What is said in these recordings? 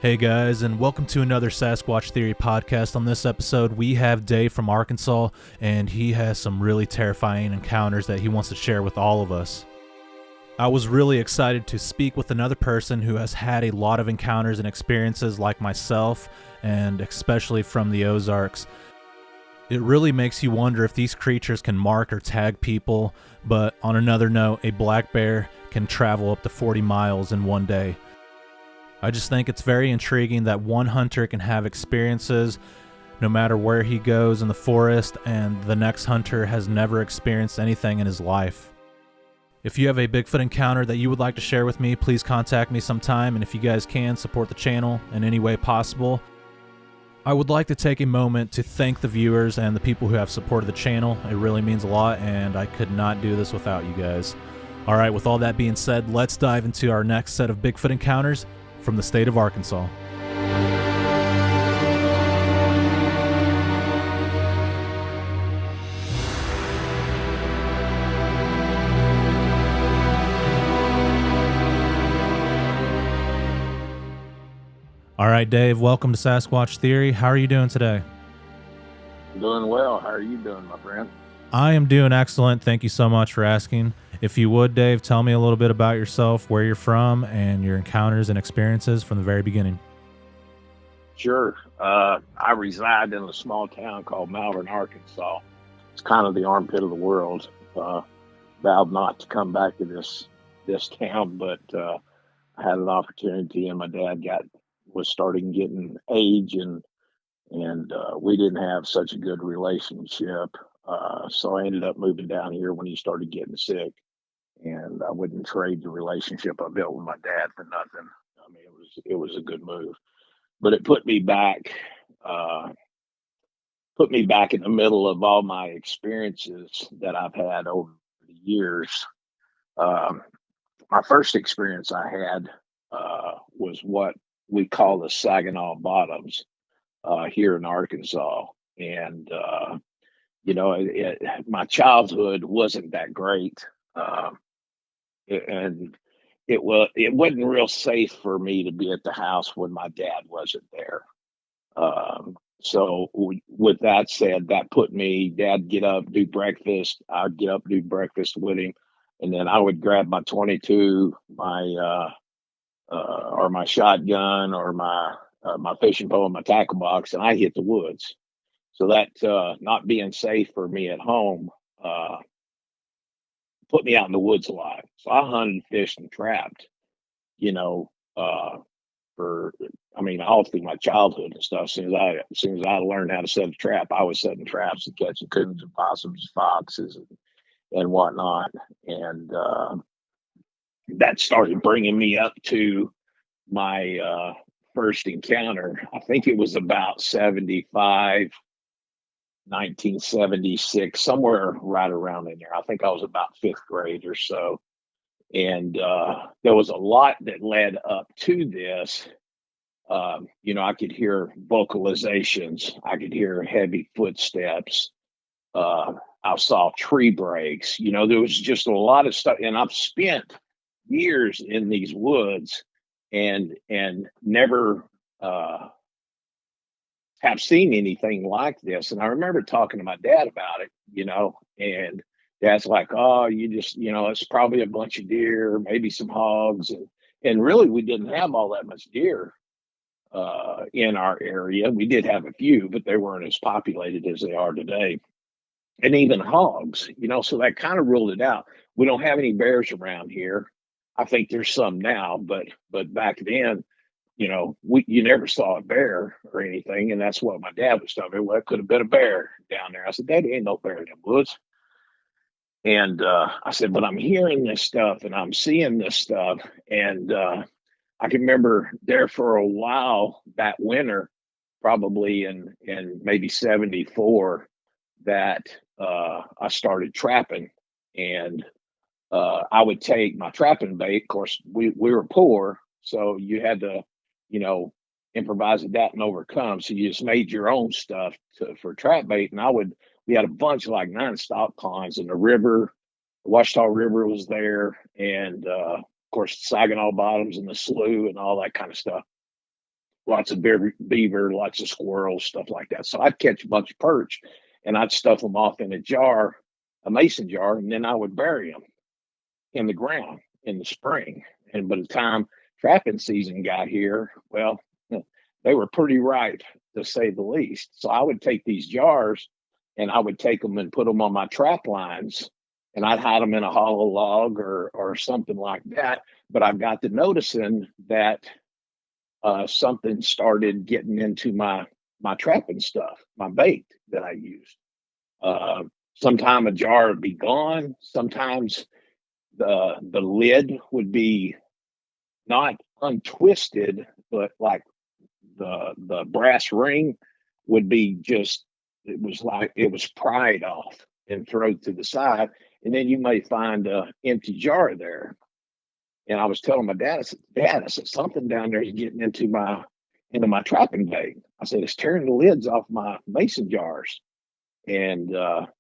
Hey guys, and welcome to another Sasquatch Theory podcast. On this episode, we have Dave from Arkansas, and he has some really terrifying encounters that he wants to share with all of us. I was really excited to speak with another person who has had a lot of encounters and experiences like myself, and especially from the Ozarks. It really makes you wonder if these creatures can mark or tag people, but on another note, a black bear can travel up to 40 miles in one day. I just think it's very intriguing that one hunter can have experiences no matter where he goes in the forest, and the next hunter has never experienced anything in his life. If you have a Bigfoot encounter that you would like to share with me, please contact me sometime, and if you guys can, support the channel in any way possible. I would like to take a moment to thank the viewers and the people who have supported the channel. It really means a lot, and I could not do this without you guys. Alright, with all that being said, let's dive into our next set of Bigfoot encounters from the state of Arkansas. All right, Dave, welcome to Sasquatch Theory. How are you doing today? Doing well. How are you doing, my friend? I am doing excellent. Thank you so much for asking. If you would, Dave, tell me a little bit about yourself, where you're from, and your encounters and experiences from the very beginning. Sure. I reside in a small town called Malvern, Arkansas. It's kind of the armpit of the world. Vowed not to come back to this town, but I had an opportunity, and my dad was starting getting age, and we didn't have such a good relationship. So I ended up moving down here when he started getting sick, and I wouldn't trade the relationship I built with my dad for nothing. I mean, it was a good move, but it put me back in the middle of all my experiences that I've had over the years. My first experience I had was what we call the Saginaw Bottoms here in Arkansas, and my childhood wasn't that great, and it wasn't real safe for me to be at the house when my dad wasn't there. So with that said, that put me, Dad get up, do breakfast. I'd get up, do breakfast with him, and then I would grab my 22, or my shotgun, or my fishing pole, and my tackle box, and I hit the woods. So that not being safe for me at home put me out in the woods a lot. So I hunted, fished, and trapped, all through my childhood and stuff. As soon as I learned how to set a trap, I was setting traps and catching coons and possums, foxes, and whatnot. And that started bringing me up to my first encounter. I think it was about 1976, somewhere right around in there. I think I was about fifth grade or so. And there was a lot that led up to this. I could hear vocalizations. I could hear heavy footsteps. I saw tree breaks. There was just a lot of stuff. And I've spent years in these woods and never have seen anything like this. And I remember talking to my dad about it, and Dad's like, oh, you just, it's probably a bunch of deer, maybe some hogs. And really, we didn't have all that much deer in our area. We did have a few, but they weren't as populated as they are today. And even hogs, so that kind of ruled it out. We don't have any bears around here. I think there's some now, but back then, you never saw a bear or anything. And that's what my dad was telling me. Well, it could have been a bear down there. I said, Daddy, ain't no bear in the woods. And I said, but I'm hearing this stuff and I'm seeing this stuff. And I can remember there for a while that winter, probably in maybe 74, that I started trapping. And I would take my trapping bait. Of course, we were poor, so you had to, improvise, adapt, and overcome. So you just made your own stuff for trap bait. And we had a bunch of like 9 stock ponds in the river. The Washita River was there, and of course, the Saginaw Bottoms and the slough and all that kind of stuff. lots of beaver, lots of squirrels, stuff like that. So I'd catch a bunch of perch and I'd stuff them off in a jar, a mason jar, and then I would bury them in the ground in the spring. And by the time trapping season got here, well, they were pretty ripe to say the least. So I would take these jars and I would take them and put them on my trap lines, and I'd hide them in a hollow log or something like that. But I got to noticing that something started getting into my trapping stuff, my bait that I used. Sometime a jar would be gone. Sometimes the lid would be not untwisted, but like the brass ring would be just, it was like it was pried off and thrown to the side, and then you may find an empty jar there. And I was telling my dad, I said, something down there is getting into my trapping bait. I said, it's tearing the lids off my mason jars. And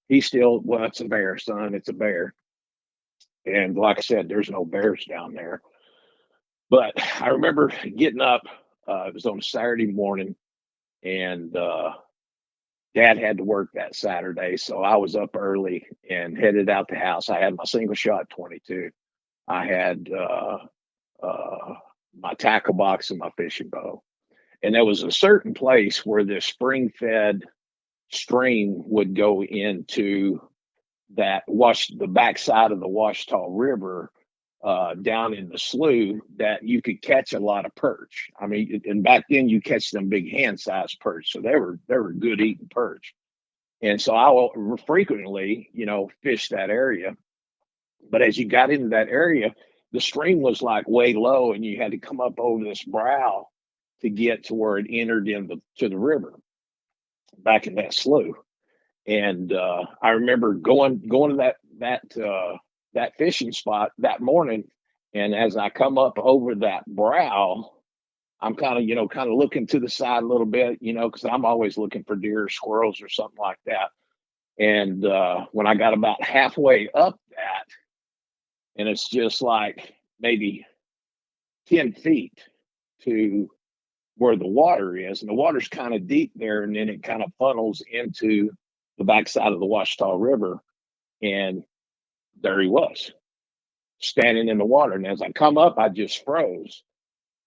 he still, well, it's a bear, son, it's a bear. And like I said, there's no bears down there. But I remember getting up, it was on a Saturday morning, and Dad had to work that Saturday. So I was up early and headed out the house. I had my single shot 22. I had my tackle box and my fishing bow. And there was a certain place where this spring fed stream would go into that the backside of the Ouachita River, down in the slough, that you could catch a lot of perch. I mean, and back then you catch them big hand-sized perch, so they were good eating perch. And so I will frequently, fish that area. But as you got into that area, the stream was like way low, and you had to come up over this brow to get to where it entered to the river back in that slough. And I remember going to that fishing spot that morning, and as I come up over that brow, I'm kind of looking to the side a little bit, because I'm always looking for deer, squirrels, or something like that. And when I got about halfway up that, and it's just like maybe 10 feet to where the water is, and the water's kind of deep there, and then it kind of funnels into the backside of the Ouachita River, and there he was, standing in the water. And as I come up, I just froze,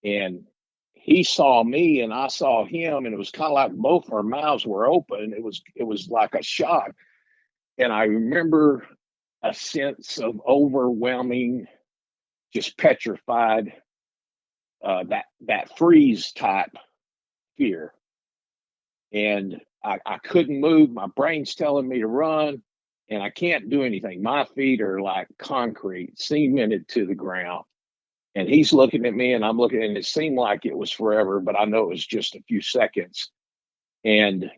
and he saw me and I saw him, and it was kind of like both our mouths were open. It was like a shock. And I remember a sense of overwhelming, just petrified, that freeze type fear. And I couldn't move. My brain's telling me to run, and I can't do anything. My feet are like concrete, cemented to the ground. And he's looking at me, and I'm looking, and it seemed like it was forever, but I know it was just a few seconds. And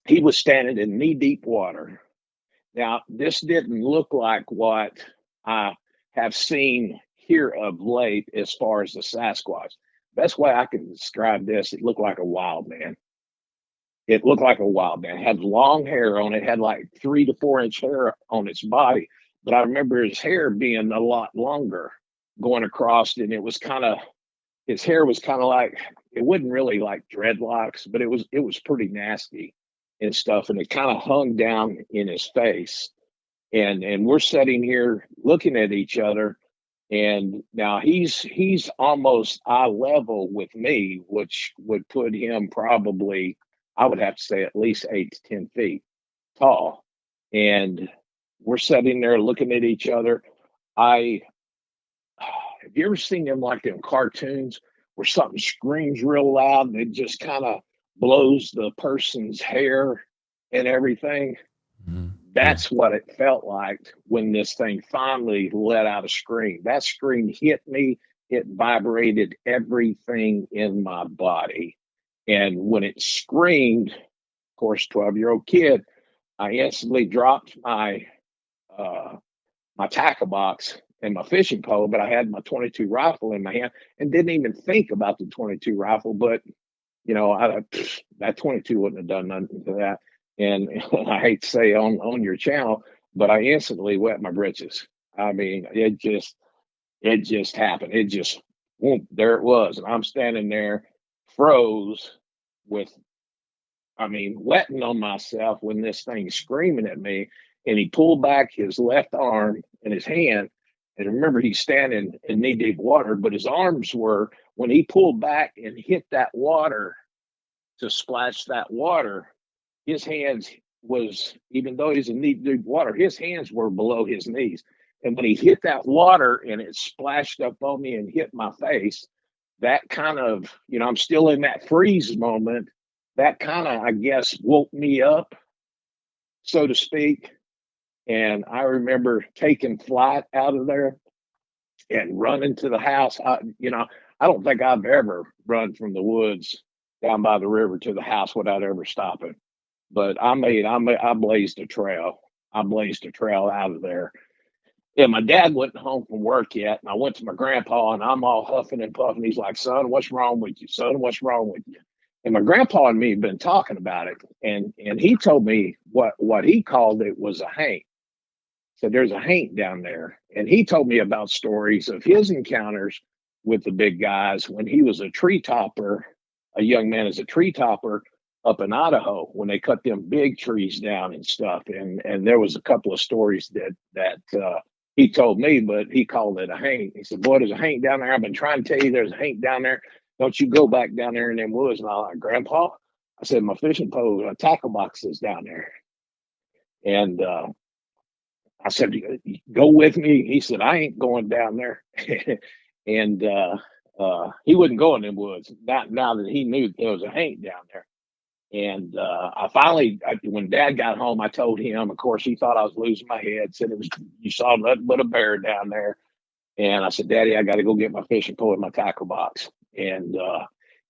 he was standing in knee-deep water. Now, this didn't look like what I have seen here of late as far as the Sasquatch. Best way I can describe this, it looked like a wild man. It looked like a wild man. It had long hair on it, had like 3 to 4 inch hair on its body. But I remember his hair being a lot longer going across, and his hair was kind of like, it wasn't really like dreadlocks, but it was pretty nasty and stuff. And it kind of hung down in his face. And we're sitting here looking at each other. And now he's almost eye level with me, which would put him probably, I would have to say, at least 8 to 10 feet tall. And we're sitting there looking at each other. Have you ever seen them like them cartoons where something screams real loud and it just kind of blows the person's hair and everything? Mm-hmm. That's what it felt like when this thing finally let out a scream. That scream hit me. It vibrated everything in my body. And when it screamed, of course, 12-year-old kid, I instantly dropped my tackle box and my fishing pole, but I had my 22 rifle in my hand and didn't even think about the 22 rifle. But, that 22 wouldn't have done nothing to that. And I hate to say on your channel, but I instantly wet my britches. I mean, it just happened. It just, there it was. And I'm standing there froze with, wetting on myself when this thing's screaming at me. And he pulled back his left arm and his hand. And remember, he's standing in knee deep water, but his arms were, when he pulled back and hit that water to splash that water, his hands was, even though he's in knee deep water, his hands were below his knees. And when he hit that water and it splashed up on me and hit my face, that kind of, I'm still in that freeze moment. That kind of, I guess, woke me up, so to speak. And I remember taking flight out of there and running to the house. I don't think I've ever run from the woods down by the river to the house without ever stopping. But I blazed a trail. I blazed a trail out of there. And my dad wasn't home from work yet. And I went to my grandpa and I'm all huffing and puffing. He's like, son, what's wrong with you? Son, what's wrong with you? And my grandpa and me had been talking about it. And he told me what he called it was a haint. So there's a haint down there. And he told me about stories of his encounters with the big guys when he was a tree topper, a young man as a tree topper up in Idaho when they cut them big trees down and stuff. And there was a couple of stories that he told me, but he called it a haint. He said, boy, there's a haint down there. I've been trying to tell you there's a haint down there. Don't you go back down there in them woods. And I'm like, Grandpa, I said, my fishing pole, tackle box is down there. And I said, go with me. He said, I ain't going down there. And he wouldn't go in them woods, not now that he knew there was a haint down there. And when Dad got home, I told him, of course, he thought I was losing my head, said you saw nothing but a bear down there. And I said, Daddy, I got to go get my fishing pole in my tackle box. And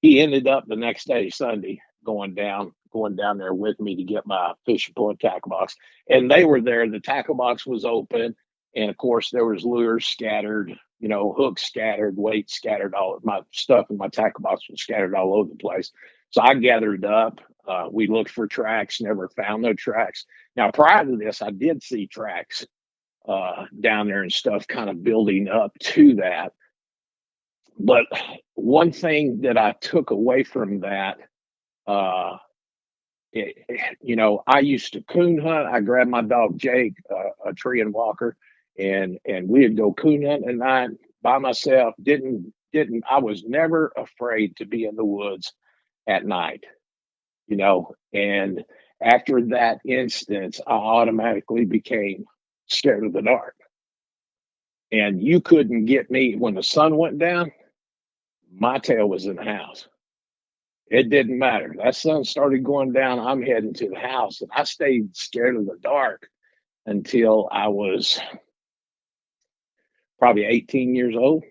he ended up the next day, Sunday, going down there with me to get my fishing pole and tackle box. And they were there. The tackle box was open. And of course, there was lures scattered, hooks scattered, weights scattered. All of my stuff in my tackle box was scattered all over the place. So I gathered up. We looked for tracks, never found no tracks. Now, prior to this, I did see tracks down there and stuff kind of building up to that. But one thing that I took away from that, I used to coon hunt. I grabbed my dog Jake, a tree and walker, and we'd go coon hunt at night by myself. I was never afraid to be in the woods at night, and after that instance, I automatically became scared of the dark. And you couldn't get me when the sun went down, my tail was in the house. It didn't matter. That sun started going down, I'm heading to the house. And I stayed scared of the dark until I was probably 18 years old.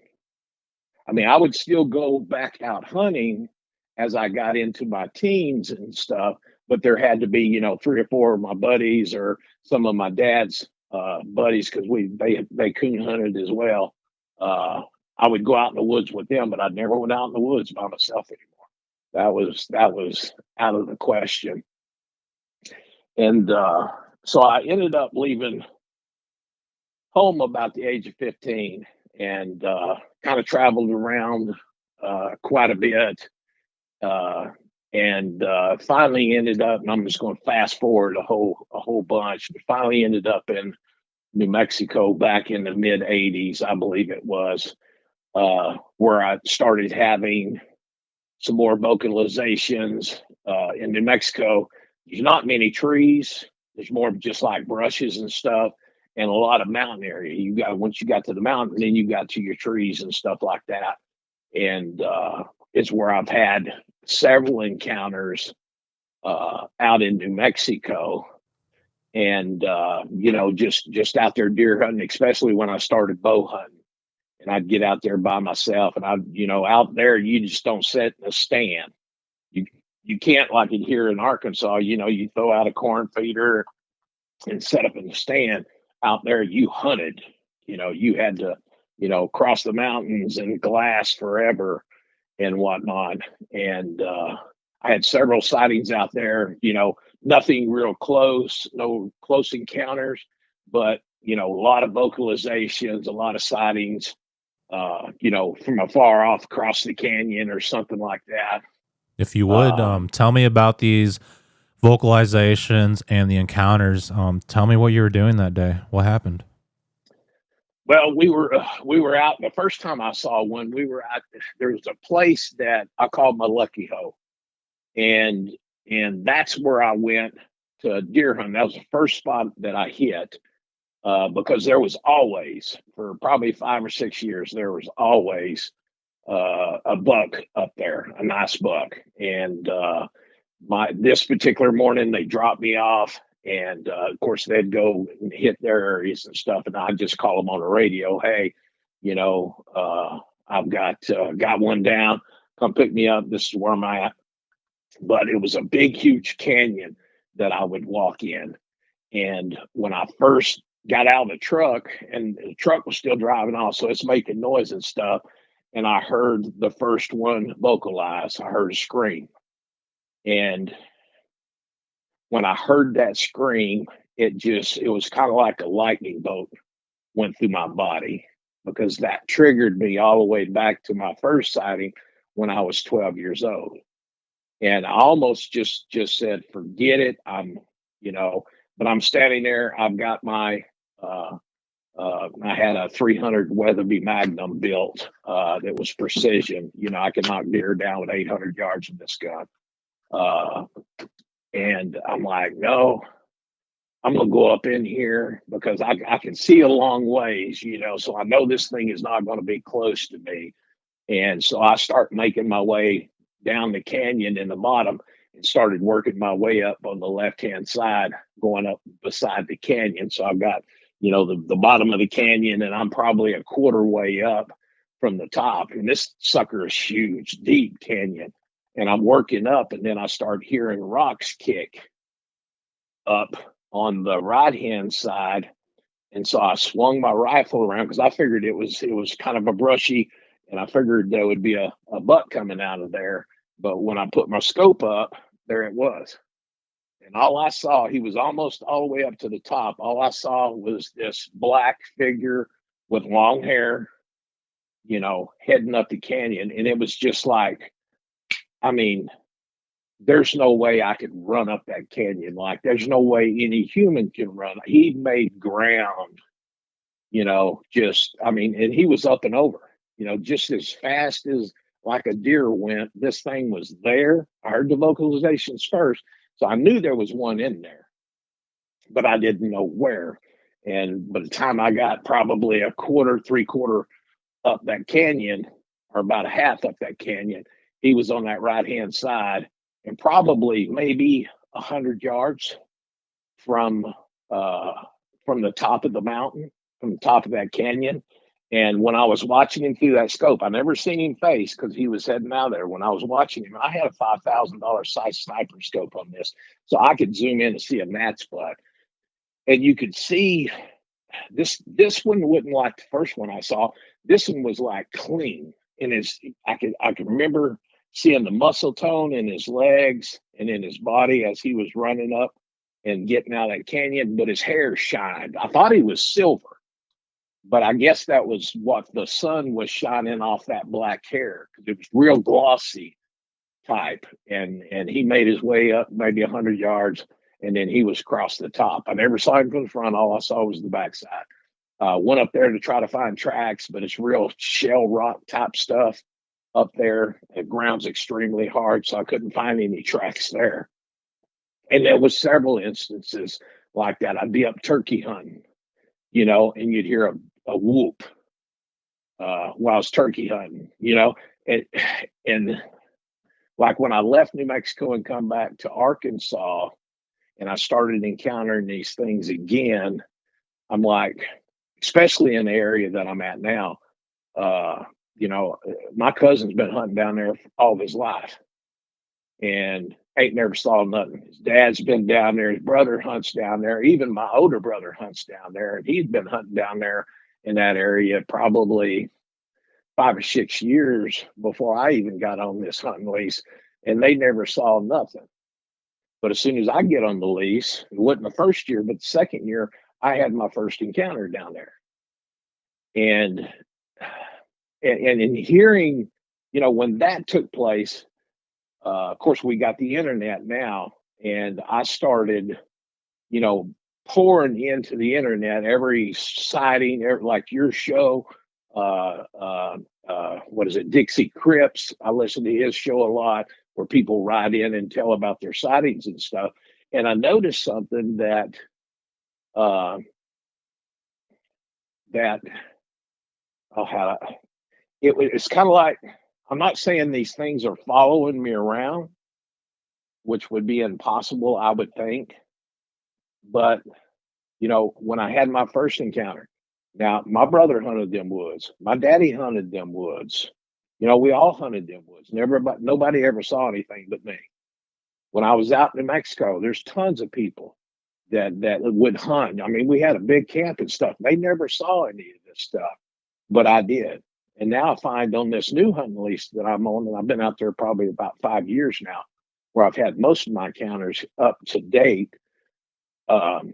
I would still go back out hunting as I got into my teens and stuff, but there had to be, 3 or 4 of my buddies or some of my dad's buddies, because they coon hunted as well. I would go out in the woods with them, but I never went out in the woods by myself anymore. That was out of the question. And so I ended up leaving home about the age of 15 and kind of traveled around quite a bit. And finally ended up, and I'm just going to fast forward a whole bunch, but finally ended up in New Mexico back in the mid 80s, I believe it was, where I started having some more vocalizations. In New Mexico, there's not many trees. There's more just like brushes and stuff, and a lot of mountain area. Once you got to the mountain, then you got to your trees and stuff like that. And it's where I've had several encounters out in New Mexico, and just out there deer hunting, especially when I started bow hunting. And I'd get out there by myself, and out there you just don't sit in a stand. You can't, like here in Arkansas, you throw out a corn feeder and set up in the stand. Out there you hunted. You had to cross the mountains and glass forever and whatnot. And I had several sightings out there, nothing real close, no close encounters, but, a lot of vocalizations, a lot of sightings, from afar off across the canyon or something like that. If you would, tell me about these vocalizations and the encounters. Tell me what you were doing that day. What happened? Well, we were out the first time I saw one. We were out. There was a place that I called my lucky hole, and that's where I went to deer hunt. That was the first spot that I hit, because there was always, for probably 5 or 6 years, there was always a buck up there, a nice buck. And my this particular morning, they dropped me off, and of course they'd go and hit their areas and stuff, and I'd just call them on the radio, hey, I've got one down, come pick me up, this is where I'm at. But it was a big huge canyon that I would walk in, and when I first got out of the truck, and the truck was still driving off, so it's making noise and stuff, and I heard the first one vocalize, I heard a scream. And when I heard that scream, it was kind of like a lightning bolt went through my body, because that triggered me all the way back to my first sighting when I was 12 years old. And I almost just said, forget it. But I'm standing there. I've got my I had a 300 Weatherby Magnum built, that was precision. I could knock deer down with 800 yards of this gun. Uh, and I'm like, no, I'm gonna go up in here because I can see a long ways, so I know this thing is not going to be close to me. And so I start making my way down the canyon in the bottom, and started working my way up on the left hand side, going up beside the canyon. So I've got, the bottom of the canyon, and I'm probably a quarter way up from the top. And this sucker is huge, deep canyon. And I'm working up, and then I start hearing rocks kick up on the right hand side. And so I swung my rifle around, because I figured it was kind of a brushy, and I figured there would be a buck coming out of there. But when I put my scope up, there it was. And all I saw, he was almost all the way up to the top. All I saw was this black figure with long hair, heading up the canyon. And it was just like, I mean, there's no way I could run up that canyon. Like, there's no way any human can run. He made ground, and he was up and over, just as fast as like a deer went. This thing was there. I heard the vocalizations first, so I knew there was one in there, but I didn't know where. And by the time I got probably a quarter, three-quarter up that canyon, or about a half up that canyon, he was on that right-hand side, and probably maybe 100 yards from the top of the mountain, from the top of that canyon. And when I was watching him through that scope, I never seen him face, because he was heading out there. When I was watching him, I had a $5,000 size sniper scope on this, so I could zoom in and see a gnat's butt. And you could see this one wasn't like the first one I saw. This one was like clean. And I could remember seeing the muscle tone in his legs and in his body as he was running up and getting out of that canyon, but his hair shined. I thought he was silver, but I guess that was what the sun was shining off that black hair, because it was real glossy type. And he made his way up maybe 100 yards, and then he was across the top. I never saw him from the front. All I saw was the backside. Went up there to try to find tracks, but it's real shell rock type stuff up there. The ground's extremely hard, so I couldn't find any tracks there. And there was several instances like that. I'd be up turkey hunting, and you'd hear a whoop while I was turkey hunting, and like when I left New Mexico and come back to Arkansas, and I started encountering these things again, I'm like, especially in the area that I'm at now, my cousin's been hunting down there all of his life, and ain't never saw nothing. His dad's been down there. His brother hunts down there. Even my older brother hunts down there, and he's been hunting down there in that area probably 5 or 6 years before I even got on this hunting lease, and they never saw nothing. But as soon as I get on the lease, it wasn't the first year, but the second year, I had my first encounter down there. And in hearing, when that took place, Of course, we got the internet now, and I started, you know, pouring into the internet every sighting, like your show. What is it, Dixie Cripps? I listen to his show a lot, where people write in and tell about their sightings and stuff. And I noticed something uh, that oh, how it's kind of like, I'm not saying these things are following me around, which would be impossible, I would think. But when I had my first encounter, now my brother hunted them woods, my daddy hunted them woods. We all hunted them woods. Nobody ever saw anything but me. When I was out in New Mexico, there's tons of people that would hunt. I mean, we had a big camp and stuff. They never saw any of this stuff, but I did. And now I find on this new hunting lease that I'm on, and I've been out there probably about 5 years now, where I've had most of my encounters up to date. Um,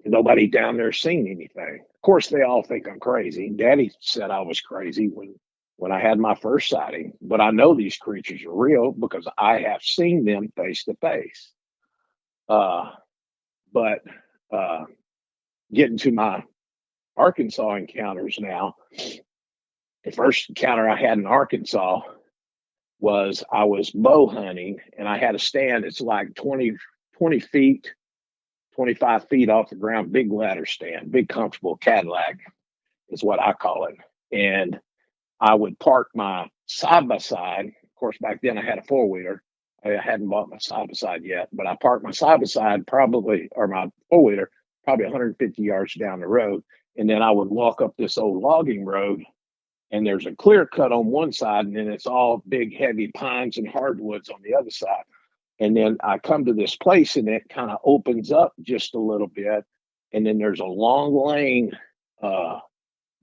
Nobody down there seen anything. Of course, they all think I'm crazy. Daddy said I was crazy when I had my first sighting, but I know these creatures are real because I have seen them face to face. But getting to my Arkansas encounters now, the first encounter I had in Arkansas was I was bow hunting, and I had a stand. It's like 20 feet, 25 feet off the ground, big ladder stand, big comfortable Cadillac is what I call it. And I would park my side by side. Of course, back then I had a four wheeler. I hadn't bought my side by side yet, but I parked my side by side or my four wheeler, probably 150 yards down the road. And then I would walk up this old logging road, and there's a clear cut on one side, and then it's all big, heavy pines and hardwoods on the other side. And then I come to this place, and it kind of opens up just a little bit. And then there's a long lane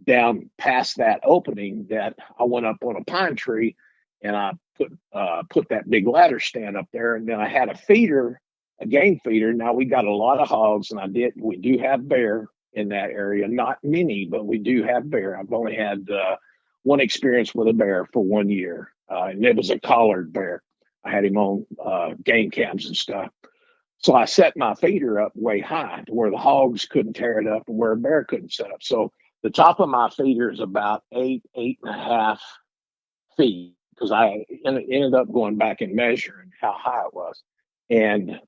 down past that opening that I went up on a pine tree, and I put that big ladder stand up there. And then I had a game feeder. Now we got a lot of hogs, and we do have bear in that area. Not many, but we do have bear. I've only had one experience with a bear for 1 year, and it was a collared bear. I had him on game cams and stuff. So I set my feeder up way high to where the hogs couldn't tear it up and where a bear couldn't set up. So the top of my feeder is about 8.5 feet, because I ended up going back and measuring how high it was. And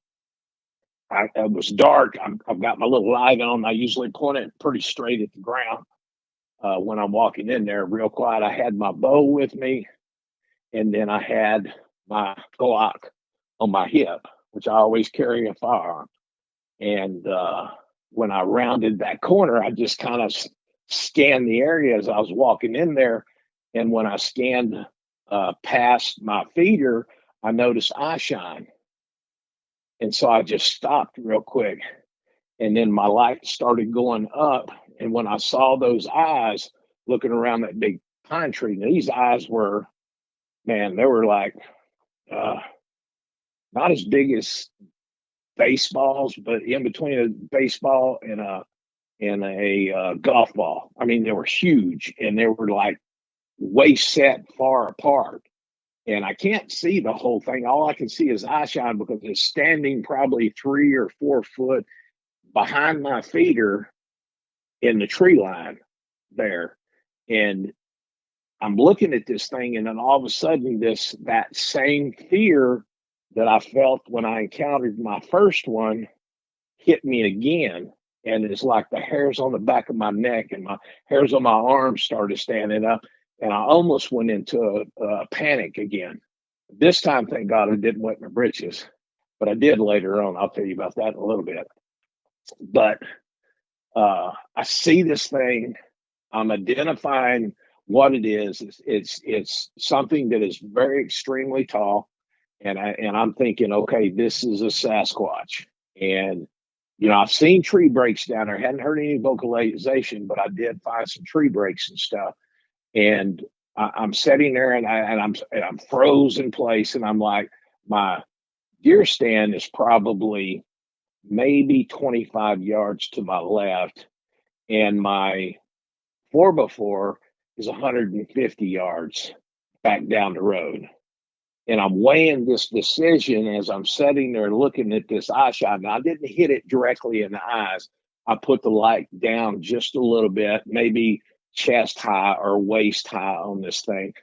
it was dark. I've got my little light on. I usually point it pretty straight at the ground when I'm walking in there, real quiet. I had my bow with me, and then I had my Glock on my hip, which I always carry a firearm. And when I rounded that corner, I just kind of scanned the area as I was walking in there. And when I scanned past my feeder, I noticed eye shine. And so I just stopped real quick. And then my light started going up. And when I saw those eyes looking around that big pine tree, and these eyes were, man, they were like, not as big as baseballs, but in between a baseball and a golf ball. I mean, they were huge, and they were like way set far apart. And I can't see the whole thing. All I can see is eye shine, because it's standing probably 3 or 4 foot behind my feeder in the tree line there. And I'm looking at this thing, and then all of a sudden that same fear that I felt when I encountered my first one hit me again. And it's like the hairs on the back of my neck and my hairs on my arms started standing up. And I almost went into a panic again. This time, thank God, I didn't wet my britches, but I did later on. I'll tell you about that in a little bit. But I see this thing. I'm identifying what it is. It's something that is very extremely tall. And I'm thinking, okay, this is a Sasquatch. And I've seen tree breaks down there. Hadn't heard any vocalization, but I did find some tree breaks and stuff. And I'm sitting there, and I'm froze in place, and I'm like, my deer stand is probably maybe 25 yards to my left, and my 4x4 is 150 yards back down the road. And I'm weighing this decision as I'm sitting there looking at this eye shot. And I didn't hit it directly in the eyes. I put the light down just a little bit, maybe chest high or waist high on this thing.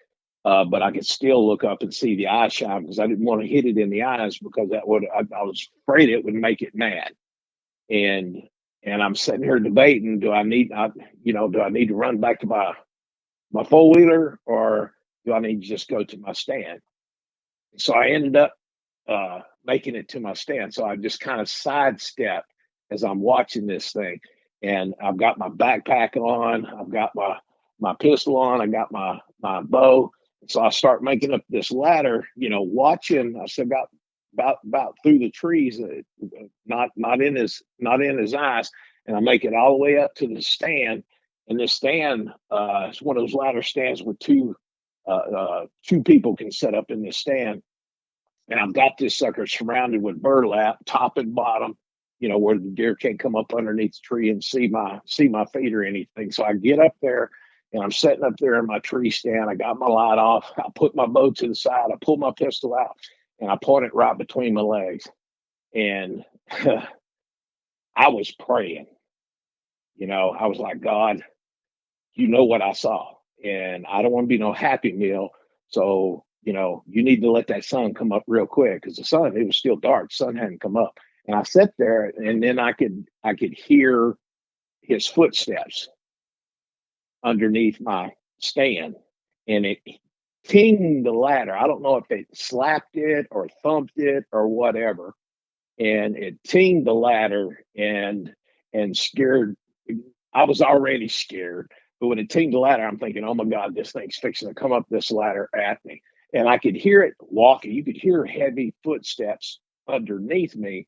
But I could still look up and see the eye shot because I didn't want to hit it in the eyes because I was afraid it would make it mad. And I'm sitting here debating, do I need to run back to my four wheeler, or do I need to just go to my stand? So I ended up making it to my stand. So I just kind of sidestep as I'm watching this thing, and I've got my backpack on, I've got my pistol on, I got my bow. So I start making up this ladder, watching. I still got about through the trees, not in his eyes, and I make it all the way up to the stand. And this stand is one of those ladder stands where two people can set up in this stand. And I've got this sucker surrounded with burlap, top and bottom, where the deer can't come up underneath the tree and see my feet or anything. So I get up there and I'm sitting up there in my tree stand. I got my light off. I put my bow to the side. I pull my pistol out and I point it right between my legs. And I was praying. I was like, God, you know what I saw. And I don't want to be no Happy Meal. So, you need to let that sun come up real quick, because it was still dark. The sun hadn't come up. And I sat there, and then I could hear his footsteps underneath my stand, and it tinged the ladder. I don't know if it slapped it or thumped it or whatever. And it tinged the ladder and scared. I was already scared. But when it tinged the ladder, I'm thinking, oh my God, this thing's fixing to come up this ladder at me. And I could hear it walking. You could hear heavy footsteps underneath me.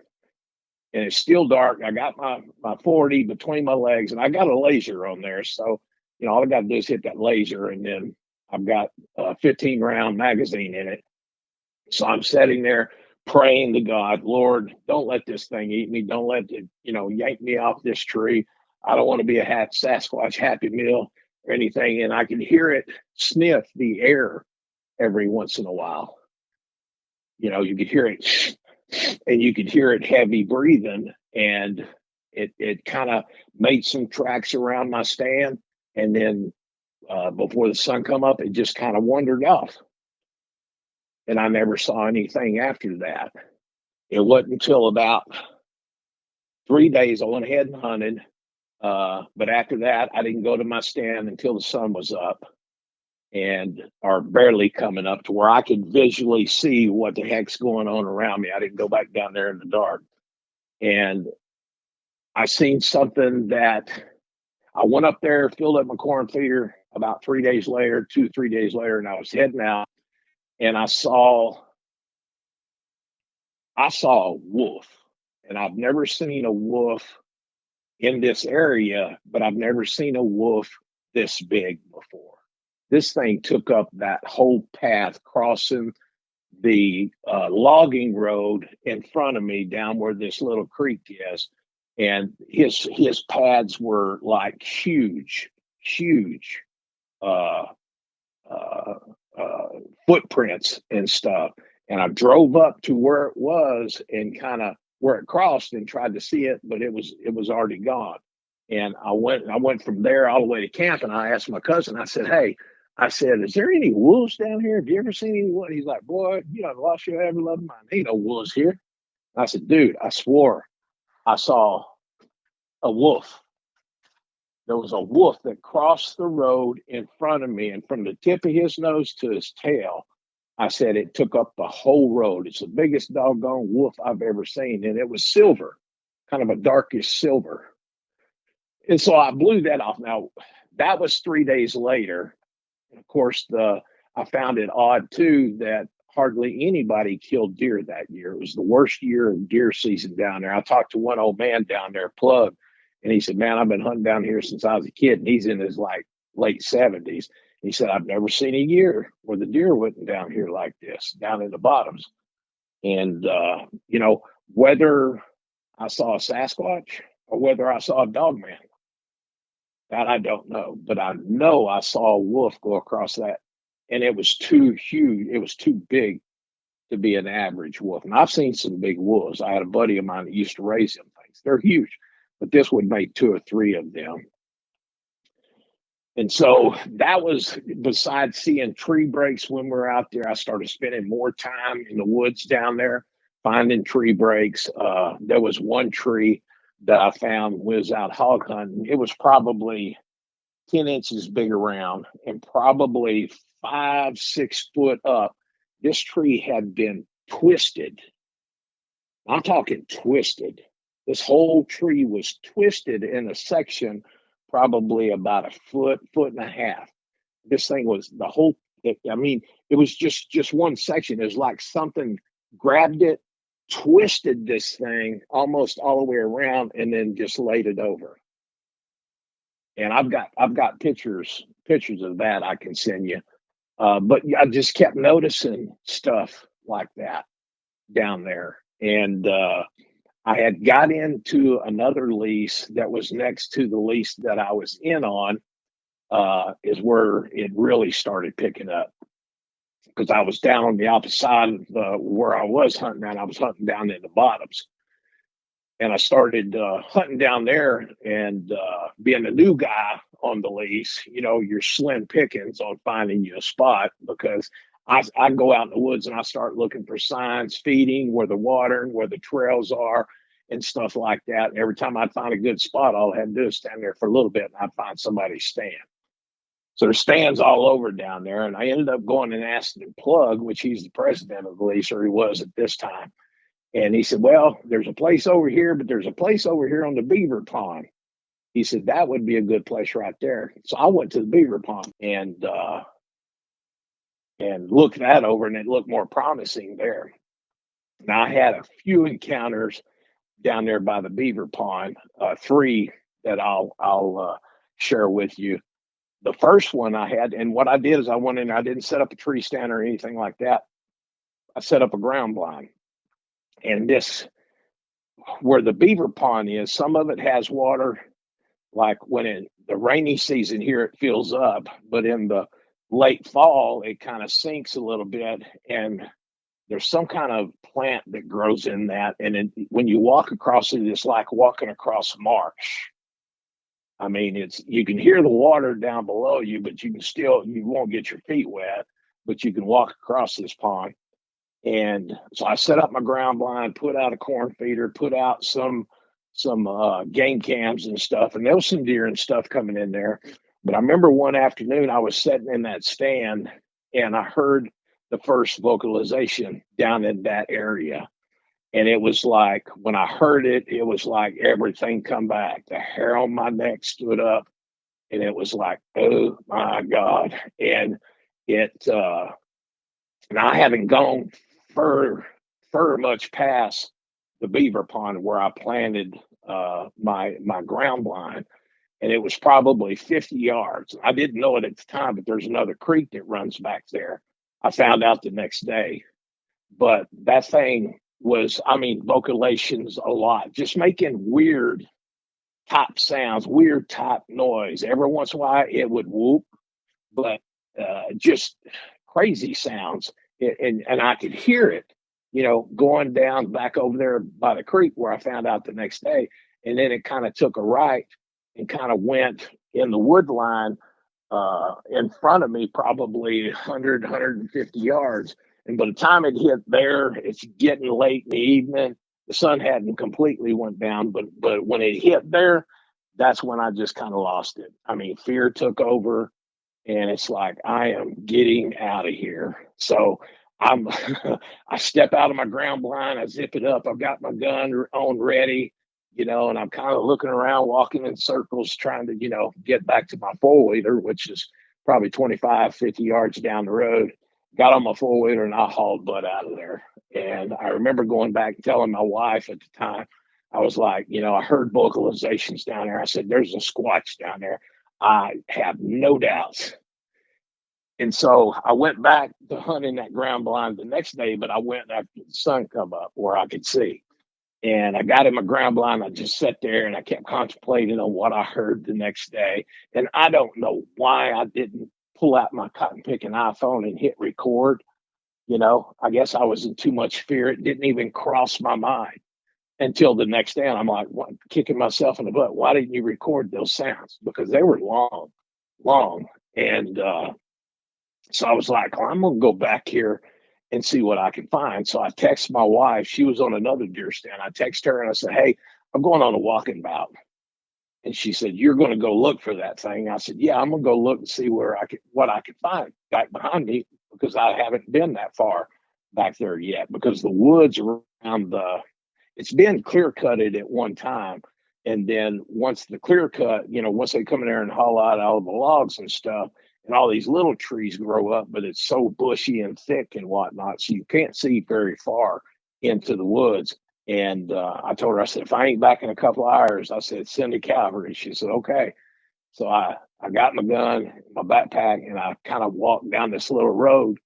And it's still dark. I got my 40 between my legs, and I got a laser on there. So, all I got to do is hit that laser, and then I've got a 15-round magazine in it. So I'm sitting there praying to God, Lord, don't let this thing eat me. Don't let it, yank me off this tree. I don't want to be a Sasquatch Happy Meal or anything. And I can hear it sniff the air every once in a while. You could hear it, and you could hear it heavy breathing. And it kind of made some tracks around my stand. And then before the sun come up, it just kind of wandered off. And I never saw anything after that. It wasn't until about 3 days I went ahead and hunted. But after that, I didn't go to my stand until the sun was up, or barely coming up to where I could visually see what the heck's going on around me. I didn't go back down there in the dark. And I seen something that I went up there, filled up my corn feeder about 3 days later, 3 days later, and I was heading out, and I saw a wolf. And I've never seen a wolf in this area, but I've never seen a wolf this big before. This thing took up that whole path, crossing the logging road in front of me down where this little creek is. And his pads were like huge uh, uh, footprints and stuff. And I drove up to where it was and kind of where it crossed and tried to see it, but it was already gone. And I went from there all the way to camp, and I asked my cousin, I said, hey, is there any wolves down here? Have you ever seen any wolves? He's like, boy, I've lost your ever loved mine. Ain't no wolves here. And I said, dude, I swore I saw a wolf. There was a wolf that crossed the road in front of me, and from the tip of his nose to his tail, I said it took up the whole road. It's the biggest doggone wolf I've ever seen, and it was silver, kind of a darkish silver. And so I blew that off. Now, that was 3 days later. And of course, I found it odd, too, that hardly anybody killed deer that year. It was the worst year of deer season down there. I talked to one old man down there, Plug, and he said, man, I've been hunting down here since I was a kid. And he's in his late 70s. He said, I've never seen a year where the deer went down here like this, down in the bottoms. And, whether I saw a Sasquatch or whether I saw a dog man, that I don't know. But I know I saw a wolf go across that. And it was too huge. It was too big to be an average wolf. And I've seen some big wolves. I had a buddy of mine that used to raise them things. They're huge, but this would make 2 or 3 of them. And so that was, besides seeing tree breaks when we were out there, I started spending more time in the woods down there, finding tree breaks. There was one tree that I found when I was out hog hunting. It was probably 10 inches big around and probably 5, 6 foot up. This tree had been twisted. I'm talking twisted. This whole tree was twisted in a section, probably about a foot, foot and a half. This thing was the whole, it was just one section. It was like something grabbed it, twisted this thing almost all the way around, and then just laid it over. And I've got pictures of that I can send you. But I just kept noticing stuff like that down there. And I had got into another lease that was next to the lease that I was in on, is where it really started picking up. Because I was down on the opposite side of where I was hunting at. I was hunting down in the bottoms. And I started hunting down there, and being a new guy on the lease, you're slim pickings on finding you a spot, because I go out in the woods and I start looking for signs, feeding, where the water and where the trails are and stuff like that. And every time I'd find a good spot, all I had to do is stand there for a little bit and I'd find somebody's stand. So there's stands all over down there. And I ended up going and asking Plug, which he's the president of the lease, or he was at this time. And he said, well, there's a place over here, but there's a place over here on the Beaver Pond. He said, that would be a good place right there. So I went to the Beaver Pond and looked that over, and it looked more promising there. Now, I had a few encounters down there by the Beaver Pond, 3 that I'll share with you. The first one I had, and what I did is I went in, I didn't set up a tree stand or anything like that. I set up a ground blind. And this, where the Beaver Pond is, some of it has water, like when in the rainy season here, it fills up, but in the late fall, it kind of sinks a little bit. And there's some kind of plant that grows in that. And when you walk across it, it's like walking across a marsh. I mean, you can hear the water down below you, but you won't get your feet wet, but you can walk across this pond. And so I set up my ground blind, put out a corn feeder, put out some game cams and stuff, and there was some deer and stuff coming in there. But I remember one afternoon I was sitting in that stand and I heard the first vocalization down in that area. And it was like, when I heard it, it was like everything come back. The hair on my neck stood up, and it was like, oh my God. And and I haven't gone fur much past the Beaver Pond where I planted my ground blind, and it was probably 50 yards. I didn't know it at the time, but there's another creek that runs back there. I found out the next day, but that thing was, vocalizations a lot, just making weird type sounds, weird type noise. Every once in a while it would whoop, but just crazy sounds. And I could hear it, going down back over there by the creek where I found out the next day. And then it kind of took a right and kind of went in the wood line in front of me, probably 100, 150 yards. And by the time it hit there, it's getting late in the evening. The sun hadn't completely went down, but when it hit there, that's when I just kind of lost it. Fear took over. And it's like, I am getting out of here. So I step out of my ground blind, I zip it up, I've got my gun on ready, and I'm kind of looking around, walking in circles, trying to, get back to my 4-wheeler, which is probably 25, 50 yards down the road. Got on my 4-wheeler and I hauled butt out of there. And I remember going back and telling my wife at the time, I was like, I heard vocalizations down there. I said, there's a squatch down there. I have no doubts. And so I went back to hunting that ground blind the next day, but I went after the sun come up where I could see. And I got in my ground blind. I just sat there and I kept contemplating on what I heard the next day. And I don't know why I didn't pull out my cotton picking iPhone and hit record, I guess I was in too much fear. It didn't even cross my mind until the next day. And I'm like, what, kicking myself in the butt. Why didn't you record those sounds? Because they were long, long. And so I was like, well, I'm going to go back here and see what I can find. So I texted my wife. She was on another deer stand. I texted her and I said, hey, I'm going on a walking bout. And she said, you're going to go look for that thing. I said, yeah, I'm going to go look and see what I can find back behind me, because I haven't been that far back there yet, because the woods around it's been clear cutted at one time. And then once the clear cut, once they come in there and haul out all the logs and stuff, and all these little trees grow up, but it's so bushy and thick and whatnot, so you can't see very far into the woods. And I told her, I said, if I ain't back in a couple of hours, I said, send a cavalry. She said, okay. So I got my gun, my backpack, and I kind of walked down this little road,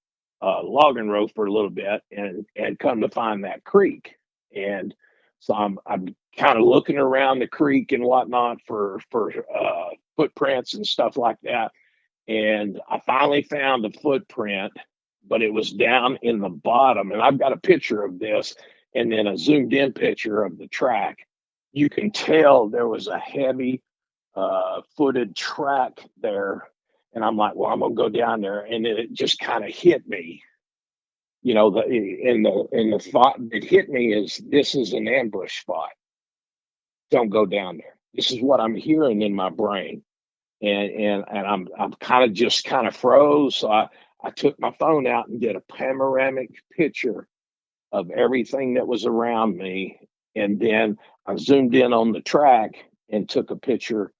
logging road for a little bit, and come to find that creek. And so I'm kind of looking around the creek and whatnot for footprints and stuff like that. And I finally found the footprint, but it was down in the bottom. And I've got a picture of this and then a zoomed in picture of the track. You can tell there was a heavy footed track there. And I'm like, well, I'm going to go down there. And then it just kind of hit me. The thought that hit me is, this is an ambush spot. Don't go down there. This is what I'm hearing in my brain. And I'm kind of froze. So I took my phone out and did a panoramic picture of everything that was around me. And then I zoomed in on the track and took a picture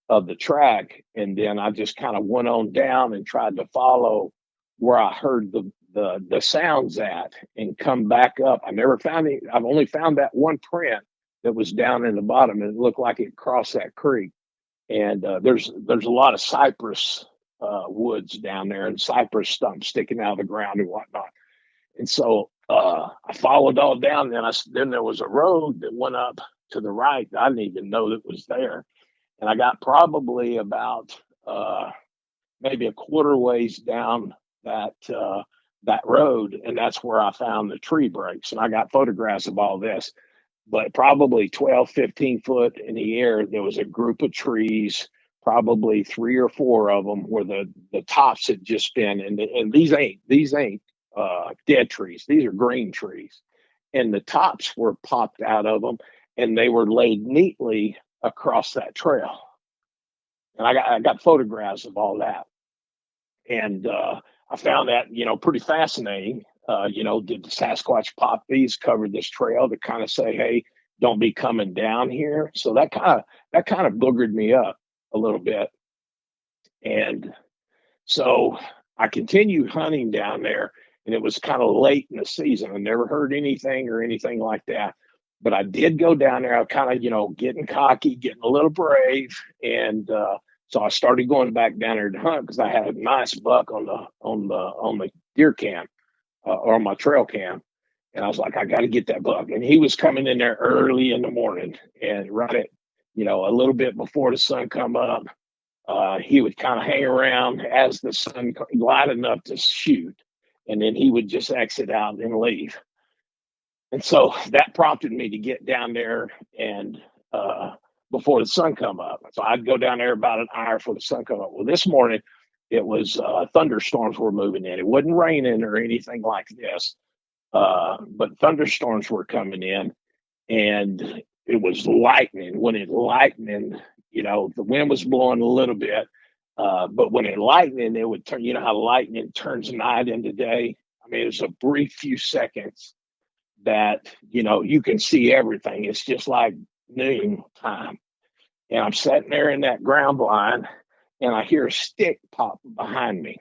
of the track. And then I just kind of went on down and tried to follow where I heard the sounds at and come back up. I never found it. I've only found that one print that was down in the bottom, and it looked like it crossed that creek. And there's a lot of cypress woods down there, and cypress stumps sticking out of the ground and whatnot. And so I followed all down. Then there was a road that went up to the right. I didn't even know that was there. And I got probably about maybe a quarter ways down that road, and that's where I found the tree breaks. And I got photographs of all this. But probably 12, 15 foot in the air, there was a group of trees, probably 3 or 4 of them where the tops had just been, and these ain't dead trees. These are green trees. And the tops were popped out of them, and they were laid neatly across that trail. And I got photographs of all that. And I found that, pretty fascinating. Did the Sasquatch pop these, cover this trail to kind of say, hey, don't be coming down here? So that kind of boogered me up a little bit. And so I continued hunting down there, and it was kind of late in the season. I never heard anything or anything like that. But I did go down there. I kind of, getting cocky, getting a little brave. And so I started going back down there to hunt, because I had a nice buck on the deer cam. Or my trail cam. And I was like, I got to get that buck. And he was coming in there early in the morning, and right at, a little bit before the sun come up, he would kind of hang around as the sun light enough to shoot. And then he would just exit out and leave. And so that prompted me to get down there and before the sun come up. So I'd go down there about an hour before the sun come up. Well, this morning, it was thunderstorms were moving in. It wasn't raining or anything like this, but thunderstorms were coming in, and it was lightning. When it lightened, the wind was blowing a little bit, but when it lightened, it would turn. You know how lightning turns night into day? I mean, it was a brief few seconds that, you can see everything. It's just like noon time. And I'm sitting there in that ground blind, and I hear a stick pop behind me.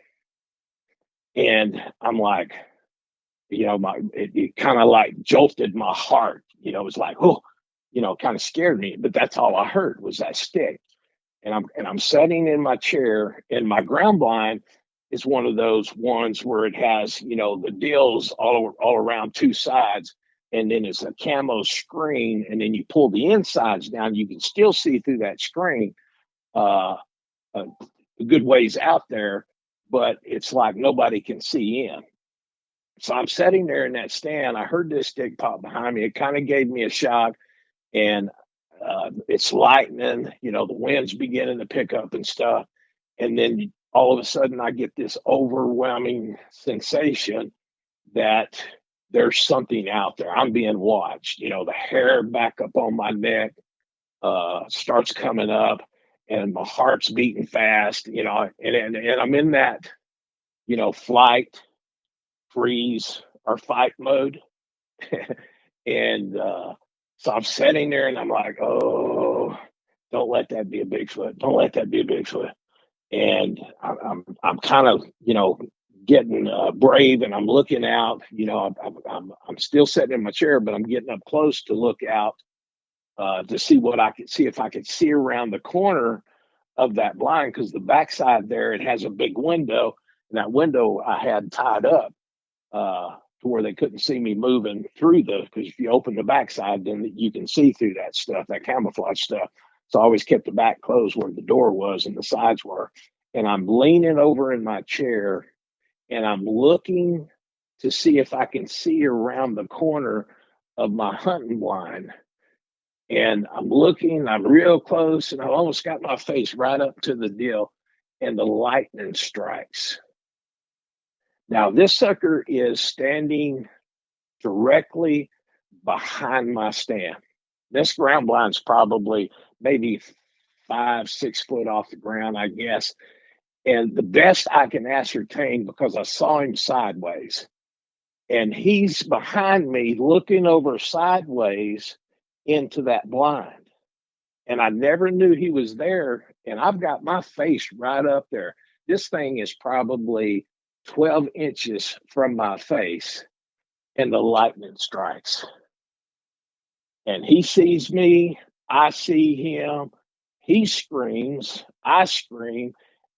And I'm like, it kind of like jolted my heart. It was like, oh, kind of scared me. But that's all I heard was that stick. And I'm sitting in my chair, and my ground blind is one of those ones where it has, the deals all around 2 sides. And then it's a camo screen. And then you pull the insides down, you can still see through that screen. A good ways out there, but it's like nobody can see in. So I'm sitting there in that stand. I heard this stick pop behind me. It kind of gave me a shock, and it's lightning. The wind's beginning to pick up and stuff. And then all of a sudden, I get this overwhelming sensation that there's something out there. I'm being watched. The hair back up on my neck starts coming up, and my heart's beating fast. And I'm in that flight, freeze, or fight mode. And so I'm sitting there and I'm like, oh, don't let that be a Bigfoot. Don't let that be a Bigfoot. And I'm kind of, getting brave, and I'm looking out. I'm still sitting in my chair, but I'm getting up close to look out to see what I could see, if I could see around the corner of that blind, because the backside there, it has a big window, and that window I had tied up to where they couldn't see me moving through because if you open the backside, then you can see through that stuff, that camouflage stuff. So I always kept the back closed where the door was and the sides were. And I'm leaning over in my chair, and I'm looking to see if I can see around the corner of my hunting blind. And I'm looking, I'm real close, and I almost got my face right up to the deal, and the lightning strikes. Now, this sucker is standing directly behind my stand. This ground blind's probably maybe 5-6 foot off the ground, I guess. And the best I can ascertain, because I saw him sideways, and he's behind me looking over sideways into that blind. And I never knew he was there. And I've got my face right up there. This thing is probably 12 inches from my face, and the lightning strikes. And he sees me, I see him, he screams, I scream.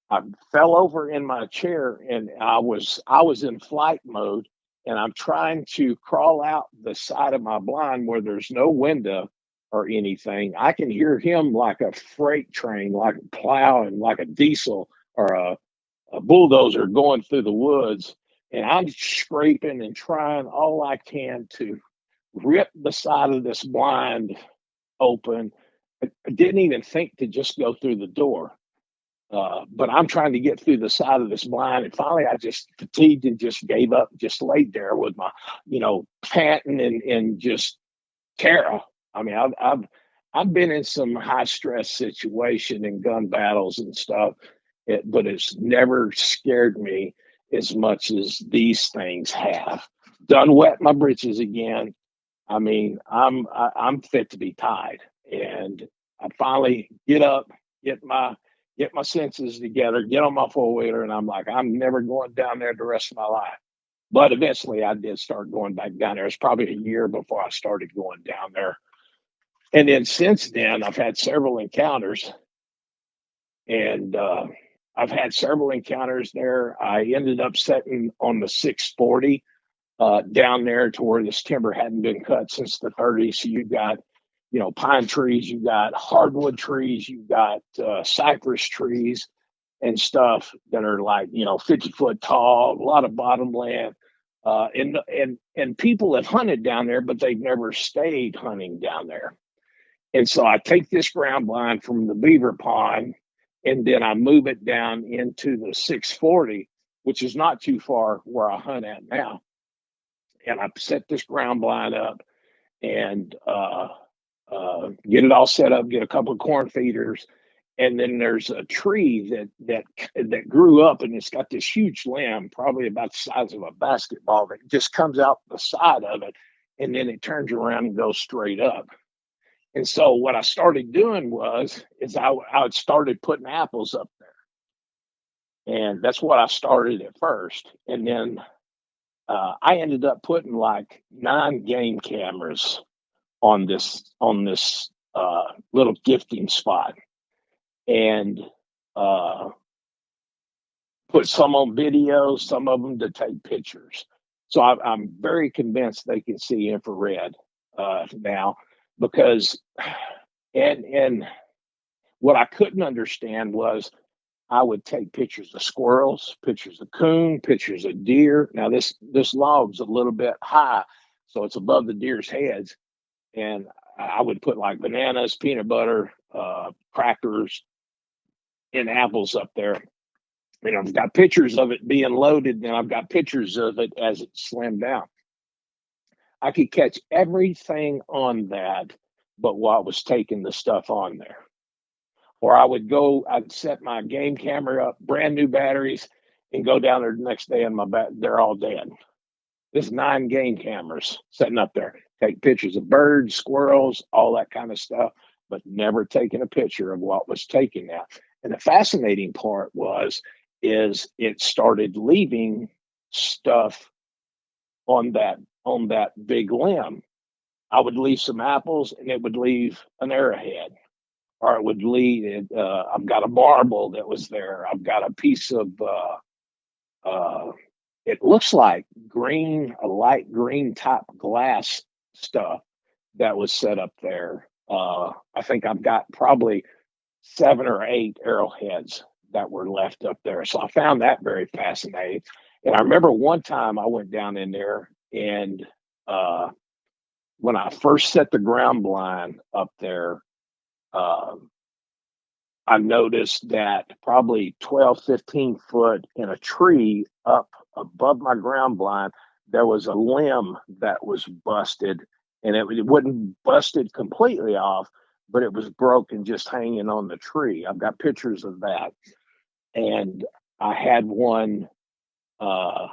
I fell over in my chair, and I was in flight mode, and I'm trying to crawl out the side of my blind where there's no window or anything. I can hear him like a freight train, like plowing, like a diesel or a bulldozer going through the woods, and I'm scraping and trying all I can to rip the side of this blind open. I didn't even think to just go through the door, but I'm trying to get through the side of this blind, and finally I just fatigued and just gave up, just laid there with my, panting and just terror. I mean, I've been in some high stress situation and gun battles and stuff, but it's never scared me as much as these things have. Done wet my britches again. I mean, I'm fit to be tied, and I finally get up, get my senses together, get on my four-wheeler, and I'm like, I'm never going down there the rest of my life. But eventually I did start going back down there. It's probably a year before I started going down there. And then since then, I've had several encounters, and I've had several encounters there. I ended up sitting on the 640 down there to where this timber hadn't been cut since the 30s. So you've got, pine trees, you've got hardwood trees, you've got cypress trees and stuff that are like, 50 foot tall, a lot of bottomland. And people have hunted down there, but they've never stayed hunting down there. And so I take this ground blind from the Beaver Pond, and then I move it down into the 640, which is not too far where I hunt at now. And I set this ground blind up and get it all set up, get a couple of corn feeders. And then there's a tree that grew up, and it's got this huge limb, probably about the size of a basketball, that just comes out the side of it, and then it turns around and goes straight up. And so what I started doing is I started putting apples up there. And that's what I started at first. And then I ended up putting like 9 game cameras on this little gifting spot, and put some on video, some of them to take pictures. So I'm very convinced they can see infrared now, because and what I couldn't understand was I would take pictures of squirrels, pictures of coon, pictures of deer. Now this log's a little bit high, so it's above the deer's heads, and I would put like bananas, peanut butter, crackers, and apples up there. And I've got pictures of it being loaded, and I've got pictures of it as it slimmed down. I could catch everything on that, but what was taking the stuff on there. Or I'd set my game camera up, brand new batteries, and go down there the next day, and they're all dead. There's 9 game cameras sitting up there. Take pictures of birds, squirrels, all that kind of stuff, but never taking a picture of what was taking that. And the fascinating part is it started leaving stuff on that big limb. I would leave some apples, and it would leave an arrowhead, or it would leave. I've got a marble that was there. I've got a piece of. It looks like a light green type glass stuff that was set up there. I think I've got probably 7 or 8 arrowheads that were left up there. So I found that very fascinating. And I remember one time I went down in there, and when I first set the ground blind up there, uh, I noticed that probably 12, 15 foot in a tree up above my ground blind, there was a limb that was busted, and it wasn't busted completely off, but it was broken, just hanging on the tree. I've got pictures of that. And I had one, I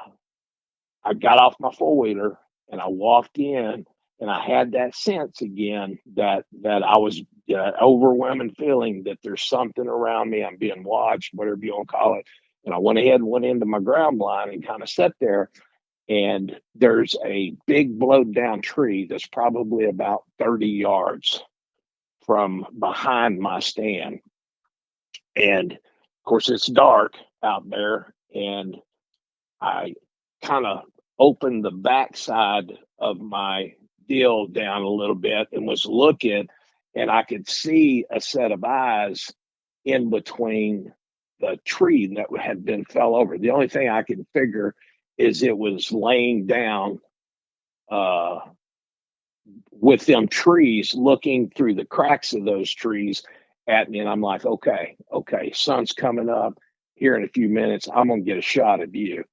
got off my four-wheeler and I walked in, and I had that sense again that I was overwhelming feeling that there's something around me. I'm being watched, whatever you want to call it. And I went ahead and went into my ground blind and kind of sat there. And there's a big blowed down tree that's probably about 30 yards from behind my stand. And of course, it's dark out there. And I kind of opened the backside of my deal down a little bit and was looking, and I could see a set of eyes in between the tree that had been fell over. The only thing I can figure is it was laying down with them trees, looking through the cracks of those trees at me. And I'm like, okay, sun's coming up here in a few minutes. I'm going to get a shot of you.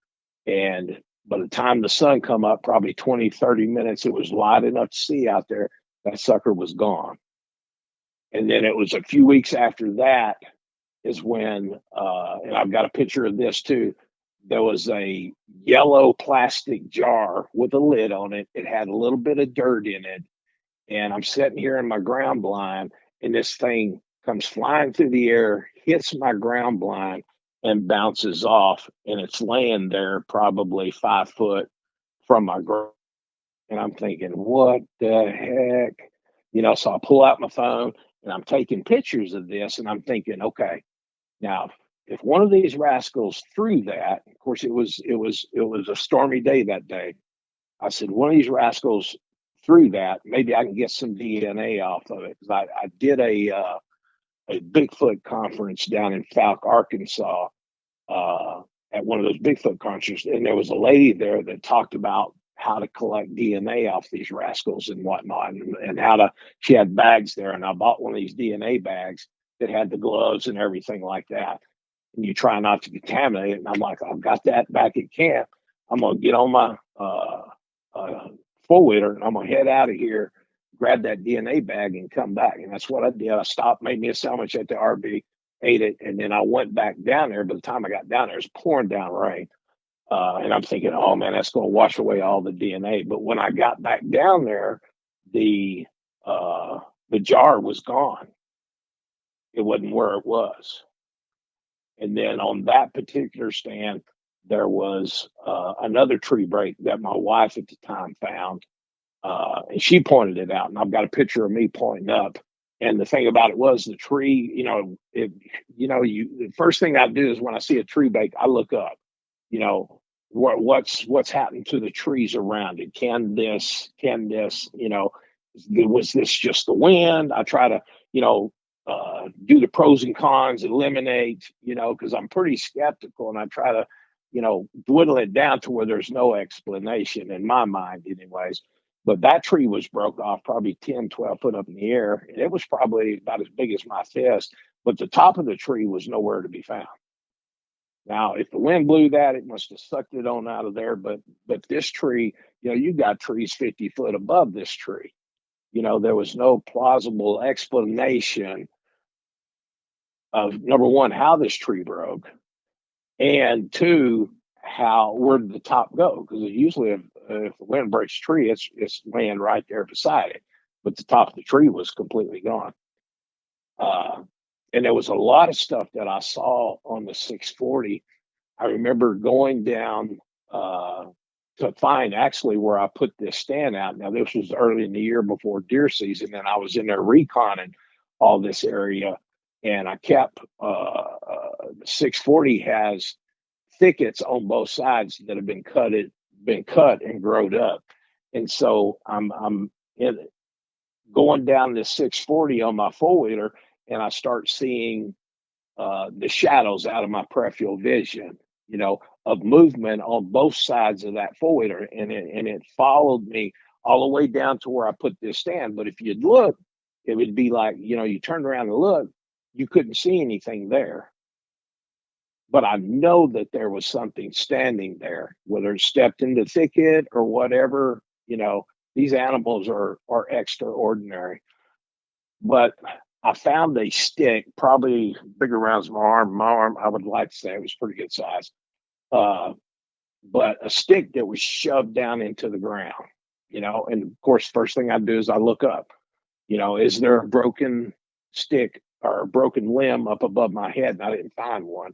And by the time the sun come up, probably 20, 30 minutes, it was light enough to see out there. That sucker was gone. And then it was a few weeks after that is when, and I've got a picture of this too, there was a yellow plastic jar with a lid on it. It had a little bit of dirt in it. And I'm sitting here in my ground blind, and this thing comes flying through the air, hits my ground blind, and bounces off. And it's laying there probably 5 foot from my ground. And I'm thinking, what the heck? So I pull out my phone and I'm taking pictures of this, and I'm thinking, okay, now if one of these rascals threw that, of course it was a stormy day that day. I said, one of these rascals threw that, maybe I can get some DNA off of it. Because I did a Bigfoot conference down in Falk, Arkansas, at one of those Bigfoot conferences, and there was a lady there that talked about how to collect DNA off these rascals and whatnot, and she had bags there, and I bought one of these DNA bags that had the gloves and everything like that. And you try not to contaminate it. And I'm like, I've got that back at camp. I'm going to get on my four-wheeler, and I'm going to head out of here, grab that DNA bag, and come back. And that's what I did. I stopped, made me a sandwich at the RV, ate it, and then I went back down there. By the time I got down there, it was pouring down rain. And I'm thinking, oh, man, that's going to wash away all the DNA. But when I got back down there, the jar was gone. It wasn't where it was. And then on that particular stand, there was another tree break that my wife at the time found. And she pointed it out. And I've got a picture of me pointing up. And the thing about it was the tree, the first thing I do is when I see a tree break, I look up, what's happened to the trees around it? Can this, was this just the wind? I try to, do the pros and cons, eliminate, because I'm pretty skeptical, and I try to, dwindle it down to where there's no explanation in my mind, anyways. But that tree was broke off probably 10, 12 foot up in the air, and it was probably about as big as my fist, but the top of the tree was nowhere to be found. Now, if the wind blew that, it must have sucked it on out of there. But this tree, you got trees 50 foot above this tree. There was no plausible explanation of, number one, how this tree broke, and two, where did the top go? Because usually, if the wind breaks a tree, it's laying right there beside it, but the top of the tree was completely gone. And there was a lot of stuff that I saw on the 640. I remember going down to find actually where I put this stand out. Now, this was early in the year before deer season, and I was in there reconning all this area, and I kept 640 has thickets on both sides that have been cut and growed up, and so I'm going down this 640 on my four-wheeler, and I start seeing the shadows out of my peripheral vision, of movement on both sides of that four-wheeler, and it followed me all the way down to where I put this stand. But if you'd look, it would be like, you turned around and look, you couldn't see anything there. But I know that there was something standing there, whether it stepped in the thicket or whatever. These animals are extraordinary. But I found a stick, probably bigger around my arm. My arm, I would like to say it was pretty good size. But a stick that was shoved down into the ground, and of course, first thing I do is I look up, is there a broken stick or a broken limb up above my head? And I didn't find one.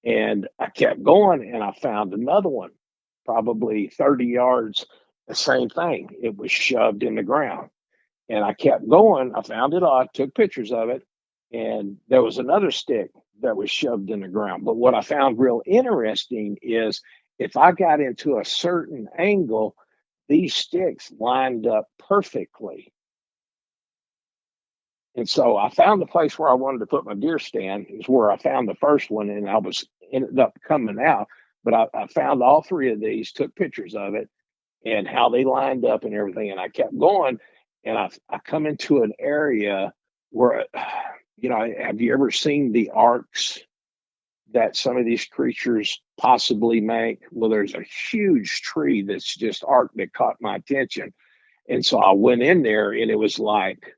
And I kept going, and I found another one, probably 30 yards, the same thing. It was shoved in the ground. And I kept going. I found it all, took pictures of it, and there was another stick that was shoved in the ground. But what I found real interesting is if I got into a certain angle, these sticks lined up perfectly. And so I found the place where I wanted to put my deer stand is where I found the first one, and I ended up coming out. But I found all three of these, took pictures of it and how they lined up and everything. And I kept going, and I come into an area where, have you ever seen the arcs that some of these creatures possibly make? Well, there's a huge tree that's just arced that caught my attention. And so I went in there, and it was like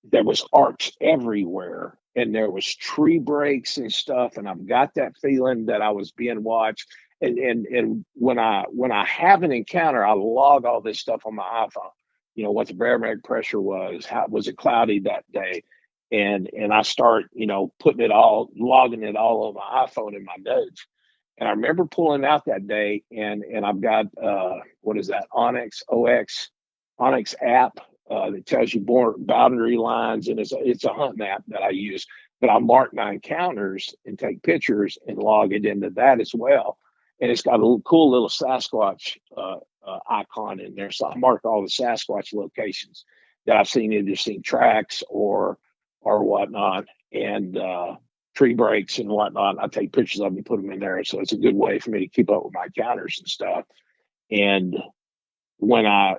there was arcs everywhere, and there was tree breaks and stuff. And I've got that feeling that I was being watched. And when I have an encounter, I log all this stuff on my iPhone. What the barometric pressure was, how was it cloudy that day, and I start logging it all on my iPhone in my notes. And I remember pulling out that day, and I've got what is that, Onyx app that tells you more boundary lines, and it's a hunting app that I use. But I mark my encounters and take pictures and log it into that as well. And it's got a cool little Sasquatch icon in there. So I mark all the Sasquatch locations that I've seen, either seen tracks or whatnot, and tree breaks and whatnot. I take pictures of them and put them in there. So it's a good way for me to keep up with my encounters and stuff. And when I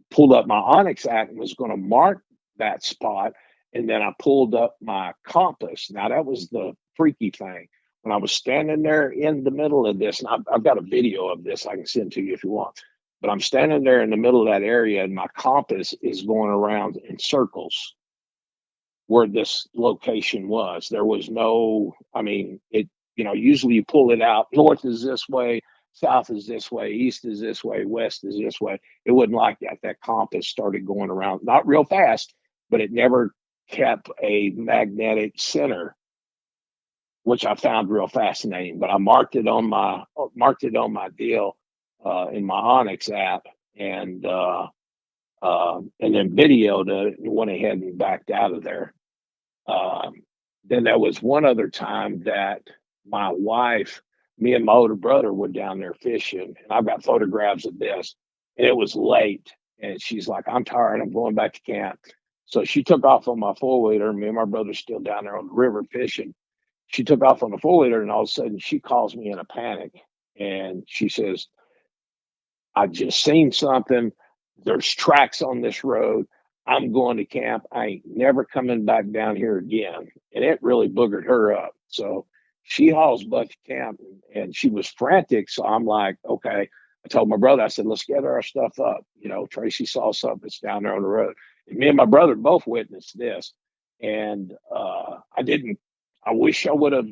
pulled up my Onyx app and was going to mark that spot, and then I pulled up my compass. Now, that was the freaky thing. When I was standing there in the middle of this, and I've got a video of this I can send to you if you want, but I'm standing there in the middle of that area, and my compass is going around in circles where this location was. There was no, usually you pull it out, north is this way, south is this way, east is this way, west is this way. It wasn't like that. That compass started going around, not real fast, but it never kept a magnetic center, which I found real fascinating. But I marked it on my deal in my Onyx app, and then videoed it and went ahead and backed out of there. Then there was one other time that my wife, me and my older brother were down there fishing, and I've got photographs of this. And it was late, And she's like, I'm tired. I'm going back to camp. So she took off on my four-wheeler. Me and my brother's still down there on the river fishing. She took off on the four-wheeler, and all of a sudden she calls me in a panic. And she says, I just seen something. There's tracks on this road. I'm going to camp. I ain't never coming back down here again. And it really boogered her up. So she hauls butt to camp, and she was frantic. So I'm like, okay. I told my brother, I said, let's get our stuff up. You know, Tracy saw something that's down there on the road. And me and my brother both witnessed this. And I wish I would have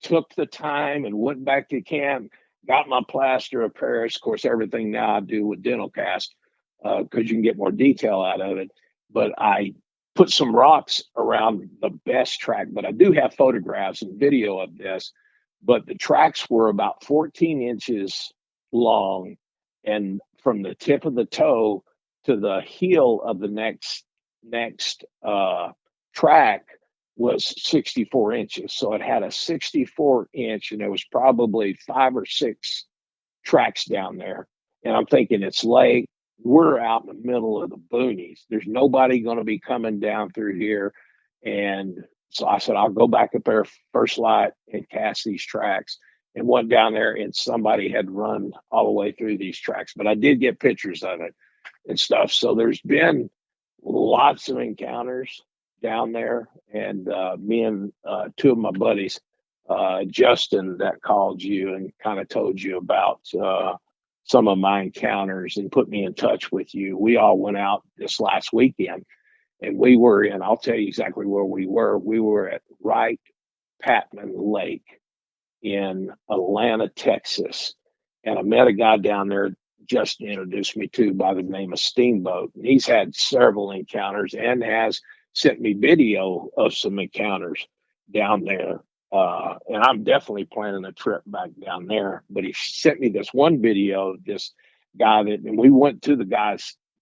took the time and went back to camp, got my plaster of Paris. Of course, everything now I do with dental cast because you can get more detail out of it. But I put some rocks around the best track. But I do have photographs and video of this. But the tracks were about 14 inches long, and from the tip of the toe to the heel of the next track was 64 inches. So it had a 64-inch, and there was probably 5 or 6 tracks down there. And I'm thinking, it's late. We're out in the middle of the boonies. There's nobody going to be coming down through here. And so I said, I'll go back up there first light and cast these tracks. And went down there, and somebody had run all the way through these tracks. But I did get pictures of it and stuff. So there's been lots of encounters down there. And me and 2 of my buddies, Justin, that called you and kind of told you about some of my encounters and put me in touch with you. We all went out this last weekend, and we were in, I'll tell you exactly where we were. We were at Wright Patman Lake in Atlanta, Texas. And I met a guy down there just introduced me to by the name of Steamboat. And he's had several encounters and has sent me video of some encounters down there. And I'm definitely planning a trip back down there. But he sent me this one video of this guy and we went to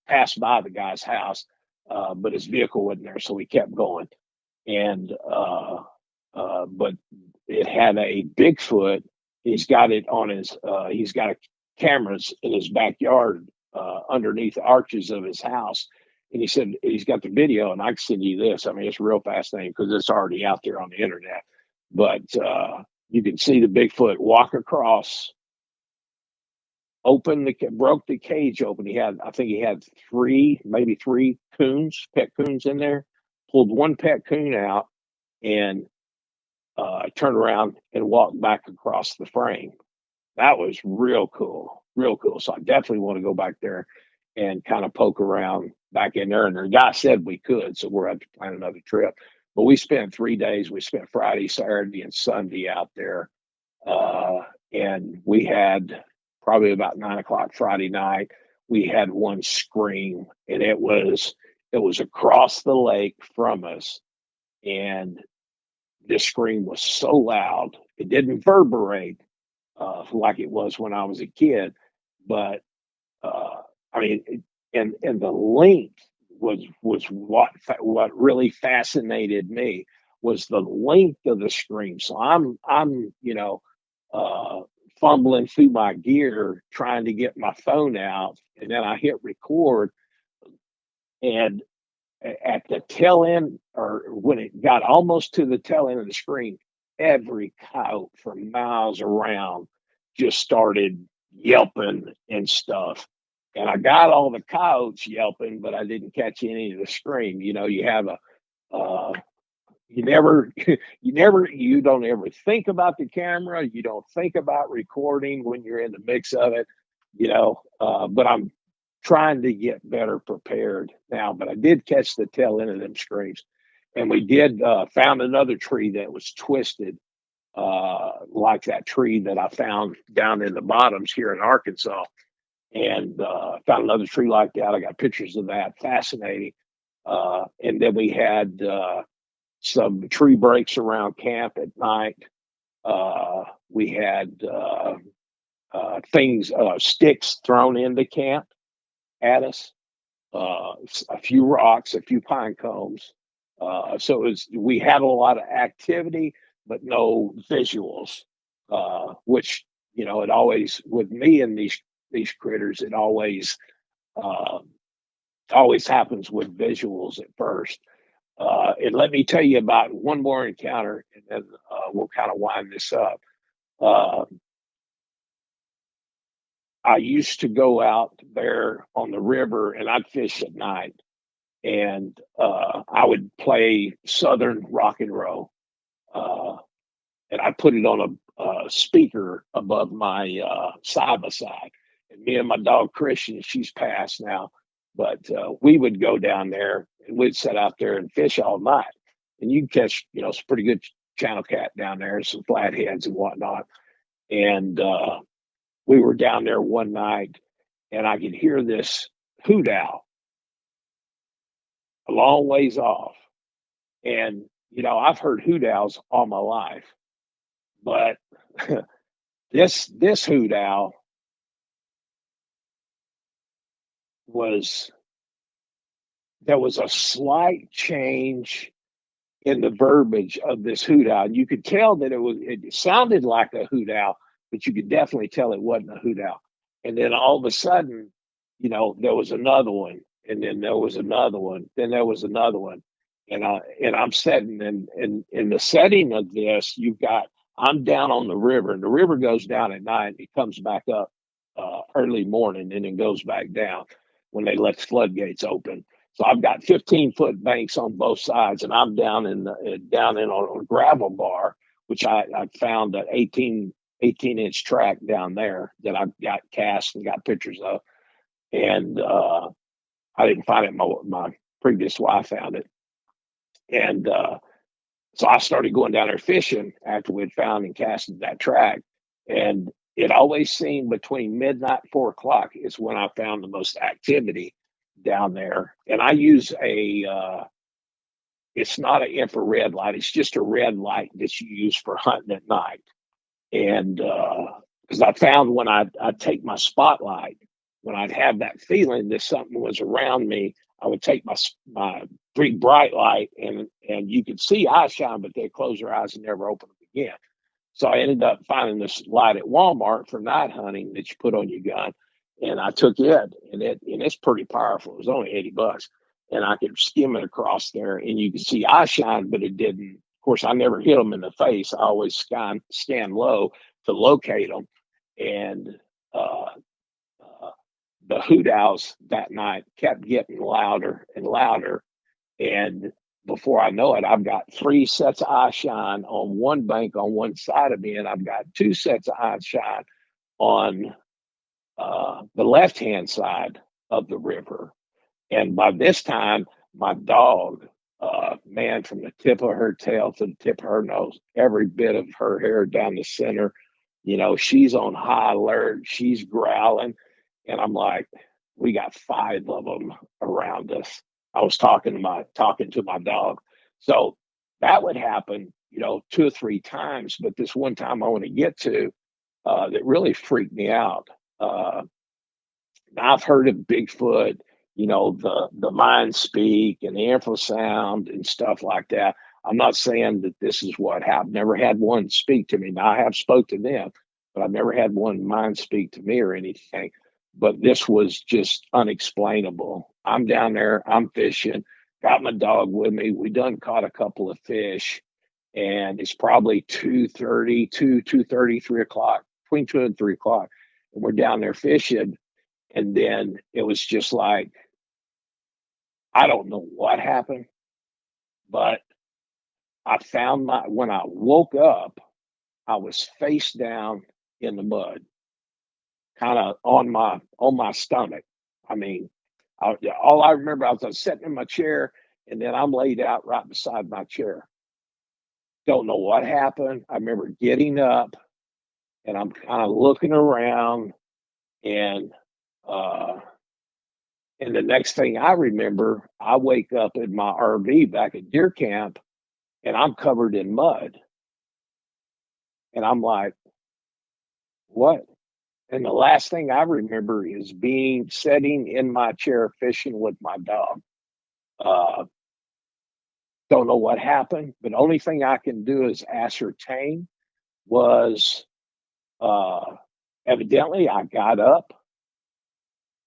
passed by the guy's house, but his vehicle wasn't there, so we kept going. And but it had a Bigfoot. He's got it on he's got cameras in his backyard underneath the arches of his house. And he said, he's got the video, and I can send you this. I mean, it's real fascinating because it's already out there on the internet. But you can see the Bigfoot walk across, broke the cage open. I think he had maybe three pet coons in there, pulled one pet coon out, and turned around and walked back across the frame. That was real cool. So I definitely want to go back there and kind of poke around back in there. And the guy said we could, so we're going to plan another trip. But we spent 3 days. We spent Friday, Saturday, and Sunday out there. And we had probably about 9 o'clock Friday night, we had one scream, and it was across the lake from us. And this scream was so loud, it didn't reverberate like it was when I was a kid, but I mean, and the length was what really fascinated me was the length of the scream. So I'm fumbling through my gear trying to get my phone out, and then I hit record, and at the tail end, or when it got almost to the tail end of the screen, every coyote for miles around just started yelping and stuff. And I got all the coyotes yelping, but I didn't catch any of the scream. You know, you have you don't ever think about the camera. You don't think about recording when you're in the mix of it, but I'm trying to get better prepared now. But I did catch the tail end of them screams. And we did found another tree that was twisted, like that tree that I found down in the bottoms here in Arkansas. And found another tree like that. I got pictures of that. Fascinating. And then we had some tree breaks around camp at night. We had sticks thrown into camp at us, a few rocks, a few pine cones. So we had a lot of activity, but no visuals, which, it always, with me and these critters, it always always happens with visuals at first. And let me tell you about one more encounter, and then we'll kind of wind this up. Uh, I used to go out there on the river and I'd fish at night, and I would play Southern rock and roll, uh, and I put it on a speaker above my side by side. And me and my dog Christian, she's passed now, but we would go down there and we'd sit out there and fish all night. And you can catch, some pretty good channel cat down there, some flatheads and whatnot. And we were down there one night, and I could hear this hoot owl a long ways off. And I've heard hoot owls all my life, but this hoot owl was there was a slight change in the verbiage of this hoot owl. You could tell that it sounded like a hoot owl, but you could definitely tell it wasn't a hoot owl. And then all of a sudden, there was another one, and then there was another one, then there was another one. And I'm sitting in the setting of this, I'm down on the river, and the river goes down at night, it comes back up early morning, and then goes back down when they let the floodgates open. So I've got 15-foot banks on both sides, and I'm down in on a gravel bar, which I found an 18-inch track down there that I've got cast and got pictures of. And I didn't find it. My previous wife found it. And so I started going down there fishing after we'd found and casted that track. And it always seemed between midnight and 4 o'clock is when I found the most activity down there. And I use it's not an infrared light, it's just a red light that you use for hunting at night. And because I found when I'd take my spotlight, when I'd have that feeling that something was around me, I would take my big bright light, and you could see eyes shine, but they'd close their eyes and never open them again. So I ended up finding this light at Walmart for night hunting that you put on your gun, and I took it, and it's pretty powerful. It was only $80, and I could skim it across there, and you could see eye shine, but it didn't. Of course, I never hit them in the face. I always scan low to locate them, and the hoot owls that night kept getting louder and louder. And before I know it, I've got 3 sets of eye shine on one bank on one side of me, and I've got 2 sets of eye shine on the left-hand side of the river. And by this time, my dog, man, from the tip of her tail to the tip of her nose, every bit of her hair down the center, she's on high alert. She's growling. And I'm like, we got 5 of them around us. I was talking to my dog. So that would happen, 2 or 3 times. But this one time I want to get to that really freaked me out. I've heard of Bigfoot, the mind speak and the infrasound and stuff like that. I'm not saying that this is what happened. Never had one speak to me. Now I have spoke to them, but I've never had one mind speak to me or anything. But this was just unexplainable. I'm down there, I'm fishing, got my dog with me. We done caught a couple of fish, and it's probably 2:30, 3 o'clock, between 2 and 3 o'clock. And we're down there fishing. And then it was just like, I don't know what happened, but when I woke up, I was face down in the mud, kind of on my stomach. I mean, all I remember, I was sitting in my chair, and then I'm laid out right beside my chair. Don't know what happened. I remember getting up, and I'm kind of looking around, and the next thing I remember, I wake up in my RV back at deer camp, and I'm covered in mud. And I'm like, what? And the last thing I remember is sitting in my chair fishing with my dog. Uh, don't know what happened, but the only thing I can do is ascertain was evidently I got up,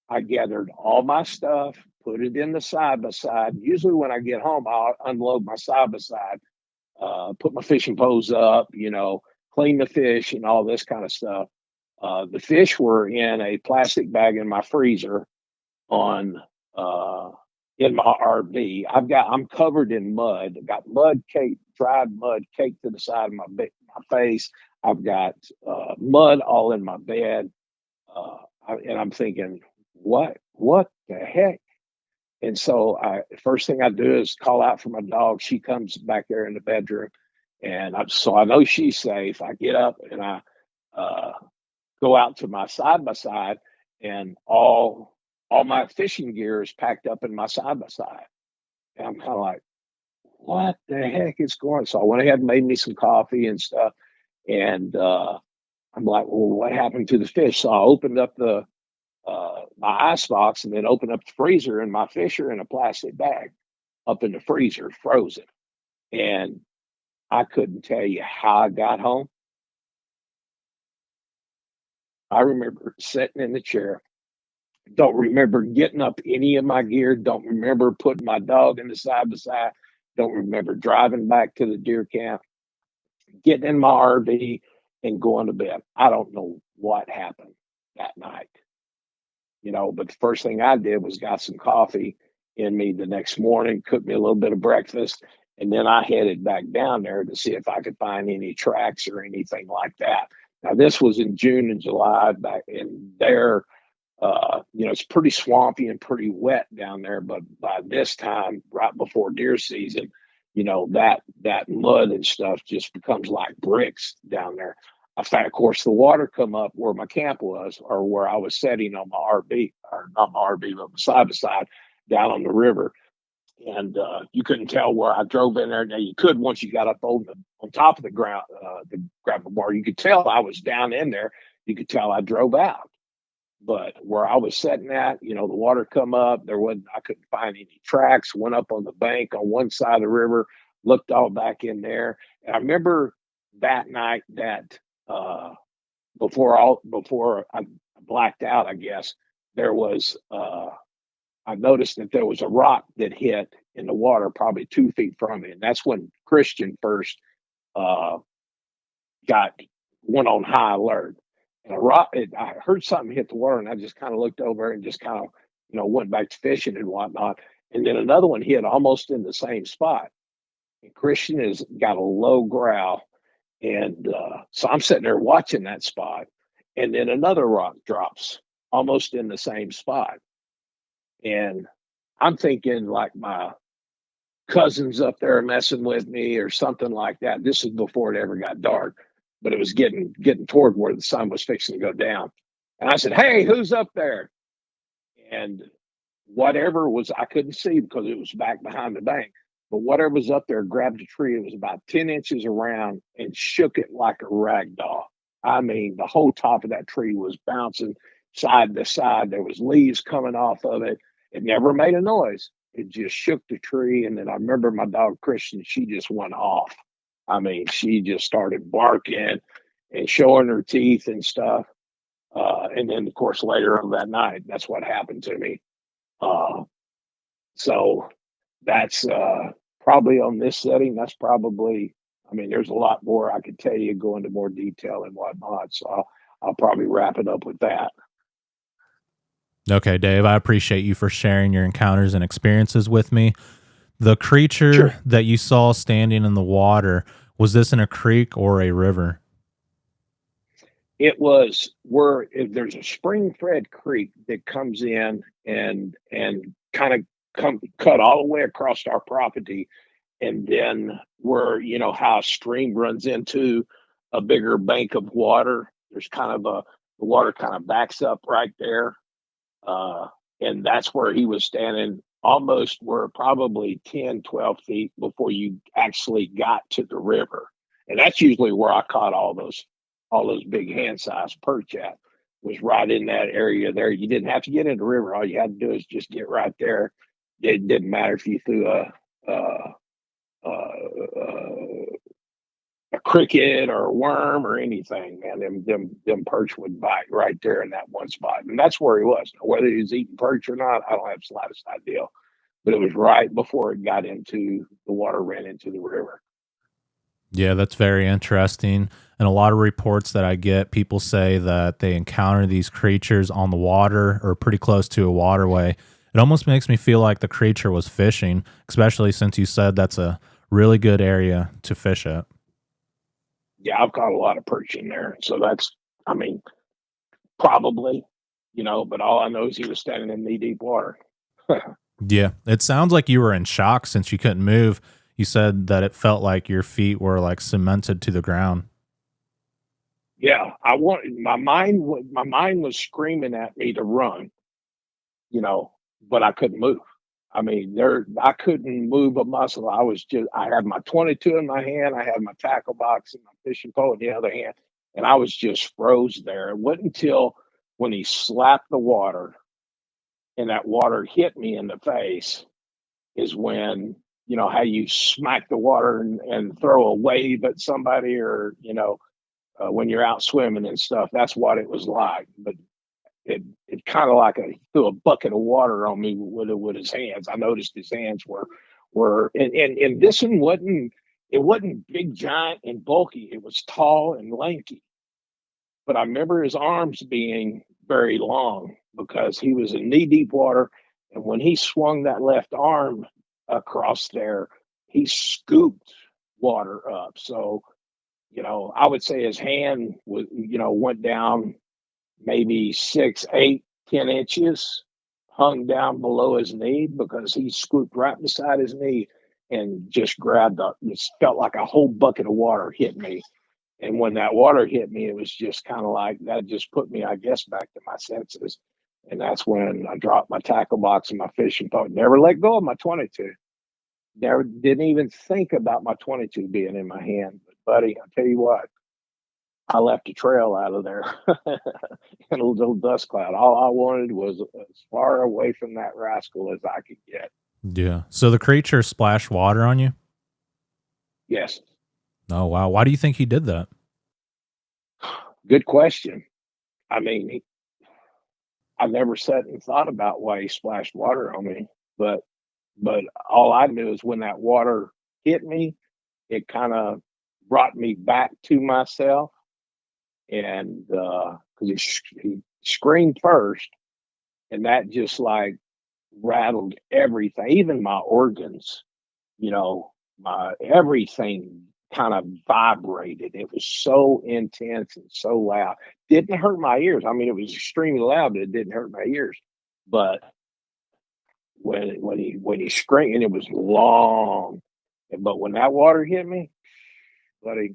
I gathered all my stuff, put it in the side by side. Usually when I get home, I'll unload my side by side, put my fishing poles up, clean the fish and all this kind of stuff. The fish were in a plastic bag in my freezer on in my RV. I'm covered in mud. I've got mud caked, dried mud caked to the side of my face. I've got mud all in my bed, and I'm thinking, what the heck? And so first thing I do is call out for my dog. She comes back there in the bedroom, and so I know she's safe. I get up and I uh, go out to my side by side, and all my fishing gear is packed up in my side by side. And I'm kind of like, what the heck is going on? So I went ahead and made me some coffee and stuff. And I'm like, well, what happened to the fish? So I opened up my ice box and then opened up the freezer, and my fish are in a plastic bag up in the freezer, frozen. And I couldn't tell you how I got home. I remember sitting in the chair. Don't remember getting up any of my gear. Don't remember putting my dog in the side by side. Don't remember driving back to the deer camp, getting in my RV and going to bed. I don't know what happened that night, but the first thing I did was got some coffee in me the next morning, cooked me a little bit of breakfast, and then I headed back down there to see if I could find any tracks or anything like that. Now, this was in June and July back in there. It's pretty swampy and pretty wet down there, but by this time, right before deer season, that mud and stuff just becomes like bricks down there. In fact, of course, the water come up where my camp was, or where I was setting on my RV, or not my RV, but side by side down on the river. And you couldn't tell where I drove in there. Now you could once you got up on top of the ground, the gravel bar. You could tell I was down in there. You could tell I drove out. But where I was sitting at, the water come up. I couldn't find any tracks. Went up on the bank on one side of the river, looked all back in there. And I remember that night that before I blacked out, I guess there was. I noticed that there was a rock that hit in the water, probably 2 feet from me, and that's when Christian first uh, went on high alert. And I heard something hit the water, and I just kind of looked over and just kind of, went back to fishing and whatnot. And then another one hit almost in the same spot. And Christian has got a low growl, and so I'm sitting there watching that spot, and then another rock drops almost in the same spot, and I'm thinking like my cousins up there messing with me or something like that. This is before it ever got dark, but it was getting toward where the sun was fixing to go down. And I said, "Hey, who's up there?" And whatever was, I couldn't see because it was back behind the bank. But whatever was up there grabbed a tree. It was about 10 inches around and shook it like a rag doll. I mean, the whole top of that tree was bouncing side to side. There was leaves coming off of it. It never made a noise. It just shook the tree. And then I remember my dog Christian, she just went off. I mean, she just started barking and showing her teeth and stuff. And then, of course, later on that night, that's what happened to me. So that's probably on this setting. That's probably, I mean, there's a lot more I could tell you, go into more detail and whatnot. So I'll probably wrap it up with that. Okay, Dave, I appreciate you for sharing your encounters and experiences with me. The creature Sure. that you saw standing in the water, was this in a creek or a river? It was where there's a spring-fed creek that comes in and kind of cut all the way across our property, and then where how a stream runs into a bigger bank of water. There's kind of the water kind of backs up right there, and that's where he was standing. Almost were probably 10, 12 feet before you actually got to the river, and that's usually where I caught all those big hand-sized perch at, was right in that area there. You didn't have to get in the river. All you had to do is just get right there. It didn't matter if you threw a cricket or a worm or anything, man, them perch would bite right there in that one spot. And that's where he was. Whether he was eating perch or not, I don't have the slightest idea. But it was right before it got into the water, ran into the river. Yeah, that's very interesting. And a lot of reports that I get, people say that they encounter these creatures on the water or pretty close to a waterway. It almost makes me feel like the creature was fishing, especially since you said that's a really good area to fish at. Yeah, I've caught a lot of perch in there. So that's, I mean, probably, but all I know is he was standing in knee deep water. Yeah, it sounds like you were in shock since you couldn't move. You said that it felt like your feet were like cemented to the ground. Yeah, my mind was screaming at me to run, you know, but I couldn't move. I mean, I couldn't move a muscle. I had my 22 in my hand, I had my tackle box and my fishing pole in the other hand, and I was just froze there. It wasn't until when he slapped the water and that water hit me in the face is when, how you smack the water and throw a wave at somebody, or, when you're out swimming and stuff. That's what it was like. But it kind of like threw a bucket of water on me with his hands. I noticed his hands and this one wasn't big, giant, and bulky. It was tall and lanky. But I remember his arms being very long because he was in knee deep water. And when he swung that left arm across there, he scooped water up. So, I would say his hand went down maybe 6, 8, 10 inches, hung down below his knee because he scooped right beside his knee and just it felt like a whole bucket of water hit me. And when that water hit me, it was just kind of like that just put me, I guess, back to my senses. And that's when I dropped my tackle box and my fishing pole. Never let go of my 22. Never didn't even think about my 22 being in my hand. But buddy, I'll tell you what, I left a trail out of there in a little dust cloud. All I wanted was as far away from that rascal as I could get. Yeah. So the creature splashed water on you? Yes. Oh, wow. Why do you think he did that? Good question. I mean, I never sat and thought about why he splashed water on me, but all I knew is when that water hit me, it kind of brought me back to myself. And because he screamed first, and that just like rattled everything, even my organs, my everything kind of vibrated. It was so intense and so loud. Didn't hurt my ears. I mean, it was extremely loud, but it didn't hurt my ears. But when he screamed, and it was long, but when that water hit me, buddy,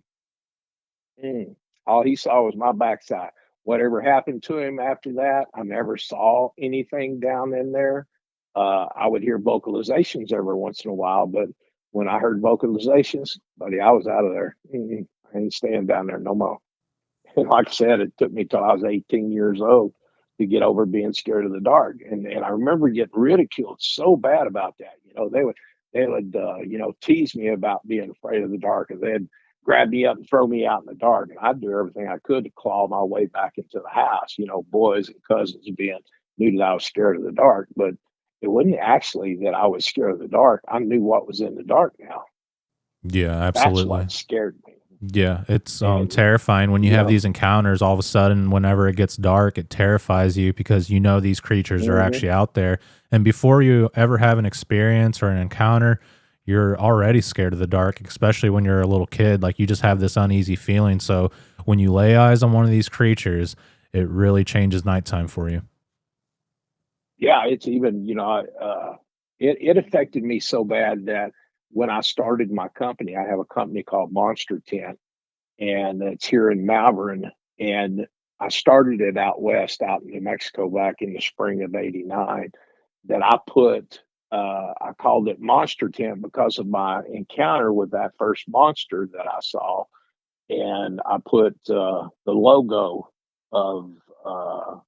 all he saw was my backside. Whatever happened to him after that, I never saw anything down in there. I would hear vocalizations every once in a while, but when I heard vocalizations, buddy, I was out of there. I ain't staying down there no more. And like I said, it took me till I was 18 years old to get over being scared of the dark. And I remember getting ridiculed so bad about that. They would tease me about being afraid of the dark, and they'd grab me up and throw me out in the dark. And I'd do everything I could to claw my way back into the house. Boys and cousins knew that I was scared of the dark, but it wasn't actually that I was scared of the dark. I knew what was in the dark now. Yeah, That's absolutely. what scared me. Yeah, it's And terrifying when you you have know, these encounters. All of a sudden, whenever it gets dark, it terrifies you because you know these creatures are mhm. actually out there. And before you ever have an experience or an encounter, you're already scared of the dark, especially when you're a little kid. Like you just have this uneasy feeling. So when you lay eyes on one of these creatures, it really changes nighttime for you. Yeah, it's even, it affected me so bad that when I started my company, I have a company called Monster Tent, and it's here in Malvern. And I started it out west, out in New Mexico, back in the spring of '89. That I called it Monster Tent because of my encounter with that first monster that I saw. And I put the logo of uh,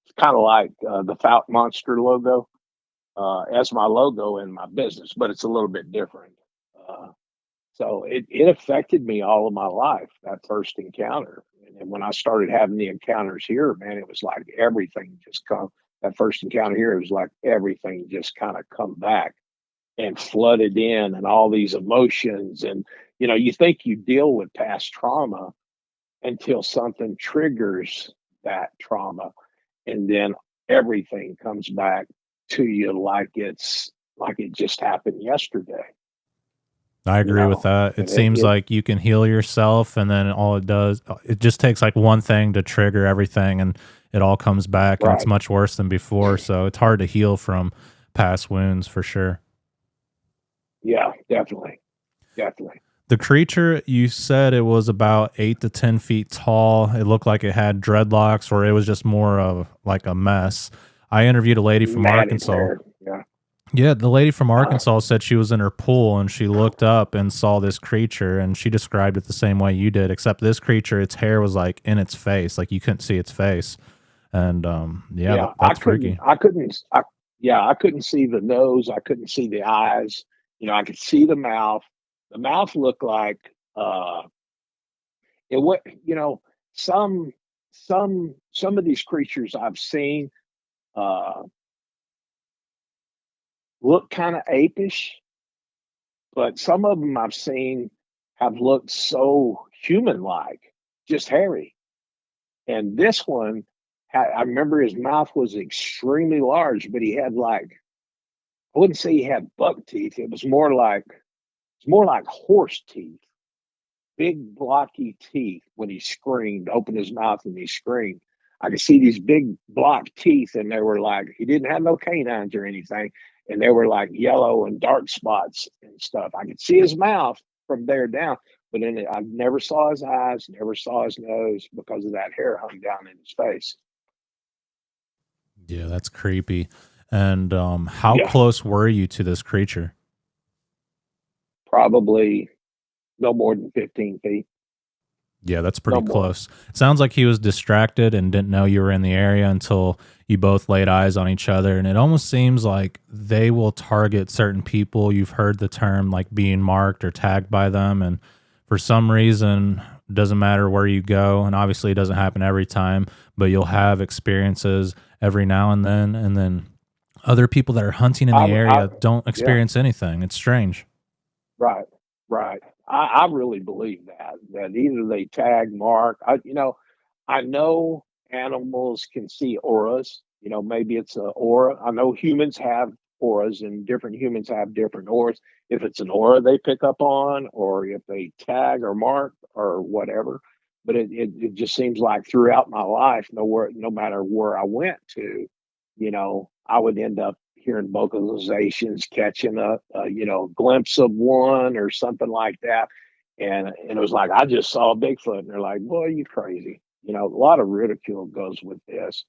it's kind of like the Fout Monster logo as my logo in my business, but it's a little bit different. Uh, So it affected me all of my life, that first encounter. And then when I started having the encounters here, man, it was like everything just come. That first encounter here, it was like everything just kind of come back and flooded in, and all these emotions. And you think you deal with past trauma until something triggers that trauma, and then everything comes back to you like it just happened yesterday. I You agree with know, that. It and seems like you can heal yourself, and then all it does, it just takes like one thing to trigger everything, and it all comes back, and it's right, much worse than before. So it's hard to heal from past wounds for sure. yeah, definitely, definitely. The creature, you said it was about 8 to 10 feet tall. It looked like it had dreadlocks, or it was just more of like a mess. I interviewed a lady from Matted Arkansas. hair, yeah. Yeah, the lady from Arkansas said she was in her pool and she looked up and saw this creature, and she described it the same way you did, except this creature, its hair was like in its face, like you couldn't see its face. And yeah, Yeah, that's freaky. I couldn't see the nose. I couldn't see the eyes. I could see the mouth. The mouth looked like it. What some some of these creatures I've seen uh, look kind of apish, but some of them I've seen have looked so human-like, just hairy. And this one, I remember his mouth was extremely large, but he had like I wouldn't say he had buck teeth. It was more like horse teeth, big blocky teeth. When he screamed, opened his mouth and he screamed. I could see these big block teeth, and they were like he didn't have no canines or anything, and they were like yellow and dark spots and stuff. I could see his mouth from there down, but then I never saw his eyes, never saw his nose because of that hair hung down in his face. Yeah, that's creepy. And how Yeah, close were you to this creature? probably no more than 15 feet, Yeah, that's no pretty more. close. It sounds like he was distracted and didn't know you were in the area until you both laid eyes on each other. And it almost seems like they will target certain people. You've heard the term like being marked or tagged by them. And for some reason, it doesn't matter where you go. And obviously, it doesn't happen every time, but you'll have experiences every now and then. And then other people that are hunting in the I area don't yeah. experience anything. It's strange. Right, right. I really believe that either they tag, mark. I know animals can see auras. Maybe it's a aura. I know humans have auras, and different humans have different auras. If it's an aura they pick up on, or if they tag or mark or whatever. But it just seems like throughout my life, no matter where I went to, I would end up hearing vocalizations, catching a glimpse of one or something like that. And it was like, I just saw a Bigfoot. And they're like, boy, you crazy. A lot of ridicule goes with this.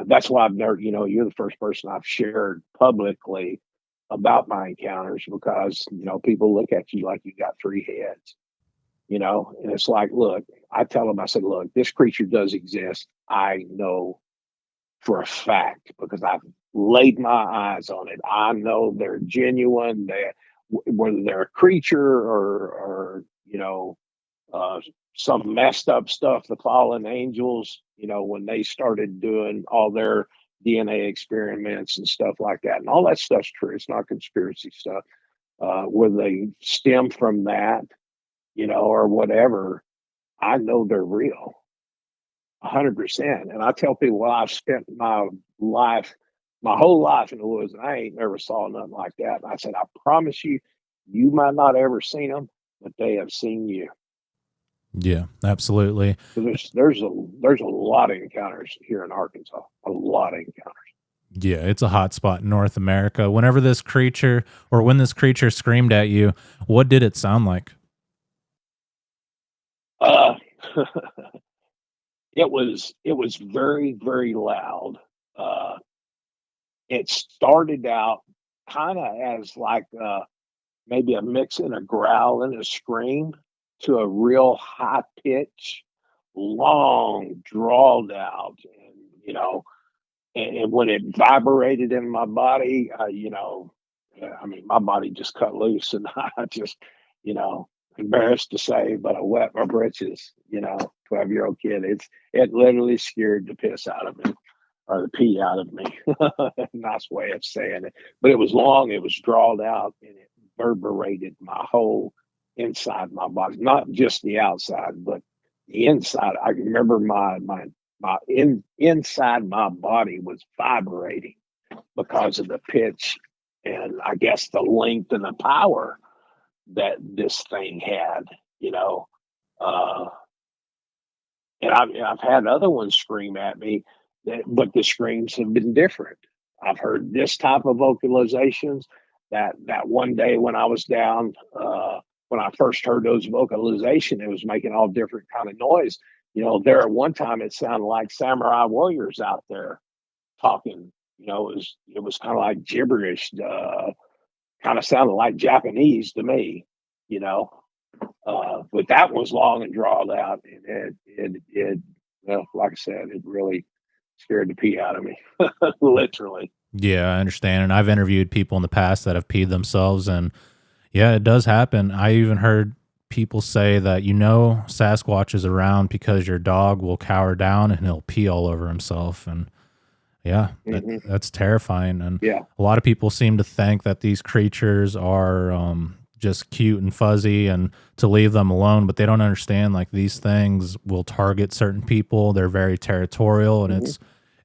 That's why I've never, you're the first person I've shared publicly about my encounters, because, people look at you like you got three heads, and it's like, look, I tell them, I said, look, this creature does exist. I know for a fact because I've laid my eyes on it. I know they're genuine. Whether they're a creature or uh, some messed up stuff, the fallen angels. When they started doing all their DNA experiments and stuff like that, and all that stuff's true. It's not conspiracy stuff. Where they stem from that, or whatever. I know they're real. 100%. And I tell people, well, I've spent life, my whole life in the woods, and I ain't never saw nothing like that. And I said, I promise you, you might not ever seen them, but they have seen you. Yeah, absolutely. So there's a lot of encounters here in Arkansas. A lot of encounters. Yeah, it's a hot spot in North America. Whenever this creature or when this creature screamed at you, what did it sound like? Uh, it was very very loud. Uh, it started out kind of as like maybe a mix in a growl and a scream to a real high pitch, long, drawled out, and and when it vibrated in my body, I mean, my body just cut loose, and I just, Embarrassed to say, but I wet my britches, 12-year-old kid. It literally scared the piss out of me or the pee out of me. Nice way of saying it. But it was long, it was drawn out, and it reverberated my whole inside my body, not just the outside, but the inside. I remember inside my body was vibrating because of the pitch and I guess the length and the power that this thing had, you know. Uh, and I've had other ones scream at me, but the screams have been different. I've heard this type of vocalizations. That one day when I was down, when I first heard those vocalization, it was making all different kind of noise. There at one time it sounded like samurai warriors out there talking. It was kind of like gibberish. Kind of sounded like Japanese to me. You know, but that was long and drawn out, and well, like I said, it really scared the pee out of me, literally. Yeah, I understand. And I've interviewed people in the past that have peed themselves, and yeah, it does happen. I even heard people say that Sasquatch is around because your dog will cower down and he'll pee all over himself. And yeah, Hmm. that's terrifying. And Yeah. a lot of people seem to think that these creatures are just cute and fuzzy and to leave them alone, but they don't understand like these things will target certain people. They're very territorial, and Hmm.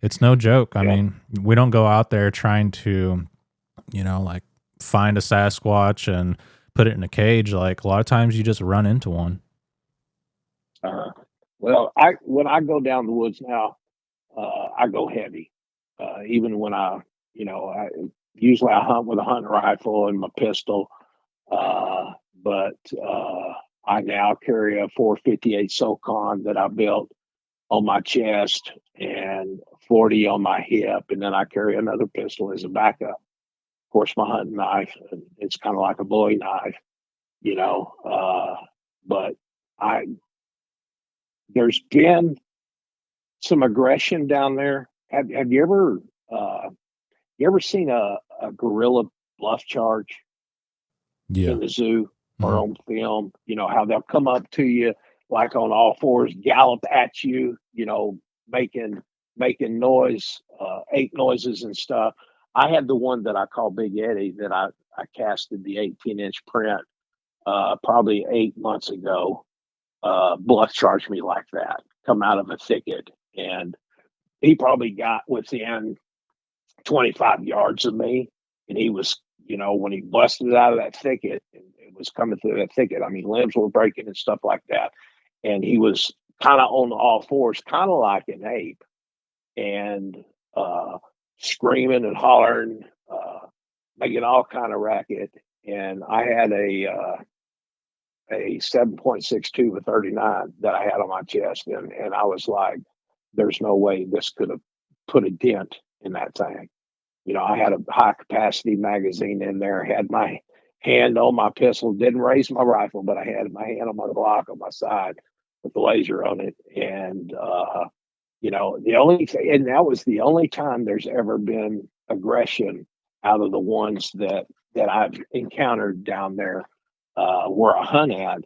it's no joke. I Yeah. mean, we don't go out there trying to, like find a Sasquatch and put it in a cage. Like a lot of times you just run into one. Uh, well, I when I go down the woods now, I go heavy. Even when I usually I hunt with a hunting rifle and my pistol. But I now carry a 458 SOCON that I built on my chest and 40 on my hip, and then I carry another pistol as a backup. Of course, my hunting knife. It's kind of like a Bowie knife, you know. But I there's been some aggression down there. Have uh, you ever seen a gorilla bluff charge Yeah. in the zoo or Hmm. on film? You know how they'll come up to you like on all fours, gallop at you, making noise, ape noises and stuff. I had the one that I call Big Eddie that I casted the 18-inch print probably 8 months ago. Bluff charged me like that, come out of a thicket, and he probably got within 25 yards of me, and he was, when he busted out of that thicket, and it was coming through that thicket. I mean, limbs were breaking and stuff like that, and he was kind of on all fours, kind of like an ape, and uh, screaming and hollering, making all kind of racket. And I had a 7.62 with 39 that I had on my chest, and I was like, "There's no way this could have put a dent in that thing." I had a high capacity magazine in there, had my hand on my pistol, didn't raise my rifle, but I had my hand on my Glock on my side with the laser on it. And, the only thing, and that was the only time there's ever been aggression out of the ones that I've encountered down there where I hunt at.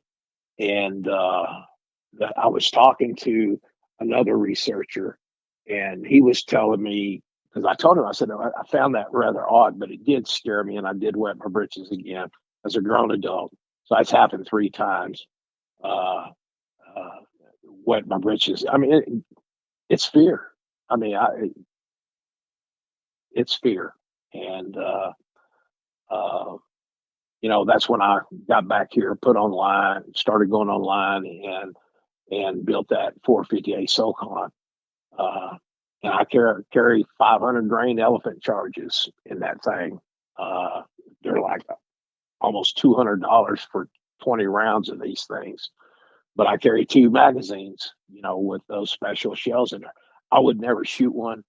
And I was talking to another researcher, and he was telling me, because I told him, I said, I found that rather odd, but it did scare me, and I did wet my britches again as a grown adult. So that's happened 3 times. Uh, uh, Wet my britches. I mean, it's fear. I mean, it's fear, and uh, that's when I got back here, put online, started going online, and built that 458 SOCON. Uh, and I carry 500 grain elephant charges in that thing. Uh, they're like almost $200 for 20 rounds of these things. But I carry 2 magazines, with those special shells in there. I would never shoot one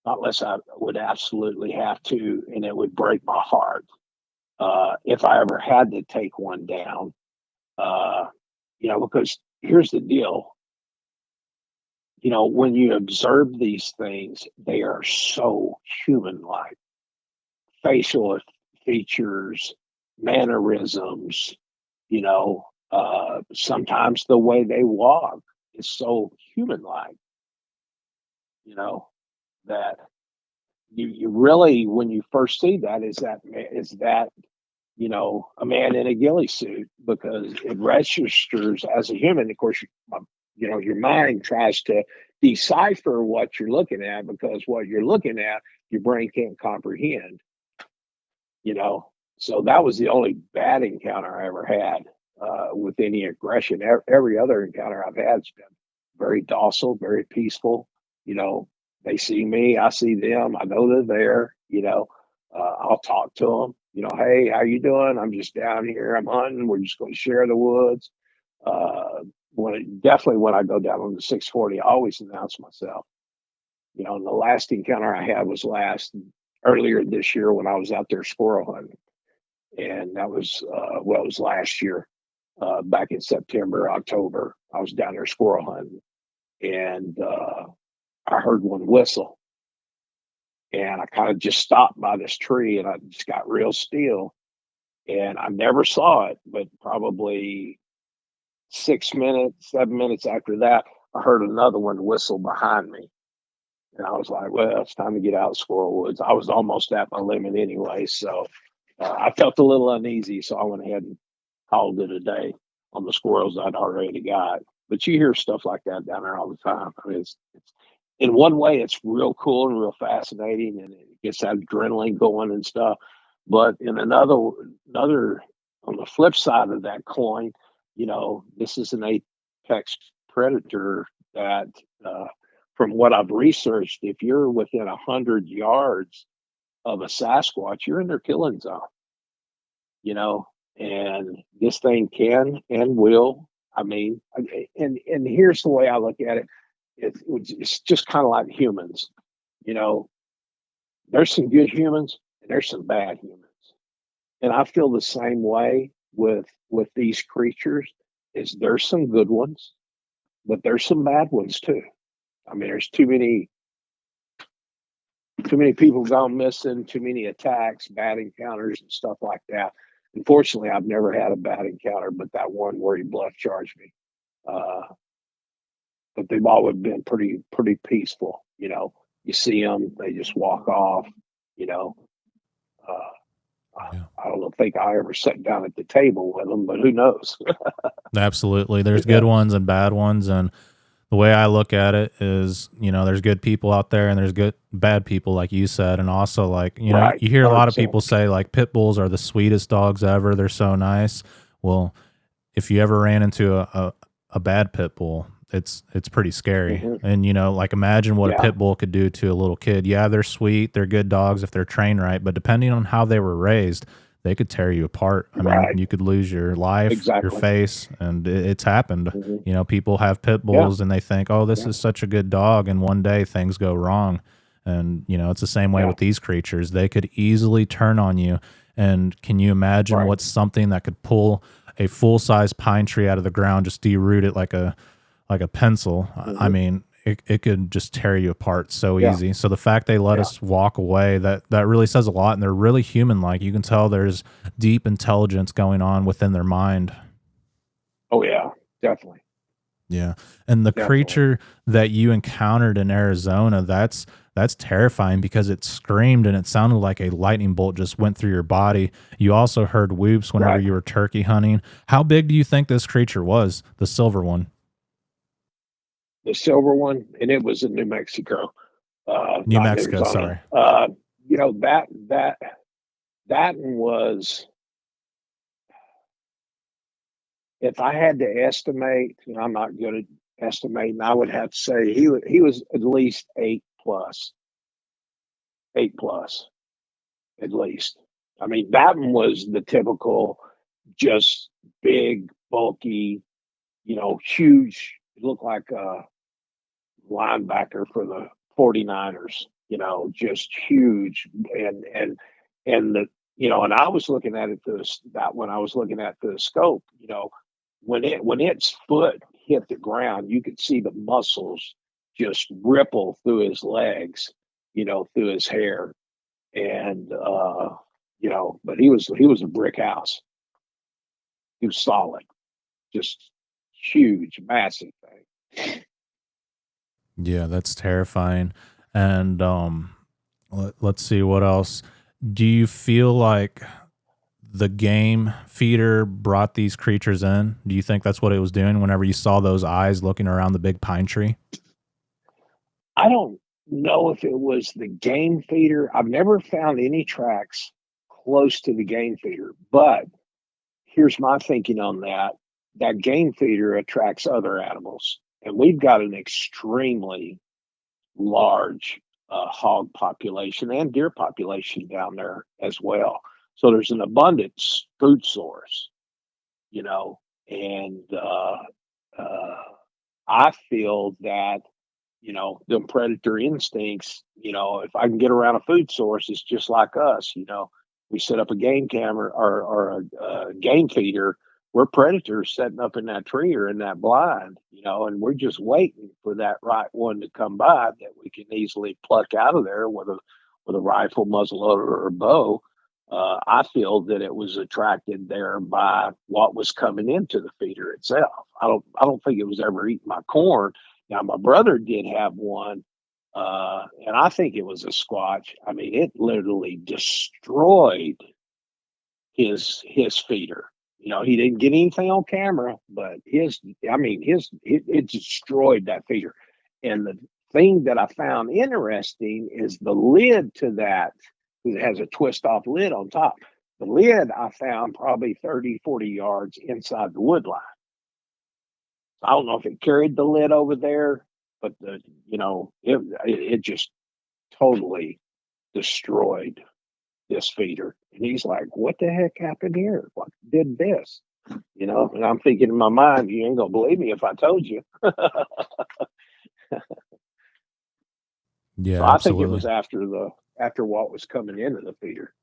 unless I would absolutely have to, and it would break my heart if I ever had to take one down. Uh, because here's the deal. When you observe these things, they are so human like facial features, mannerisms, Sometimes the way they walk is so human-like, you know, that you really, when you first see that, is that a man in a ghillie suit, because it registers as a human. Of course, your mind tries to decipher what you're looking at, because what you're looking at, your brain can't comprehend, you know. So that was the only bad encounter I ever had with any aggression. Every other encounter I've had has been very docile, very peaceful. You know, they see me, I see them, I know they're there. I'll talk to them. Hey, how you doing? I'm just down here. I'm hunting. We're just going to share the woods. Definitely when I go down on the 640, I always announce myself. And the last encounter I had was earlier this year when I was out there squirrel hunting, and that was it was last year, back in September, October. I was down there squirrel hunting, and I heard one whistle, and I kind of just stopped by this tree, and I just got real still, and I never saw it, but probably 6 minutes, 7 minutes after that, I heard another one whistle behind me. And I was like, well, it's time to get out of squirrel woods. I was almost at my limit anyway. So I felt a little uneasy. So I went ahead and called it a day on the squirrels I'd already got. But you hear stuff like that down there all the time. I mean, it's in one way, it's real cool and real fascinating, and it gets that adrenaline going and stuff. But in another, on the flip side of that coin, this is an apex predator that, from what I've researched, if you're within 100 yards of a Sasquatch, you're in their killing zone. And this thing can and will. I mean, and here's the way I look at it. It's just kind of like humans. You know, there's some good humans and there's some bad humans, and I feel the same way with these creatures. Is there's some good ones, but there's some bad ones too. I mean, there's too many people gone missing, too many attacks, bad encounters, and stuff like that. Unfortunately, I've never had a bad encounter, but that one where he bluff charged me. Uh, but they've always been pretty peaceful. You see them, they just walk off. You know, Yeah. I don't think I ever sat down at the table with them, but who knows? Absolutely. There's good Yeah. ones and bad ones. And the way I look at it is, there's good people out there and there's bad people, like you said. And also, like, Right, you hear a lot of 100%. people say, like, pit bulls are the sweetest dogs ever. They're so nice. Well, if you ever ran into a bad pit bull, it's pretty scary. Hmm. And, like, imagine what a Yeah, pit bull could do to a little kid. Yeah, they're sweet. They're good dogs if they're trained right. But depending on how they were raised, they could tear you apart. I mean, right, you could lose your life, your exactly. face, and it's happened. Hmm. People have pit Yeah, bulls and they think, oh, this yeah, is such a good dog. And one day things go wrong. And, it's the same way yeah, with these creatures. They could easily turn on you. And can you imagine right. what's something that could pull a full size pine tree out of the ground, just deroot it like a pencil? I Hmm. mean, it could just tear you apart so Yeah, easy. So the fact they let yeah. us walk away, that really says a lot. And they're really human like. You can tell there's deep intelligence going on within their mind. Oh yeah, definitely, Yeah. And the definitely. creature that you encountered in Arizona, that's terrifying because it screamed and it sounded like a lightning bolt just went through your body. You also heard whoops whenever Right. you were turkey hunting. How big do you think this creature was, the silver one? The silver one, and it was in New Mexico, New not in Mexico, Arizona. sorry. That one was. If I had to estimate, I'm not good at estimating. I would have to say he was at least 8 plus, 8 plus at least. I mean, that one was the typical, just big, bulky, huge. It looked like a linebacker for the 49ers, just huge. And I was looking at it through that when I was looking at the scope, when its foot hit the ground, you could see the muscles just ripple through his legs, through his hair. And but he was a brick house. He was solid, just huge, massive thing. Yeah, that's terrifying. And let's see what else. Do you feel like the game feeder brought these creatures in? Do you think that's what it was doing whenever you saw those eyes looking around the big pine tree? I don't know if it was the game feeder. I've never found any tracks close to the game feeder, but here's my thinking on that. That game feeder attracts other animals, and we've got an extremely large hog population and deer population down there as well. So there's an abundance food source, you know, and uh, I feel that, the predator instincts, if I can get around a food source, it's just like us, we set up a game camera or a game feeder. We're predators setting up in that tree or in that blind, and we're just waiting for that right one to come by that we can easily pluck out of there with a rifle, muzzleloader, or a bow. I feel that it was attracted there by what was coming into the feeder itself. I don't think it was ever eating my corn. Now my brother did have one, and I think it was a squatch. I mean, it literally destroyed his feeder. He didn't get anything on camera, but it destroyed that feeder. And the thing that I found interesting is the lid to that, because it has a twist off lid on top. The lid I found probably 30, 40 yards inside the wood line. I don't know if it carried the lid over there, but it just totally destroyed this feeder. And he's like, what the heck happened here? What did this? And I'm thinking in my mind, you ain't gonna believe me if I told you. So Yeah, I think it absolutely. was after what was coming into the feeder.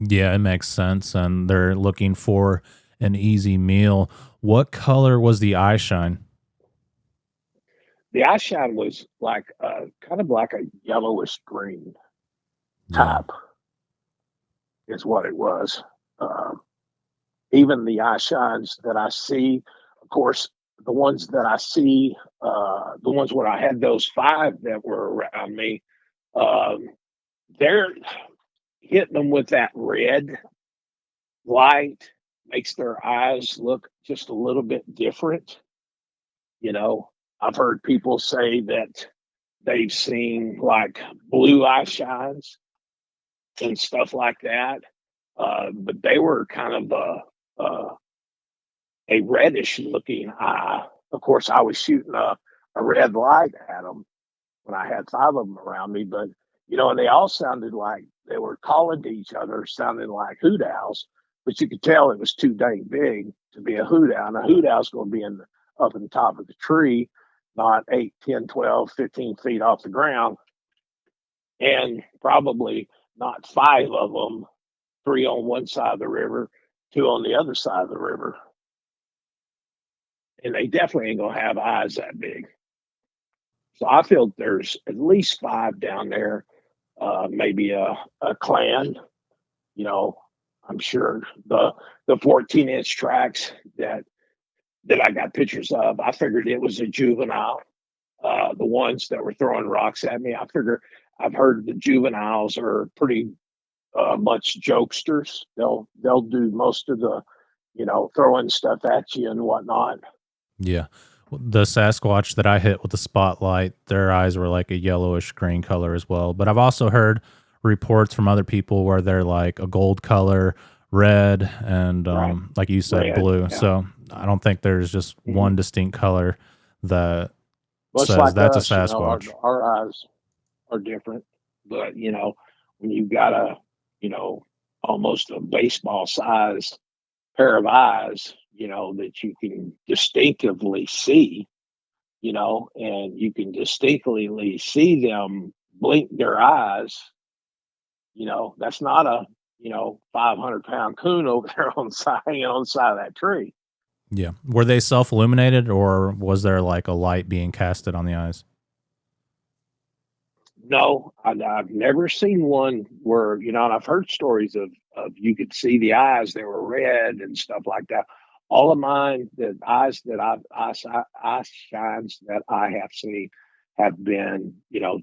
Yeah, it makes sense. And they're looking for an easy meal. What color was the eye shine? The eye shine was like kind of like a yellowish green Yeah. type is what it was. Um, Even the eye shines that I see, of course, the ones that I see, the ones where I had those five that were around me, um, they're hitting them with that red light, makes their eyes look just a little bit different. You know, I've heard people say that they've seen like blue eye shines and stuff like that, but they were kind of a reddish looking eye. Of course, I was shooting a red light at them when I had five of them around me, but and they all sounded like they were calling to each other, sounding like hoot owls, but you could tell it was too dang big to be a hoot owl. And a hoot owl's going to be up in the top of the tree, not 8, 10, 12, 15 feet off the ground, and probably not five of them, three on one side of the river, two on the other side of the river. And they definitely ain't gonna have eyes that big. So I feel there's at least five down there, maybe a clan. You know, I'm sure the 14-inch tracks that I got pictures of. I figured it was a juvenile. The ones that were throwing rocks at me, I figure I've heard the juveniles are pretty much jokesters. They'll do most of the throwing stuff at you and whatnot. Yeah. The Sasquatch that I hit with the spotlight, their eyes were like a yellowish green color as well. But I've also heard reports from other people where they're like a gold color, red, and Right. like you said, Red. blue. Yeah. So I don't think there's just Mhm. one distinct color that Well, it's says like that's a us, Sasquatch. our eyes are different, but when you've got almost a baseball sized pair of eyes, that you can distinctively see, and you can distinctly see them blink their eyes, that's not a 500-pound coon over there on the side, on the side of that tree. Yeah. Were they self illuminated or was there like a light being casted on the eyes? No, I've never seen one where, and I've heard stories of you could see the eyes, they were red and stuff like that. All of mine, the eyes that eye shines that I have seen have been,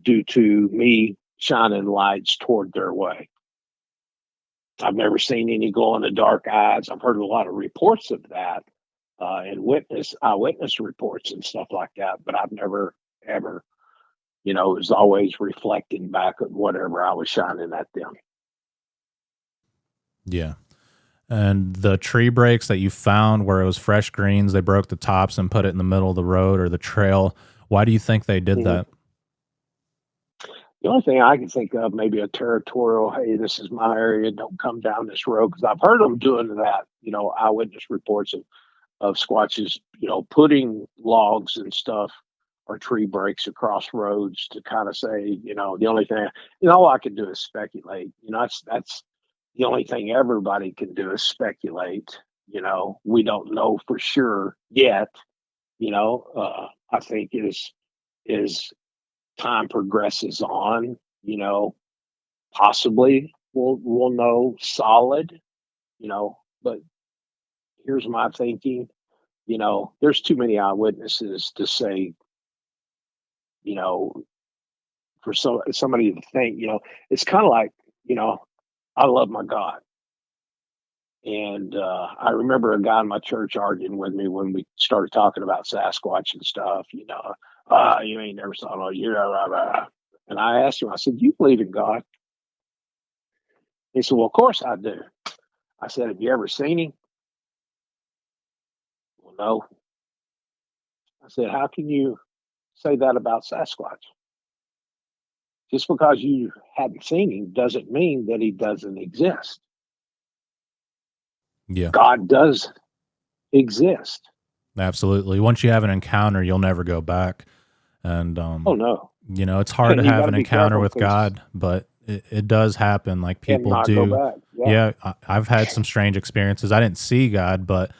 due to me shining lights toward their way. I've never seen any glow in the dark eyes. I've heard a lot of reports of that, and eyewitness reports and stuff like that, but I've never ever, it was always reflecting back at whatever I was shining at them. Yeah. And the tree breaks that you found where it was fresh greens, they broke the tops and put it in the middle of the road or the trail. Why do you think they did Mhm. that? The only thing I can think of, maybe a territorial, hey, this is my area, don't come down this road, because I've heard them doing that, eyewitness reports of squatches, putting logs and stuff or tree breaks across roads to kind of say, the only thing, all I can do is speculate. That's the only thing everybody can do is speculate. We don't know for sure yet. I think is time progresses on, possibly we'll know solid, but here's my thinking, there's too many eyewitnesses to say, you know, for somebody to think, it's kind of like, I love my God. And I remember a guy in my church arguing with me when we started talking about Sasquatch and stuff, you ain't never saw no, blah, blah. And I asked him, I said, do you believe in God? He said, well, of course I do. I said, have you ever seen him? Well, no. I said, how can you say that about Sasquatch? Just because you haven't seen him doesn't mean that he doesn't exist. Yeah, God does exist. absolutely. Once you have an encounter, you'll never go back. And, Oh, no. it's hard to You have got to an be encounter careful with because God, but it does happen. Like people cannot go do. back. Yeah. Yeah, I've had some strange experiences. I didn't see God, but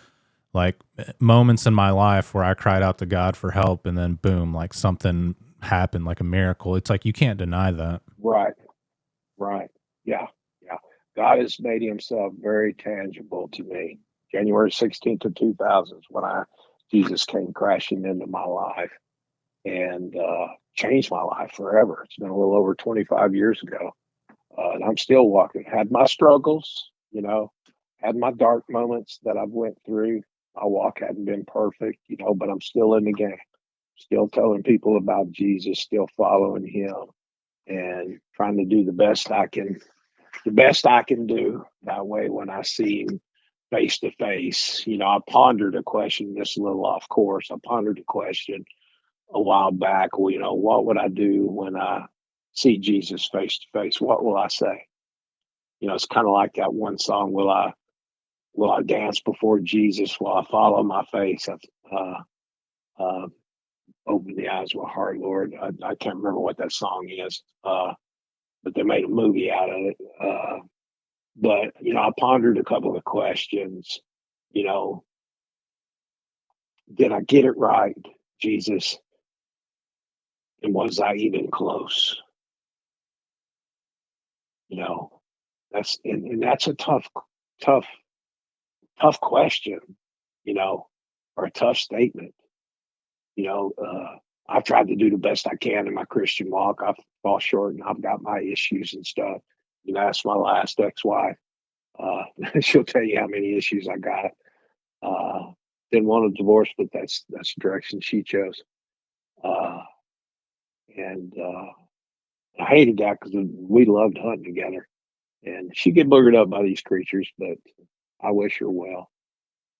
like moments in my life where I cried out to God for help and then boom, like something happened, like a miracle. It's like you can't deny that. Right. Right. Yeah. Yeah. God has made himself very tangible to me. January 16th of 2000 is when Jesus came crashing into my life and changed my life forever. It's been a little over 25 years ago. And I'm still walking. Had my struggles, had my dark moments that I've went through. My walk hadn't been perfect, but I'm still in the game. Still telling people about Jesus, still following him and trying to do the best I can do. That way when I see him face to face, I pondered a question, just a little off course. I pondered a question a while back, what would I do when I see Jesus face to face? What will I say? It's kind of like that one song, will I dance before Jesus? Will I follow my face? Uh, Open the eyes of my heart, Lord. I can't remember what that song is, but they made a movie out of it. But I pondered a couple of questions. You know, did I get it right, Jesus? And was I even close? You know, and that's a tough, tough question. Or a tough statement. I've tried to do the best I can in my Christian walk. I fall short, and I've got my issues and stuff. That's my last ex-wife. She'll tell you how many issues I got. Didn't want a divorce, but that's the direction she chose. Uh, and I hated that because we loved hunting together. And she get boogered up by these creatures, but I wish her well.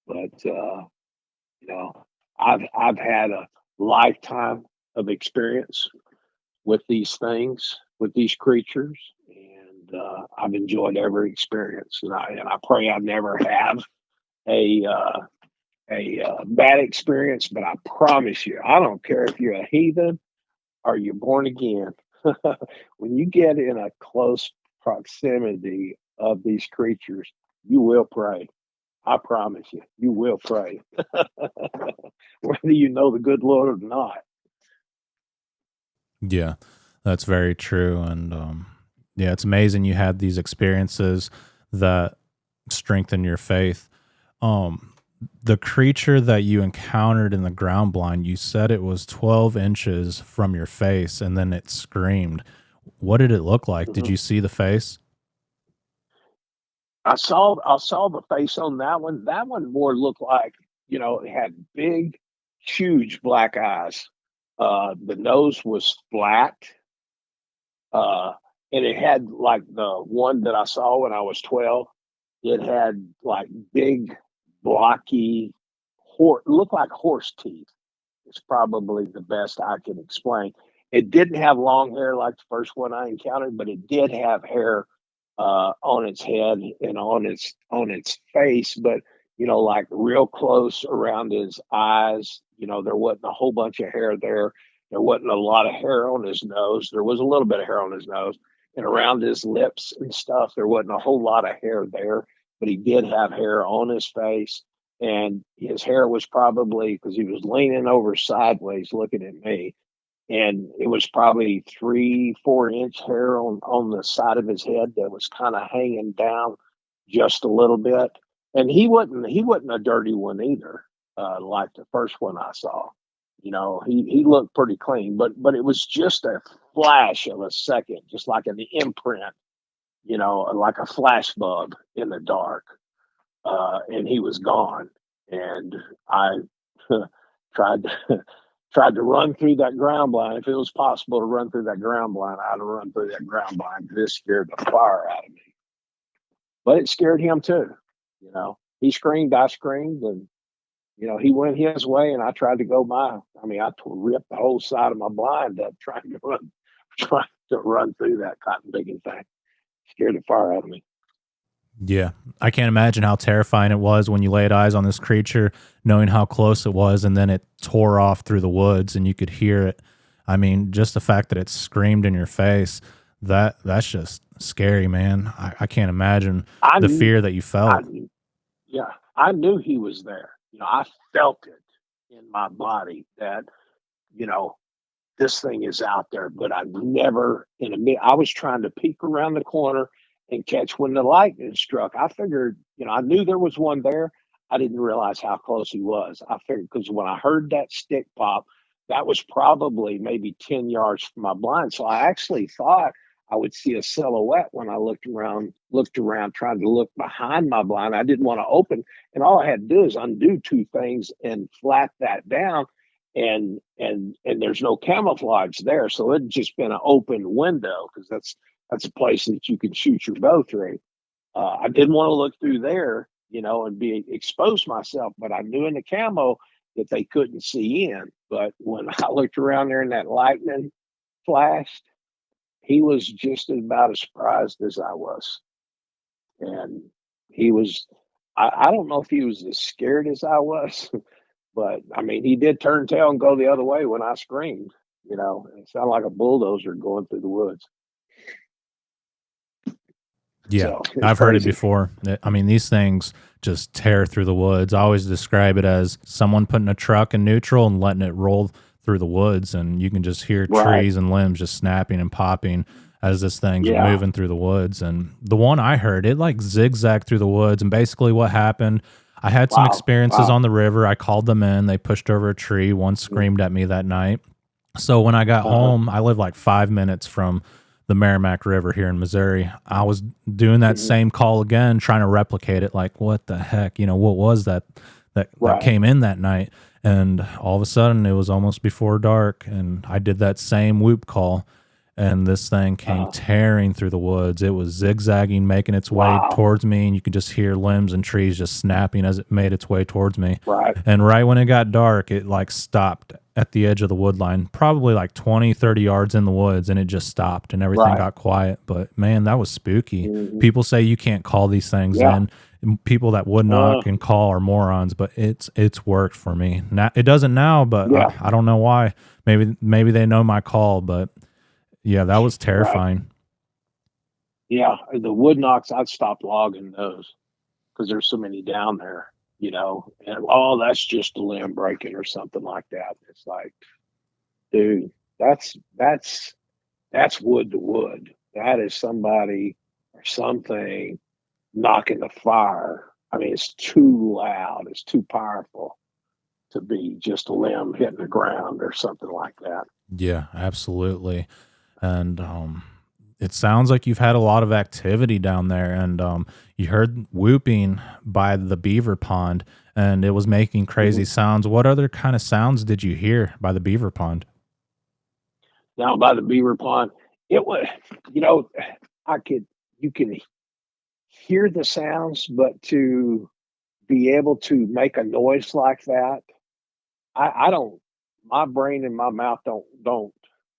But you know, I've had a lifetime of experience with these things, with these creatures, and I've enjoyed every experience. And I pray I never have a bad experience. But I promise you, I don't care if you're a heathen or you're born again. When you get in a close proximity of these creatures, you will pray. I promise you, you will pray, whether you know the good Lord or not. Yeah, that's very true. And yeah, it's amazing you had these experiences that strengthen your faith. Um, The creature that you encountered in the ground blind, you said it was 12 inches from your face and then it screamed. What did it look like? Did Mhm. you see the face? I saw the face on that one. That one more looked like, it had big, huge black eyes. The nose was flat. Uh, and it had like the one that I saw when I was 12. It had like big, blocky, looked like horse teeth. It's probably the best I can explain. It didn't have long hair like the first one I encountered, but it did have hair on its head and on its face, but like real close around his eyes. There wasn't a whole bunch of hair there. There wasn't a lot of hair on his nose. There was a little bit of hair on his nose and around his lips and stuff. There wasn't a whole lot of hair there, but he did have hair on his face. And his hair was probably because he was leaning over sideways looking at me, and it was probably 3 4 inch hair on the side of his head that was kind of hanging down just a little bit. And he wasn't a dirty one either, like the first one I saw. He looked pretty clean, but it was just a flash of a second, just like an imprint, like a flash bulb in the dark, and he was gone. And I tried to, tried to run through that ground blind. If it was possible to run through that ground blind, I'd have run through that ground blind. This scared the fire out of me, but it scared him too. He screamed, I screamed, and he went his way, and I tried to go my. I mean, I ripped the whole side of my blind up trying to run through that cotton picking thing. Scared the fire out of me. Yeah. I can't imagine how terrifying it was when you laid eyes on this creature, knowing how close it was, and then it tore off through the woods and you could hear it. I mean, just the fact that it screamed in your face, that's just scary, man. I can't imagine I the knew, fear that you I felt. knew, yeah, I knew he was there. I felt it in my body that you know this thing is out there, but I never in a minute. I was trying to peek around the corner and catch when the lightning struck. I figured, I knew there was one there. I didn't realize how close he was. I figured because when I heard that stick pop, that was probably maybe 10 yards from my blind. So I actually thought I would see a silhouette when I looked around, trying to look behind my blind. I didn't want to open. And all I had to do is undo two things and flap that down, and there's no camouflage there, so it'd just been an open window because that's a place that you can shoot your bow through. I didn't want to look through there, and be expose myself, but I knew in the camo that they couldn't see in. But when I looked around there and that lightning flashed, he was just about as surprised as I was, and he was. I don't know if he was as scared as I was. But I mean, he did turn tail and go the other way when I screamed. It sounded like a bulldozer going through the woods. Yeah, So it's I've heard it crazy. before. I mean, these things just tear through the woods. I always describe it as someone putting a truck in neutral and letting it roll through the woods, and you can just hear Right. trees and limbs just snapping and popping as this thing's Yeah. moving through the woods. And the one I heard, it like zigzagged through the woods. And basically, what happened, I had some Wow. experiences Wow. on the river. I called them in. They pushed over a tree. One screamed at me that night. So when I got Uh huh. home, I live like 5 minutes from the Merrimack River here in Missouri. I was doing that Hmm. same call again, trying to replicate it. Like, what the heck? What was that Right. came in that night? And all of a sudden, it was almost before dark, and I did that same whoop call, and this thing came Uh, tearing through the woods. It was zigzagging, making its way wow. towards me, and you could just hear limbs and trees just snapping as it made its way towards me. Right. And right when it got dark, it like stopped at the edge of the wood line, probably like 20, 30 yards in the woods, and it just stopped and everything Right. got quiet. But man, that was spooky. Hmm. People say you can't call these things Yeah. in. People that would Uh, knock and call are morons, but it's worked for me. Now it doesn't now, but yeah. I don't know why. Maybe they know my call, but yeah, that was Right. terrifying. Yeah. The wood knocks, I'd stop logging those because there's so many down there. And that's just a limb breaking or something like that. It's like, dude, that's wood to wood. That is somebody or something knocking the fire. I mean, it's too loud. It's too powerful to be just a limb hitting the ground or something like that. Yeah, absolutely. And it sounds like you've had a lot of activity down there, and you heard whooping by the beaver pond, and it was making Mhm. crazy sounds. What other kind of sounds did you hear by the beaver pond? Down by the Beaver Pond, it was, you know, I could, you can hear the sounds, but to be able to make a noise like that, I don't, my brain and my mouth don't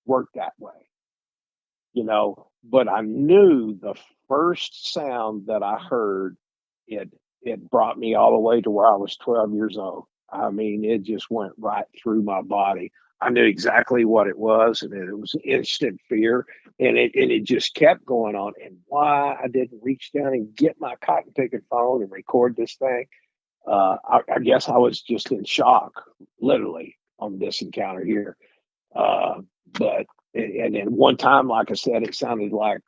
work that way, but I knew the first sound that I heard, it it brought me all the way to where I was 12 years old. I mean, it just went right through my body. I knew exactly what it was, and it was instant fear, and it just kept going on. And why I didn't reach down and get my cotton picking phone and record this thing, I guess I was just in shock, literally, on this encounter here. But and then one time, like I said, it sounded like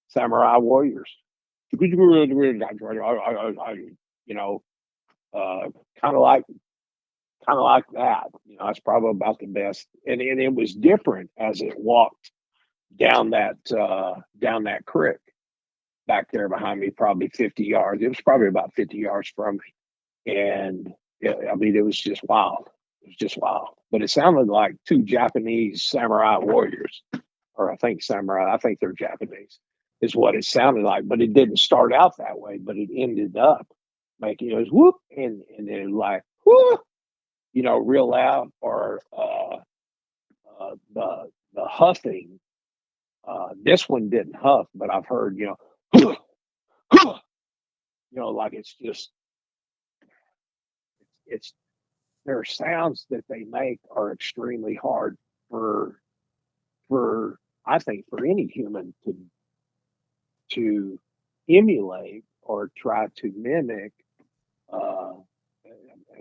samurai warriors. You know, uh, kind of like that. It's probably about the best. And it was different as it walked down that creek back there behind me, probably 50 yards. It was probably about 50 yards from me, and I mean, it was just wild. It was just wild. But it sounded like two Japanese samurai warriors, or I think samurai. I think they're Japanese, is what it sounded like. But it didn't start out that way. But it ended up making it was whoop, and then like whoop, real loud, or the huffing. This one didn't huff, but I've heard like it's just it's their sounds that they make are extremely hard for for I think for any human to emulate or try to mimic. Uh,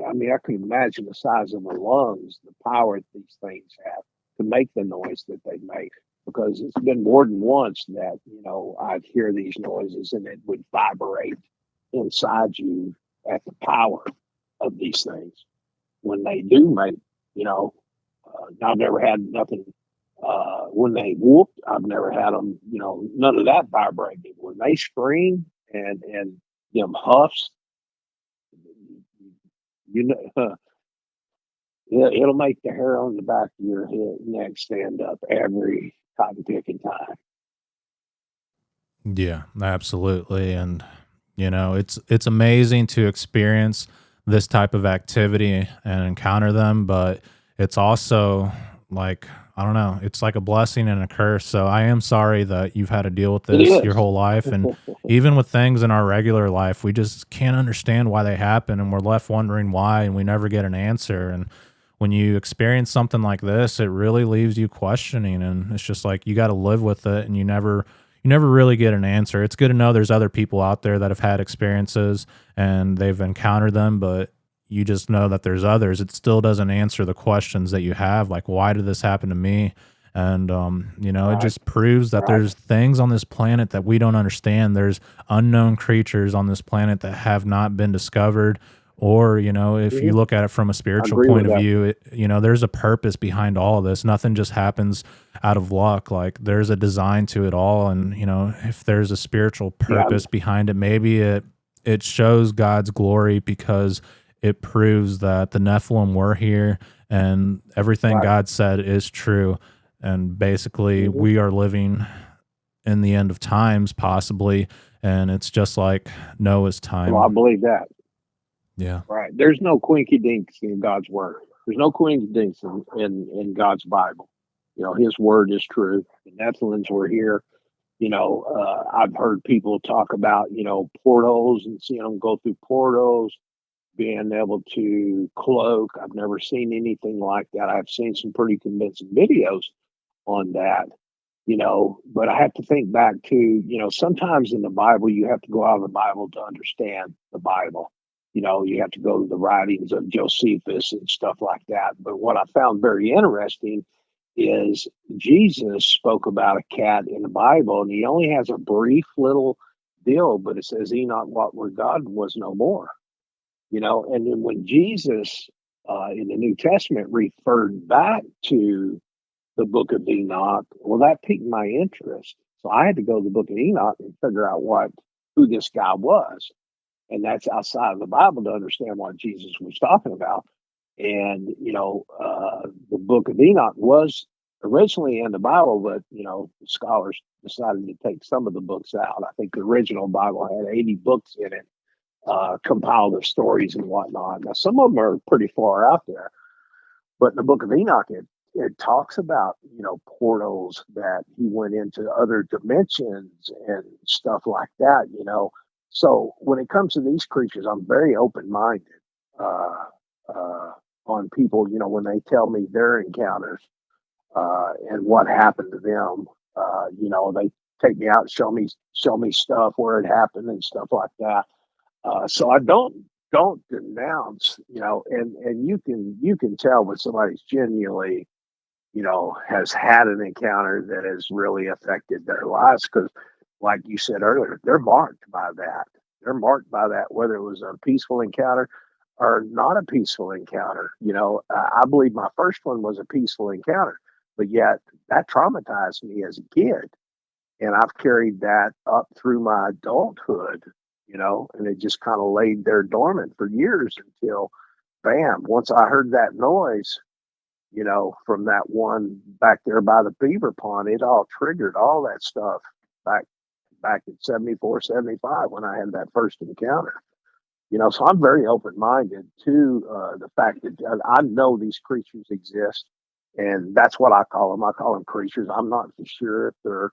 I mean, I can imagine the size of the lungs, the power that these things have to make the noise that they make. Because it's been more than once that I'd hear these noises and it would vibrate inside you at the power of these things when they do make. I've never had nothing when they whooped. I've never had them. None of that vibrating. When they scream and them huffs, you know, it'll make the hair on the back of your head neck stand up every cotton picking time. Yeah, absolutely. And it's amazing to experience this type of activity and encounter them, but it's also like, I don't know, it's like a blessing and a curse. So I am sorry that you've had to deal with It this your is. whole life. And even with things in our regular life, we just can't understand why they happen, and we're left wondering why, and we never get an answer. And when you experience something like this, it really leaves you questioning, and it's just like you got to live with it, and you never really get an answer. It's good to know there's other people out there that have had experiences and they've encountered them, but you just know that there's others. It still doesn't answer the questions that you have, like, why did this happen to me? And it Right. just proves that Right. there's things on this planet that we don't understand. There's unknown creatures on this planet that have not been discovered. Or, if you Hmm. look at it from a I spiritual agree with point of that. view, there's a purpose behind all of this. Nothing just happens out of luck. Like, there's a design to it all. And, if there's a spiritual Yeah. purpose behind it, maybe it shows God's glory, because it proves that the Nephilim were here and everything Right. God said is true. And basically, Hmm. we are living in the end of times, possibly. And it's just like Noah's Well, I time. believe that. Yeah. Right. There's no quinky dinks in God's word. There's no quinky dinks in God's Bible. His word is true. The Nephilims were here. I've heard people talk about, portals and seeing them go through portals, being able to cloak. I've never seen anything like that. I've seen some pretty convincing videos on that, but I have to think back to, sometimes in the Bible, you have to go out of the Bible to understand the Bible. You have to go to the writings of Josephus and stuff like that. But what I found very interesting is Jesus spoke about a cat in the Bible, and he only has a brief little deal, but it says Enoch walked where God was no more. And then when Jesus in the New Testament referred back to the book of Enoch, well, that piqued my interest. So I had to go to the book of Enoch and figure out who this guy was. And that's outside of the Bible to understand what Jesus was talking about. And, the book of Enoch was originally in the Bible, but, scholars decided to take some of the books out. I think the original Bible had 80 books in it, compiled of stories and whatnot. Now, some of them are pretty far out there, but in the book of Enoch, it talks about, portals that he went into other dimensions and stuff like that. So when it comes to these creatures, I'm very open-minded uh, on people, when they tell me their encounters and what happened to them. They take me out, show me stuff where it happened and stuff like that. So I don't denounce, and you can tell when somebody's genuinely, has had an encounter that has really affected their lives because, like you said earlier, they're marked by that. They're marked by that, whether it was a peaceful encounter or not a peaceful encounter. I believe my first one was a peaceful encounter, but yet that traumatized me as a kid. And I've carried that up through my adulthood, and it just kind of laid there dormant for years until, bam, once I heard that noise, from that one back there by the Beaver Pond, it all triggered all that stuff back in 74, 75 when I had that first encounter. So I'm very open-minded to the fact that I know these creatures exist, and that's what I call them. I call them creatures. I'm not for sure if they're,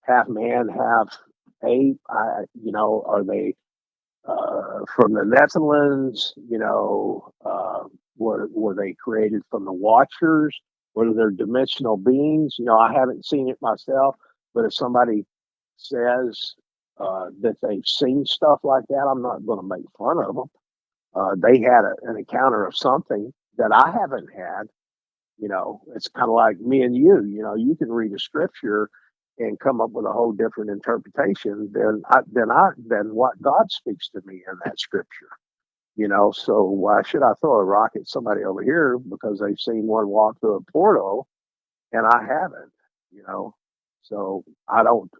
half man, half ape. Are they from the Netherlands? Were they created from the Watchers? Were they dimensional beings? I haven't seen it myself, but if somebody says that they've seen stuff like that, I'm not going to make fun of them. They had an encounter of something that I haven't had. It's kind of like me and you. You can read a scripture and come up with a whole different interpretation than what God speaks to me in that scripture. So why should I throw a rock at somebody over here because they've seen one walk through a portal and I haven't? So I don't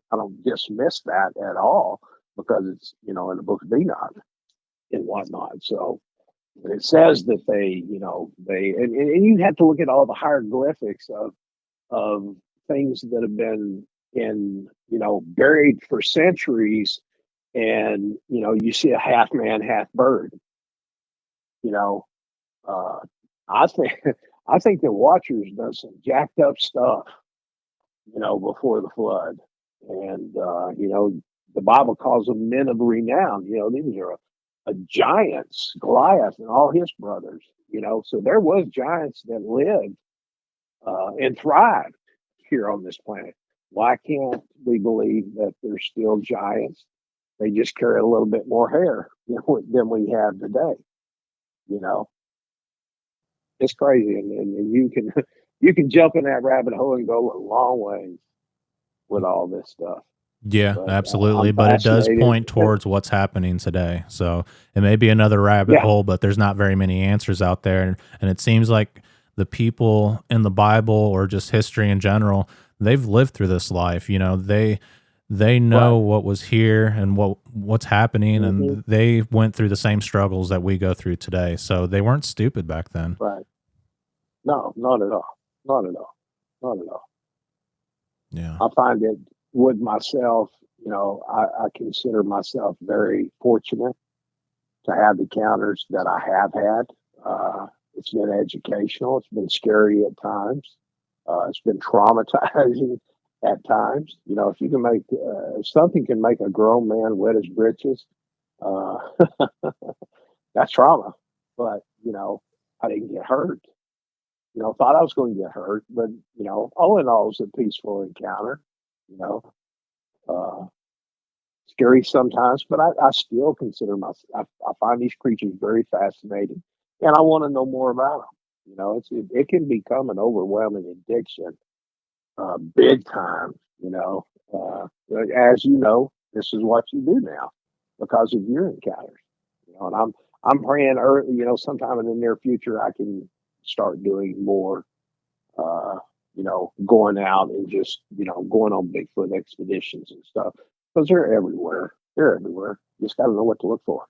dismiss that at all because it's in the book of Enoch and whatnot. So it says that and you have to look at all the hieroglyphics of things that have been buried for centuries, and you see a half man, half bird. You know, uh, I think I think the Watchers done some jacked up stuff, before the flood, and the Bible calls them men of renown. These are a giants, Goliath and all his brothers. So there was giants that lived and thrived here on this planet. Why can't we believe that there's still giants? They just carry a little bit more hair than we have today. You know, it's crazy, and you can you can jump in that rabbit hole and go a long ways with all this stuff. Yeah, But absolutely. I'm But it does fascinated. point towards what's happening today. So it may be another rabbit Yeah, hole, but there's not very many answers out there. And it seems like the people in the Bible or just history in general, they've lived through this life. They know right. what was here and what's happening, Hmm. and they went through the same struggles that we go through today. So they weren't stupid back then. Right. No, not at all. Not at all. Not at all. Yeah. I find it with myself. I consider myself very fortunate to have the encounters that I have had. It's been educational. It's been scary at times. It's been traumatizing at times. If you can if something can make a grown man wet his britches, uh, that's trauma. But, I didn't get hurt. Thought I was going to get hurt, but, all in all, it was a peaceful encounter. You know, uh, scary sometimes, but I still consider myself. I find these creatures very fascinating, and I want to know more about them. It can become an overwhelming addiction, big time. But as you know, this is what you do now because of your encounters. And I'm praying, sometime in the near future, I can start doing more, going out and just, going on Bigfoot expeditions and stuff because they're everywhere. They're everywhere. Just got to know what to look for.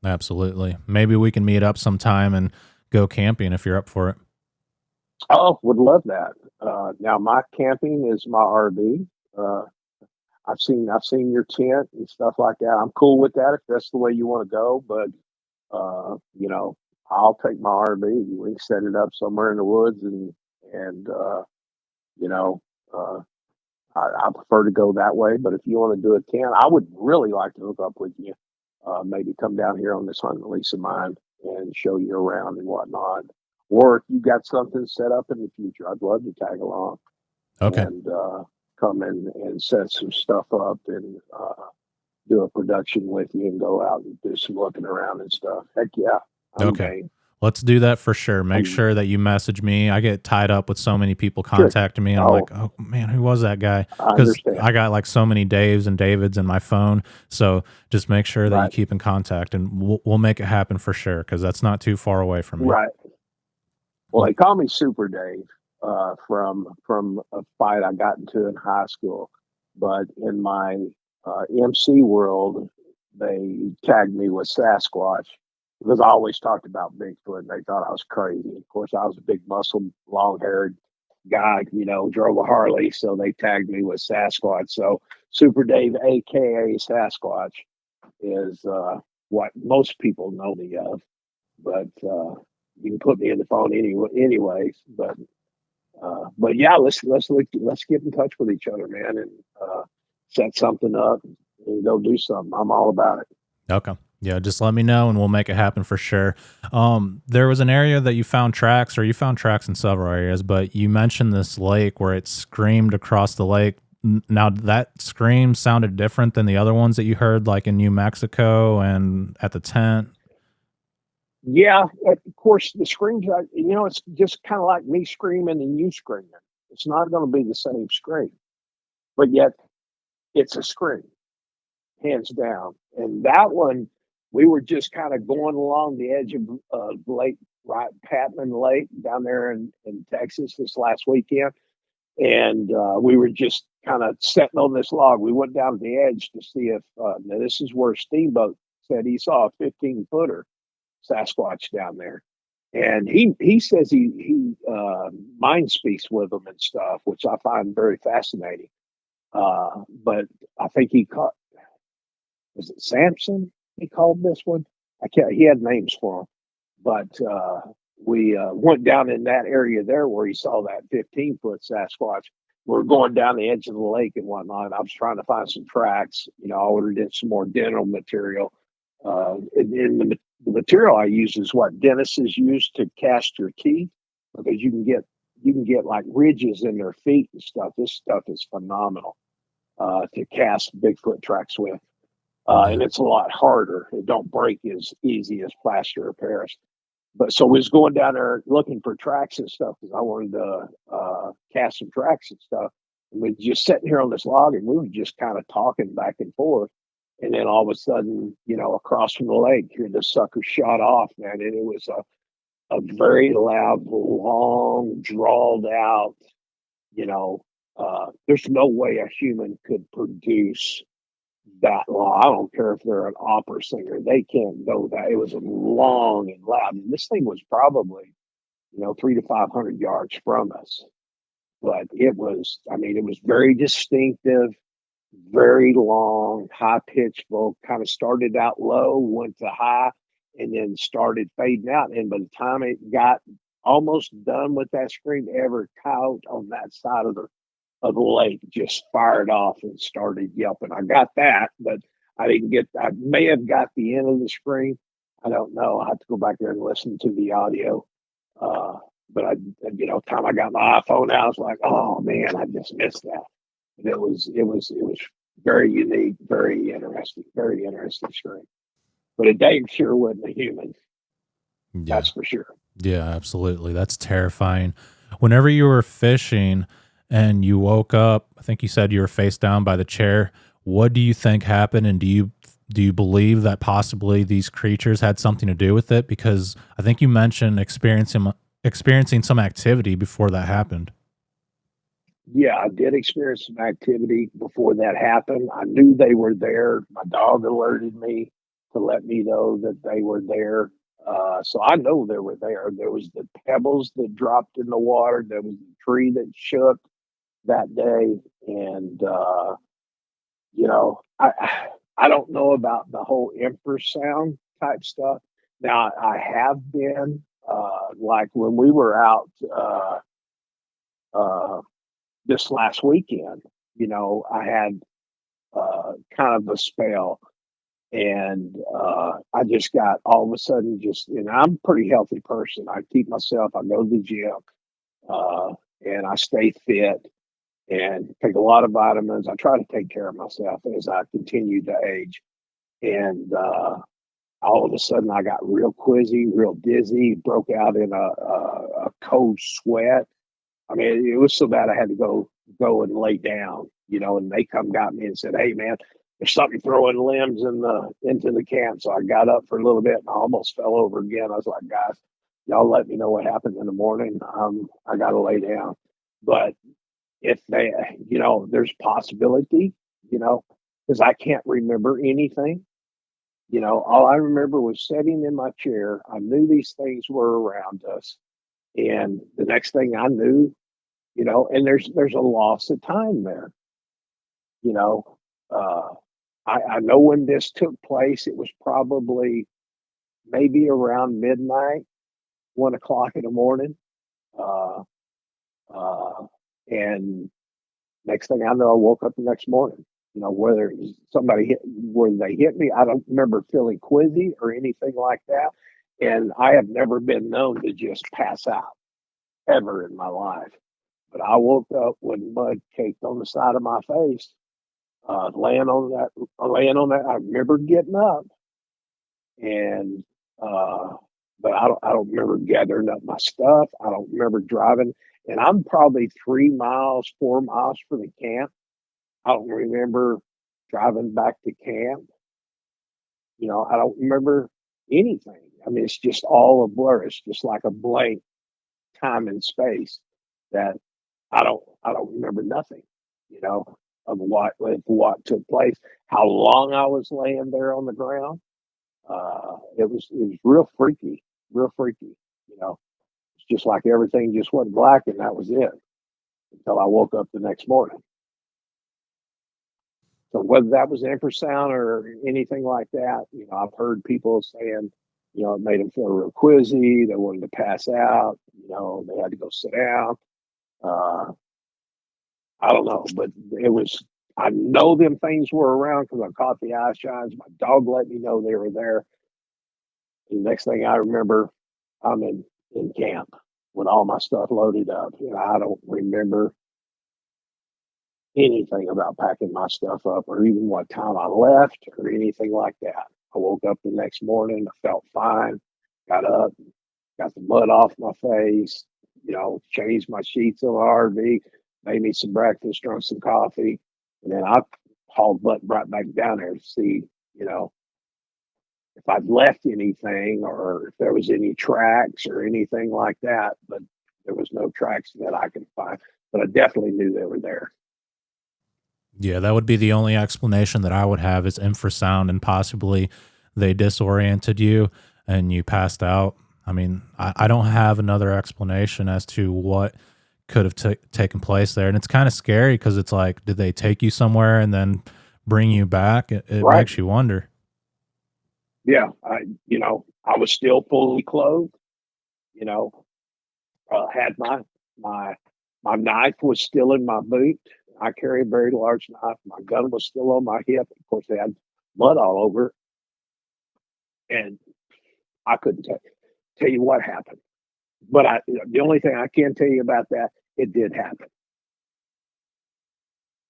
Absolutely. Maybe we can meet up sometime and go camping if you're up for it. Oh, would love that. Now my camping is my RV. I've seen your tent and stuff like that. I'm cool with that if that's the way you want to go. But uh, you know, I'll take my RV. We can set it up somewhere in the woods, and you know, uh, I prefer to go that way. But if you want to do a tent, I would really like to hook up with you. Maybe come down here on this hunting lease of mine and show you around and whatnot. Or if you got something set up in the future, I'd love to tag along Okay. and come in and set some stuff up and do a production with you and go out and do some looking around and stuff. Heck yeah, I'm Okay. game. Let's do that for sure. Make I'm sure that you message me. I get tied up with so many people sure. contacting me. I'm Oh, like, oh man, who was that guy? I Because understand. I got like so many Daves and Davids in my phone. So just make sure that you Right, keep in contact, and we'll make it happen for sure. Because that's not too far away from me. right. Well, Well, they call me Super Dave from a fight I got into in high school, but in my MC world, they tagged me with Sasquatch because I always talked about Bigfoot. And they thought I was crazy. Of course, I was a big, muscle, long-haired guy, drove a Harley, so they tagged me with Sasquatch. So Super Dave, aka Sasquatch, is what most people know me of. But you can put me in the phone anyways. But yeah, let's get in touch with each other, man, and set something up and go do something. I'm all about it. okay. Yeah, just let me know and we'll make it happen for sure. There was an area that you found tracks, or you found tracks in several areas, but you mentioned this lake where it screamed across the lake. Now that scream sounded different than the other ones that you heard, like in New Mexico and at the tent. Yeah, of course, the screams. It's just kind of like me screaming and you screaming. It's not going to be the same scream, but yet it's a scream, hands down. And that one, we were just kind of going along the edge of Lake, right, Patman Lake down there in Texas this last weekend. And we were just kind of sitting on this log. We went down to the edge to see if, now this is where Steamboat said he saw a 15-footer Sasquatch down there. And he says he mind speaks with them and stuff, which I find very fascinating. But I think he caught, was it Samson? He called this one. I can't. He had names for him, but we went down in that area there where he saw that 15-foot Sasquatch. We're going down the edge of the lake and whatnot. I was trying to find some tracks. I ordered in some more dental material. And the material I use is what dentists use to cast your teeth because you can get like ridges in their feet and stuff. This stuff is phenomenal to cast Bigfoot tracks with. And Yeah. it's a lot harder. It don't break as easy as plaster of Paris. But so we was going down there looking for tracks and stuff because I wanted to cast some tracks and stuff. And we just sitting here on this log and we were just kind of talking back and forth. And then all of a sudden, across from the lake, here the sucker shot off, man. And it was a very loud, long, drawled out, there's no way a human could produce that long. I don't care if they're an opera singer; they can't go that. It was long and loud. And this thing was probably, 300 to 500 yards from us, but it was. I mean, it was very distinctive, very long, high pitched vocal. Kind of started out low, went to high, and then started fading out. And by the time it got almost done with that scream, every coyote on that side of the lake just fired off and started yelping. I got that, but I didn't get, I may have got the end of the scream. I don't know. I have to go back there and listen to the audio. Uh, but time I got my iPhone out, I was like, oh man, I just missed that. And it was very unique, very interesting scream. But it dang sure wasn't a human. Yeah. That's for sure. Yeah, absolutely. That's terrifying. Whenever you were fishing and you woke up, I think you said you were face down by the chair. What do you think happened, and do you believe that possibly these creatures had something to do with it? Because I think you mentioned experiencing some activity before that happened. Yeah, I did experience some activity before that happened. I knew they were there. My dog alerted me to let me know that they were there. So I know they were there. There was the pebbles that dropped in the water. There was the tree that shook that day, and I don't know about the whole infrasound type stuff. Now I have been like when we were out uh, this last weekend. I had kind of a spell, and I just got all of a sudden just. And I'm a pretty healthy person. I keep myself. I go to the gym, uh, and I stay fit and take a lot of vitamins. I try to take care of myself as I continue to age. And all of a sudden, I got real quizzy, real dizzy, broke out in a cold sweat. I mean, it was so bad I had to go and lay down, and they come got me and said, "Hey, man, there's something throwing limbs into the camp." So I got up for a little bit and I almost fell over again. I was like, "Guys, y'all let me know what happened in the morning. I got to lay down." But if they, there's possibility, because I can't remember anything. All I remember was sitting in my chair. I knew these things were around us, and the next thing I knew, and there's a loss of time there. You know, uh, I know when this took place, it was probably maybe around midnight, 1 o'clock in the morning. Uh, uh, and next thing I know, I woke up the next morning. Whether it was whether they hit me, I don't remember feeling quizzy or anything like that. And I have never been known to just pass out ever in my life. But I woke up with mud caked on the side of my face, laying on that. I remember getting up, and uh, but I don't remember gathering up my stuff. I don't remember driving, and I'm probably 3 miles, 4 miles from the camp. I don't remember driving back to camp. I don't remember anything. I mean, it's just all a blur. It's just like a blank time and space that I don't remember nothing, you know, of what took place, how long I was laying there on the ground. It was real freaky. It's just like everything just went black and that was it until I woke up the next morning. So whether that was infrasound or anything like that, I've heard people saying, it made them feel real quizzy. They wanted to pass out. They had to go sit down. Uh, I don't know, but it was. I know them things were around because I caught the eye shines. My dog let me know they were there. And the next thing I remember, I'm in camp with all my stuff loaded up, and I don't remember anything about packing my stuff up or even what time I left or anything like that. I woke up the next morning, I felt fine, got up, got the mud off my face, changed my sheets on the RV, made me some breakfast, drunk some coffee, and then I hauled butt right back down there to see, you know, if I'd left anything or if there was any tracks or anything like that. But there was no tracks that I could find. But I definitely knew they were there. Yeah, that would be the only explanation that I would have is infrasound and possibly they disoriented you and you passed out. I mean, I don't have another explanation as to what could have taken place there. And it's kind of scary because it's like, did they take you somewhere and then bring you back? It Right. makes you wonder. Yeah. I was still fully clothed, you know, had my my knife was still in my boot. I carry a very large knife. My gun was still on my hip. Of course, they had mud all over, and I couldn't tell you what happened. But the only thing I can tell you about that, it did happen.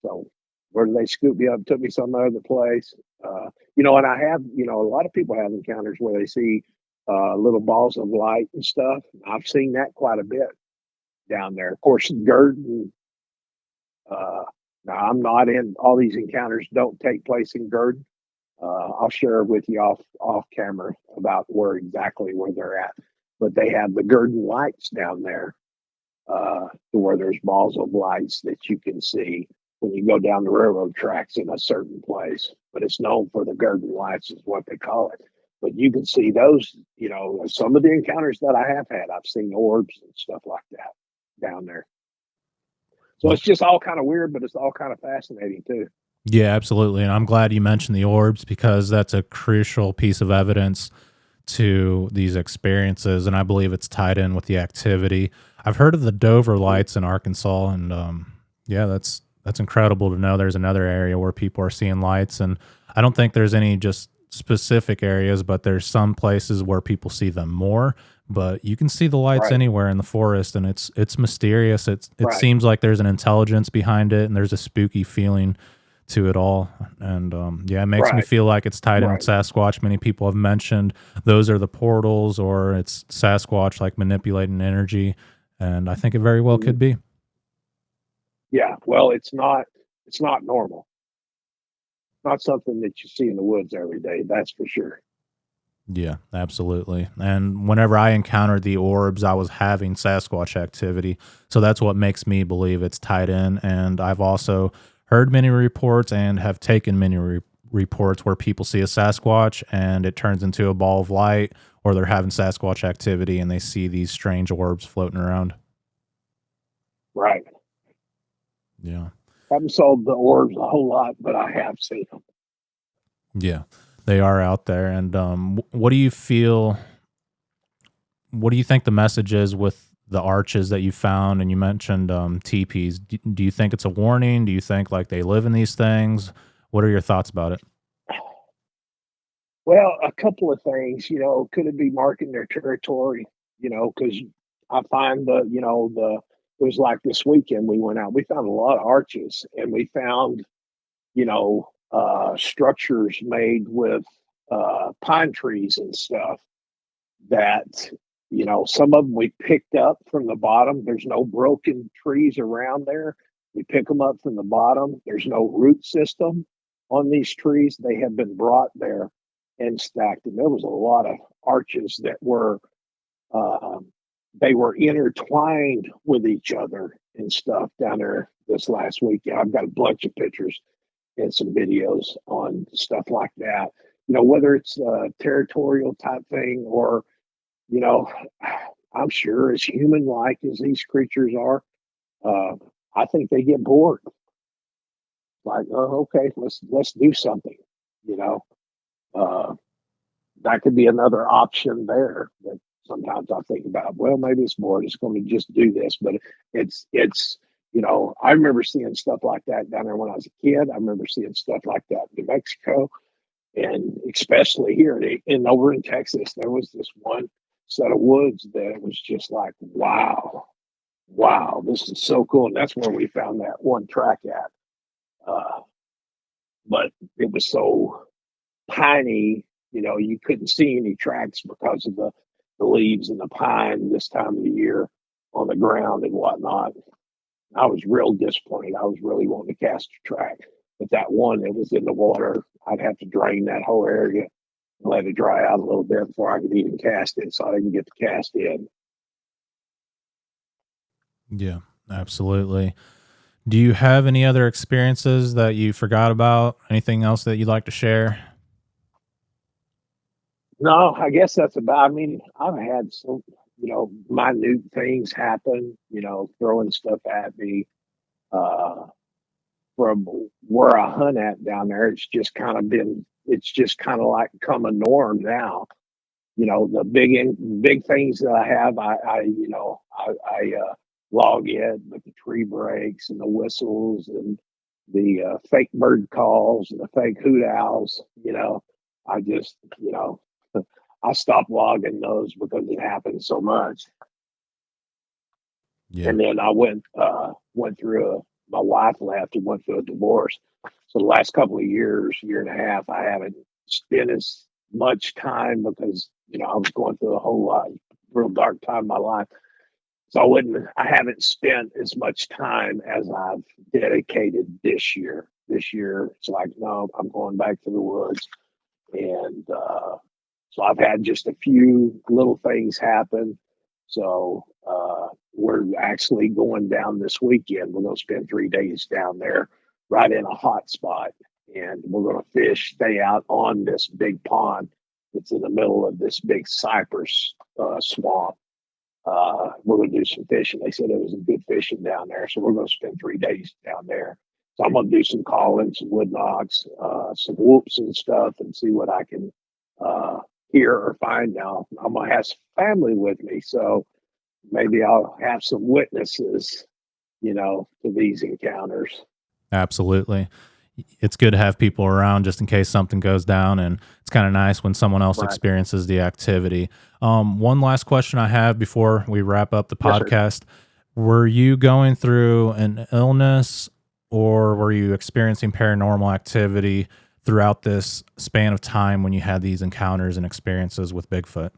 So where did they scoop me up, took me some other place? And I have, a lot of people have encounters where they see little balls of light and stuff. I've seen that quite a bit down there. Of course, Gert and Now, I'm not in all these encounters don't take place in Gurdon. I'll share with you off camera about where they're at. But they have the Gurdon lights down there, to where there's balls of lights that you can see when you go down the railroad tracks in a certain place. But it's known for the Gurdon lights, is what they call it. But you can see those, some of the encounters that I have had, I've seen orbs and stuff like that down there. So Well, it's just all kind of weird, but it's all kind of fascinating too. yeah, absolutely. And I'm glad you mentioned the orbs because that's a crucial piece of evidence to these experiences. And I believe it's tied in with the activity. I've heard of the Dover lights in Arkansas. And yeah, that's incredible to know there's another area where people are seeing lights. And I don't think there's any just specific areas, but there's some places where people see them more. But you can see the lights Right, anywhere in the forest, and it's mysterious. It right, seems like there's an intelligence behind it, and there's a spooky feeling to it all. And yeah, it makes me right, feel like it's tied in with right. Sasquatch. Many people have mentioned those are the portals, or it's Sasquatch like manipulating energy. And I think it very well Mhm. could be. Yeah. Well, it's not normal. Not something that you see in the woods every day. That's for sure. Yeah, absolutely. And whenever I encountered the orbs, I was having Sasquatch activity. So that's what makes me believe it's tied in. And I've also heard many reports and have taken many reports where people see a Sasquatch and it turns into a ball of light, or they're having Sasquatch activity and they see these strange orbs floating around. Right. Yeah. Haven't sold the orbs a whole lot, but I have seen them. Yeah. They are out there. And what do you feel? What do you think the message is with the arches that you found? And you mentioned teepees. Do you think it's a warning? Do you think like they live in these things? What are your thoughts about it? Well, a couple of things, could it be marking their territory? Because I find it was like this weekend we went out, we found a lot of arches and we found, structures made with pine trees and stuff that, some of them we picked up from the bottom. There's no broken trees around there. We pick them up from the bottom. There's no root system on these trees. They have been brought there and stacked. And there was a lot of arches that uh, they were intertwined with each other and stuff down there this last weekend. I've got a bunch of pictures and some videos on stuff like that. Whether it's a territorial type thing or you know, I'm sure as human like as these creatures are, uh, I think they get bored. Like, oh, okay, let's do something. You know, uh, that could be another option there. That sometimes I think about. Well, maybe it's bored. It's going to just do this, but it's. I remember seeing stuff like that down there when I was a kid. I remember seeing stuff like that in New Mexico, and especially here in over in Texas, there was this one set of woods that was just like, wow, this is so cool. And that's where we found that one track at. Uh, but it was so piney, you couldn't see any tracks because of the leaves and the pine this time of the year on the ground and whatnot. I was real disappointed. I was really wanting to cast a track. But that one that was in the water, I'd have to drain that whole area and let it dry out a little bit before I could even cast it. So I didn't get the cast in. Yeah, absolutely. Do you have any other experiences that you forgot about? Anything else that you'd like to share? No, I guess that's about. I mean, I've had some, minute things happen. Throwing stuff at me uh, from where I hunt at down there. It's just kind of been. It's just kind of like come a norm now. The big things that I have. I log in with the tree breaks and the whistles and the fake bird calls and the fake hoot owls. I just I stopped logging those because it happened so much. Yeah. And then I went through my wife left and went through a divorce. So the last couple of years, year and a half, I haven't spent as much time because I was going through a whole lot, real dark time in my life. So I haven't spent as much time as I've dedicated this year. This year, it's like, no, I'm going back to the woods. And so I've had just a few little things happen. So we're actually going down this weekend. We're going to spend 3 days down there, right in a hot spot. And we're going to fish, stay out on this big pond. It's in the middle of this big cypress swamp. We're going to do some fishing. They said it was a good fishing down there. So we're going to spend 3 days down there. So I'm going to do some calling, some wood knocks, some whoops and stuff, and see what I can hear or find now. I'm going to have some family with me. So maybe I'll have some witnesses, to these encounters. Absolutely. It's good to have people around just in case something goes down, and it's kind of nice when someone else Right. experiences the activity. One last question I have before we wrap up the Yes, sir. podcast. Were you going through an illness, or were you experiencing paranormal activity throughout this span of time when you had these encounters and experiences with Bigfoot?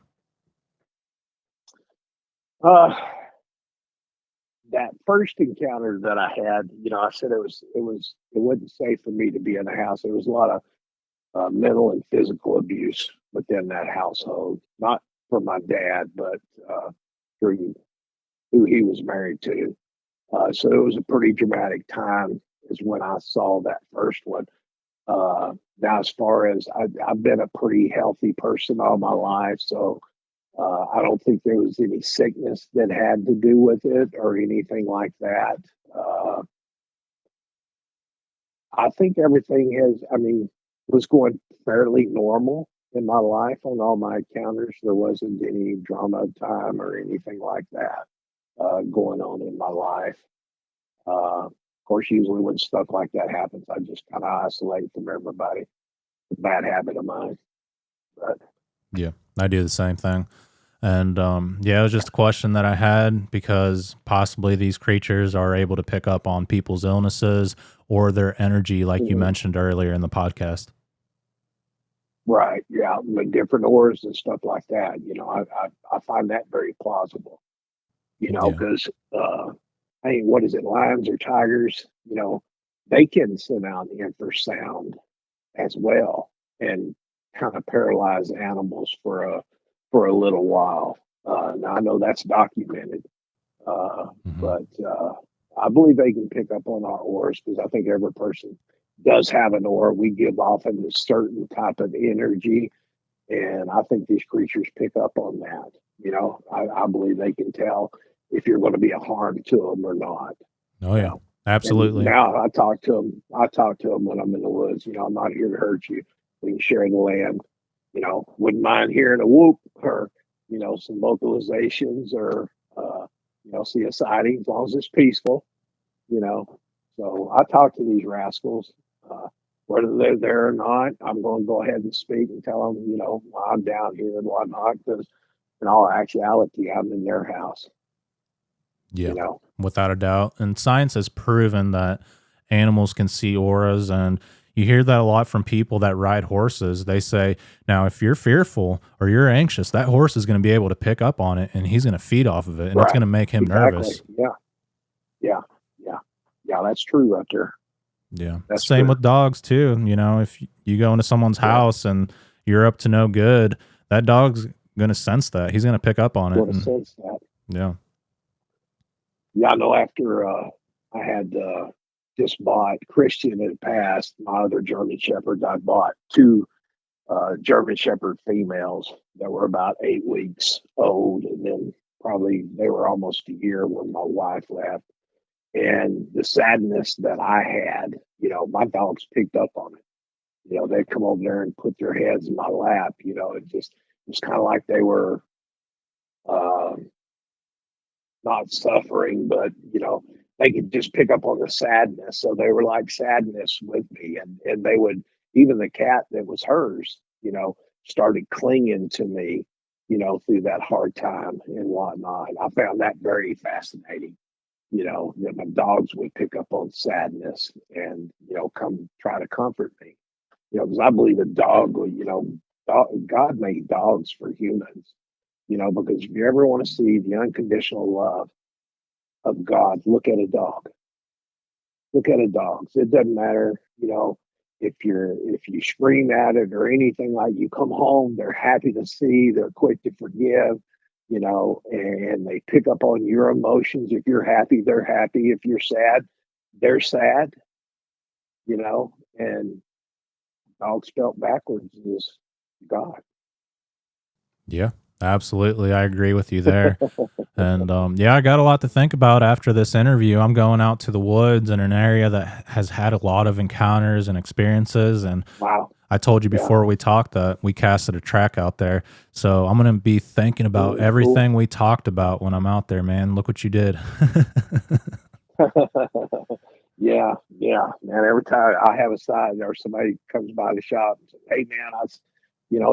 Uh, that first encounter that I had, I said it wasn't safe for me to be in the house. There was a lot of mental and physical abuse within that household, not from my dad, but through who he was married to. So it was a pretty dramatic time, is when I saw that first one. Now, as far as I've been a pretty healthy person all my life, so I don't think there was any sickness that had to do with it or anything like that. Uh, I think everything was going fairly normal in my life on all my encounters. There wasn't any drama time or anything like that going on in my life. Of course, usually when stuff like that happens, I just kind of isolate from everybody. It's a bad habit of mine. But Yeah, I do the same thing. And yeah, it was just a question that I had because possibly these creatures are able to pick up on people's illnesses or their energy, like you mhm, mentioned earlier in the podcast. right, yeah, with different ores and stuff like that. I find that very plausible. Yeah. Because what is it, lions or tigers? They can send out infrasound as well and kind of paralyze animals for a little while. Now I know that's documented, Hmm. but I believe they can pick up on our ores because I think every person does have an ore. We give off a certain type of energy, and I think these creatures pick up on that. I believe they can tell if you're going to be a harm to them or not. Oh, You yeah, know, and absolutely. now I talk to them. I talk to them when I'm in the woods. I'm not here to hurt you. We can share the land. Wouldn't mind hearing a whoop or some vocalizations or see a sighting as long as it's peaceful. You know, so I talk to these rascals. Whether they're there or not, I'm going to go ahead and speak and tell them, I'm down here and whatnot, because in all actuality, I'm in their house, you Yeah, know. without a doubt. And science has proven that animals can see auras. And you hear that a lot from people that ride horses. They say, now, if you're fearful or you're anxious, that horse is going to be able to pick up on it and he's going to feed off of it and it's going Right. to make him Exactly. nervous. Yeah. Yeah. Yeah. Yeah. That's true right there. Yeah. That's Same true. with dogs, too. If you go into someone's Yeah. house and you're up to no good, that dog's going to sense that. He's going to pick up on it. Going to And sense that. yeah. Yeah. I know after I had just bought Christian had passed, my other German Shepherds, I bought two German Shepherd females that were about 8 weeks old, and then probably they were almost a year when my wife left. And the sadness that I had, my dogs picked up on it. They'd come over there and put their heads in my lap. It was kind of like they were uh, not suffering, but they could just pick up on the sadness. So they were like sadness with me, and they would, even the cat that was hers, started clinging to me, through that hard time and whatnot. I found that very fascinating. That my dogs would pick up on sadness and come try to comfort me. Because I believe a dog, God made dogs for humans. Because if you ever want to see the unconditional love of God, look at a dog. Look at a dog. It doesn't matter, if you scream at it or anything, like, you come home, they're happy to see, they're quick to forgive, and they pick up on your emotions. If you're happy, they're happy. If you're sad, they're sad, and dog spelt backwards is God. Yeah, absolutely. I agree with you there. And yeah, I got a lot to think about after this interview. I'm going out to the woods in an area that has had a lot of encounters and experiences. And Wow. I told you Yeah. before we talked that we casted a track out there. So I'm going to be thinking about Cool. everything we talked about when I'm out there, man. Look what you did. Yeah, yeah, man. Every time I have a sighting or somebody comes by the shop and says, "Hey, man,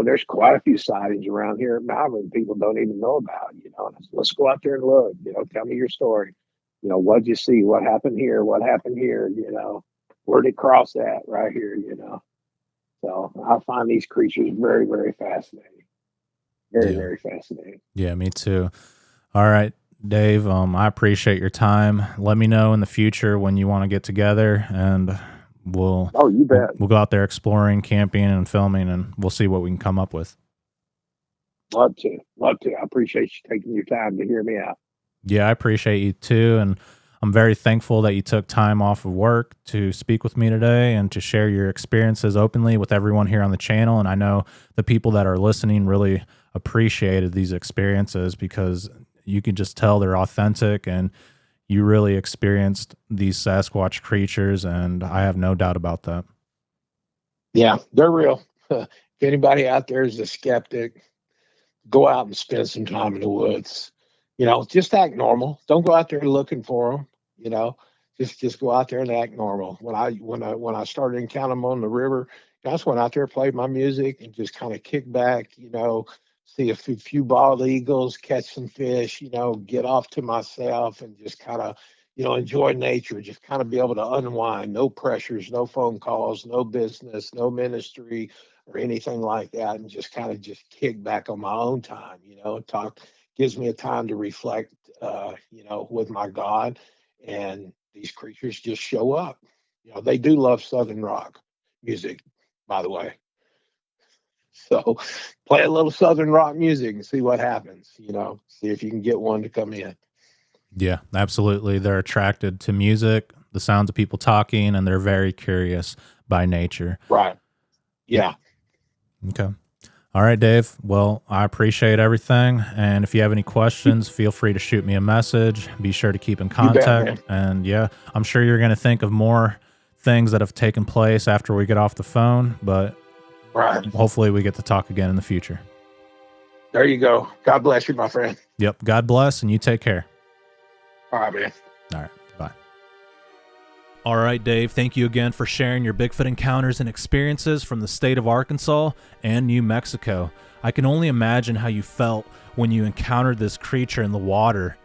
there's quite a few sightings around here at Malvern people don't even know about." And I said, "Let's go out there and look. Tell me your story. What'd you see? What happened here? What happened here? Where'd it cross at? Right here. So I find these creatures very, very fascinating. Very, Yeah. very fascinating. Yeah, me too. All right, Dave, I appreciate your time. Let me know in the future when you want to get together, and we'll Oh, you we'll, bet. we'll go out there exploring, camping, and filming, and we'll see what we can come up with. Love to. Love to. I appreciate you taking your time to hear me out. Yeah, I appreciate you too, and I'm very thankful that you took time off of work to speak with me today and to share your experiences openly with everyone here on the channel. And I know the people that are listening really appreciated these experiences because you can just tell they're authentic and you really experienced these Sasquatch creatures, and I have no doubt about that. Yeah, they're real. If anybody out there is a skeptic, go out and spend some time in the woods. Just act normal. Don't go out there looking for them. You know, just go out there and act normal. When I started encountering them on the river, I just went out there, played my music, and just kind of kick back. See a few bald eagles, catch some fish. Get off to myself and just kind of enjoy nature. Just kind of be able to unwind. No pressures, no phone calls, no business, no ministry or anything like that, and just kind of just kick back on my own time. Talk gives me a time to reflect, with my God, and these creatures just show up. They do love Southern rock music, by the way. So play a little Southern rock music and see what happens. See if you can get one to come in. Yeah, absolutely. They're attracted to music, the sounds of people talking, and they're very curious by nature. Right. Yeah. Okay. All right, Dave. Well, I appreciate everything. And if you have any questions, feel free to shoot me a message. Be sure to keep in You bet, contact. man. And yeah, I'm sure you're going to think of more things that have taken place after we get off the phone, but Right. hopefully we get to talk again in the future. There you go. God bless you, my friend. Yep. God bless, and you take care. All right, man. All right. Bye. All right, Dave. Thank you again for sharing your Bigfoot encounters and experiences from the state of Arkansas and New Mexico. I can only imagine how you felt when you encountered this creature in the water.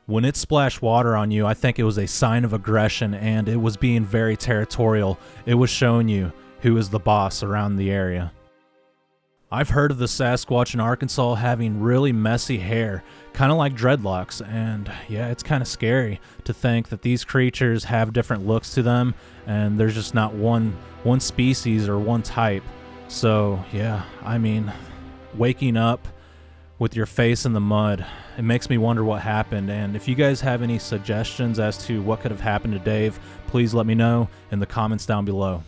When it splashed water on you, I think it was a sign of aggression, and it was being very territorial. It was showing you who is the boss around the area. I've heard of the Sasquatch in Arkansas having really messy hair, kind of like dreadlocks, and yeah, it's kind of scary to think that these creatures have different looks to them, and there's just not one species or one type. So yeah, I mean, waking up with your face in the mud, it makes me wonder what happened. And if you guys have any suggestions as to what could have happened to Dave, please let me know in the comments down below.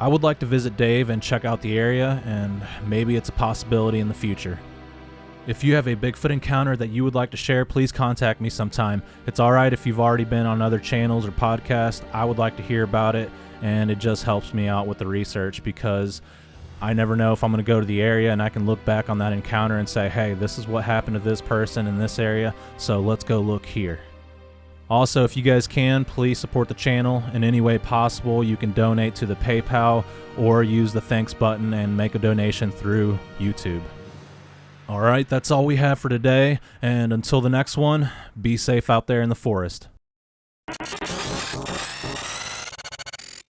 I would like to visit Dave and check out the area, and maybe it's a possibility in the future. If you have a Bigfoot encounter that you would like to share, please contact me sometime. It's alright if you've already been on other channels or podcasts. I would like to hear about it, and it just helps me out with the research because I never know if I'm going to go to the area and I can look back on that encounter and say, hey, this is what happened to this person in this area, so let's go look here. Also, if you guys can, please support the channel in any way possible. You can donate to the PayPal or use the thanks button and make a donation through YouTube. All right, that's all we have for today. And until the next one, be safe out there in the forest.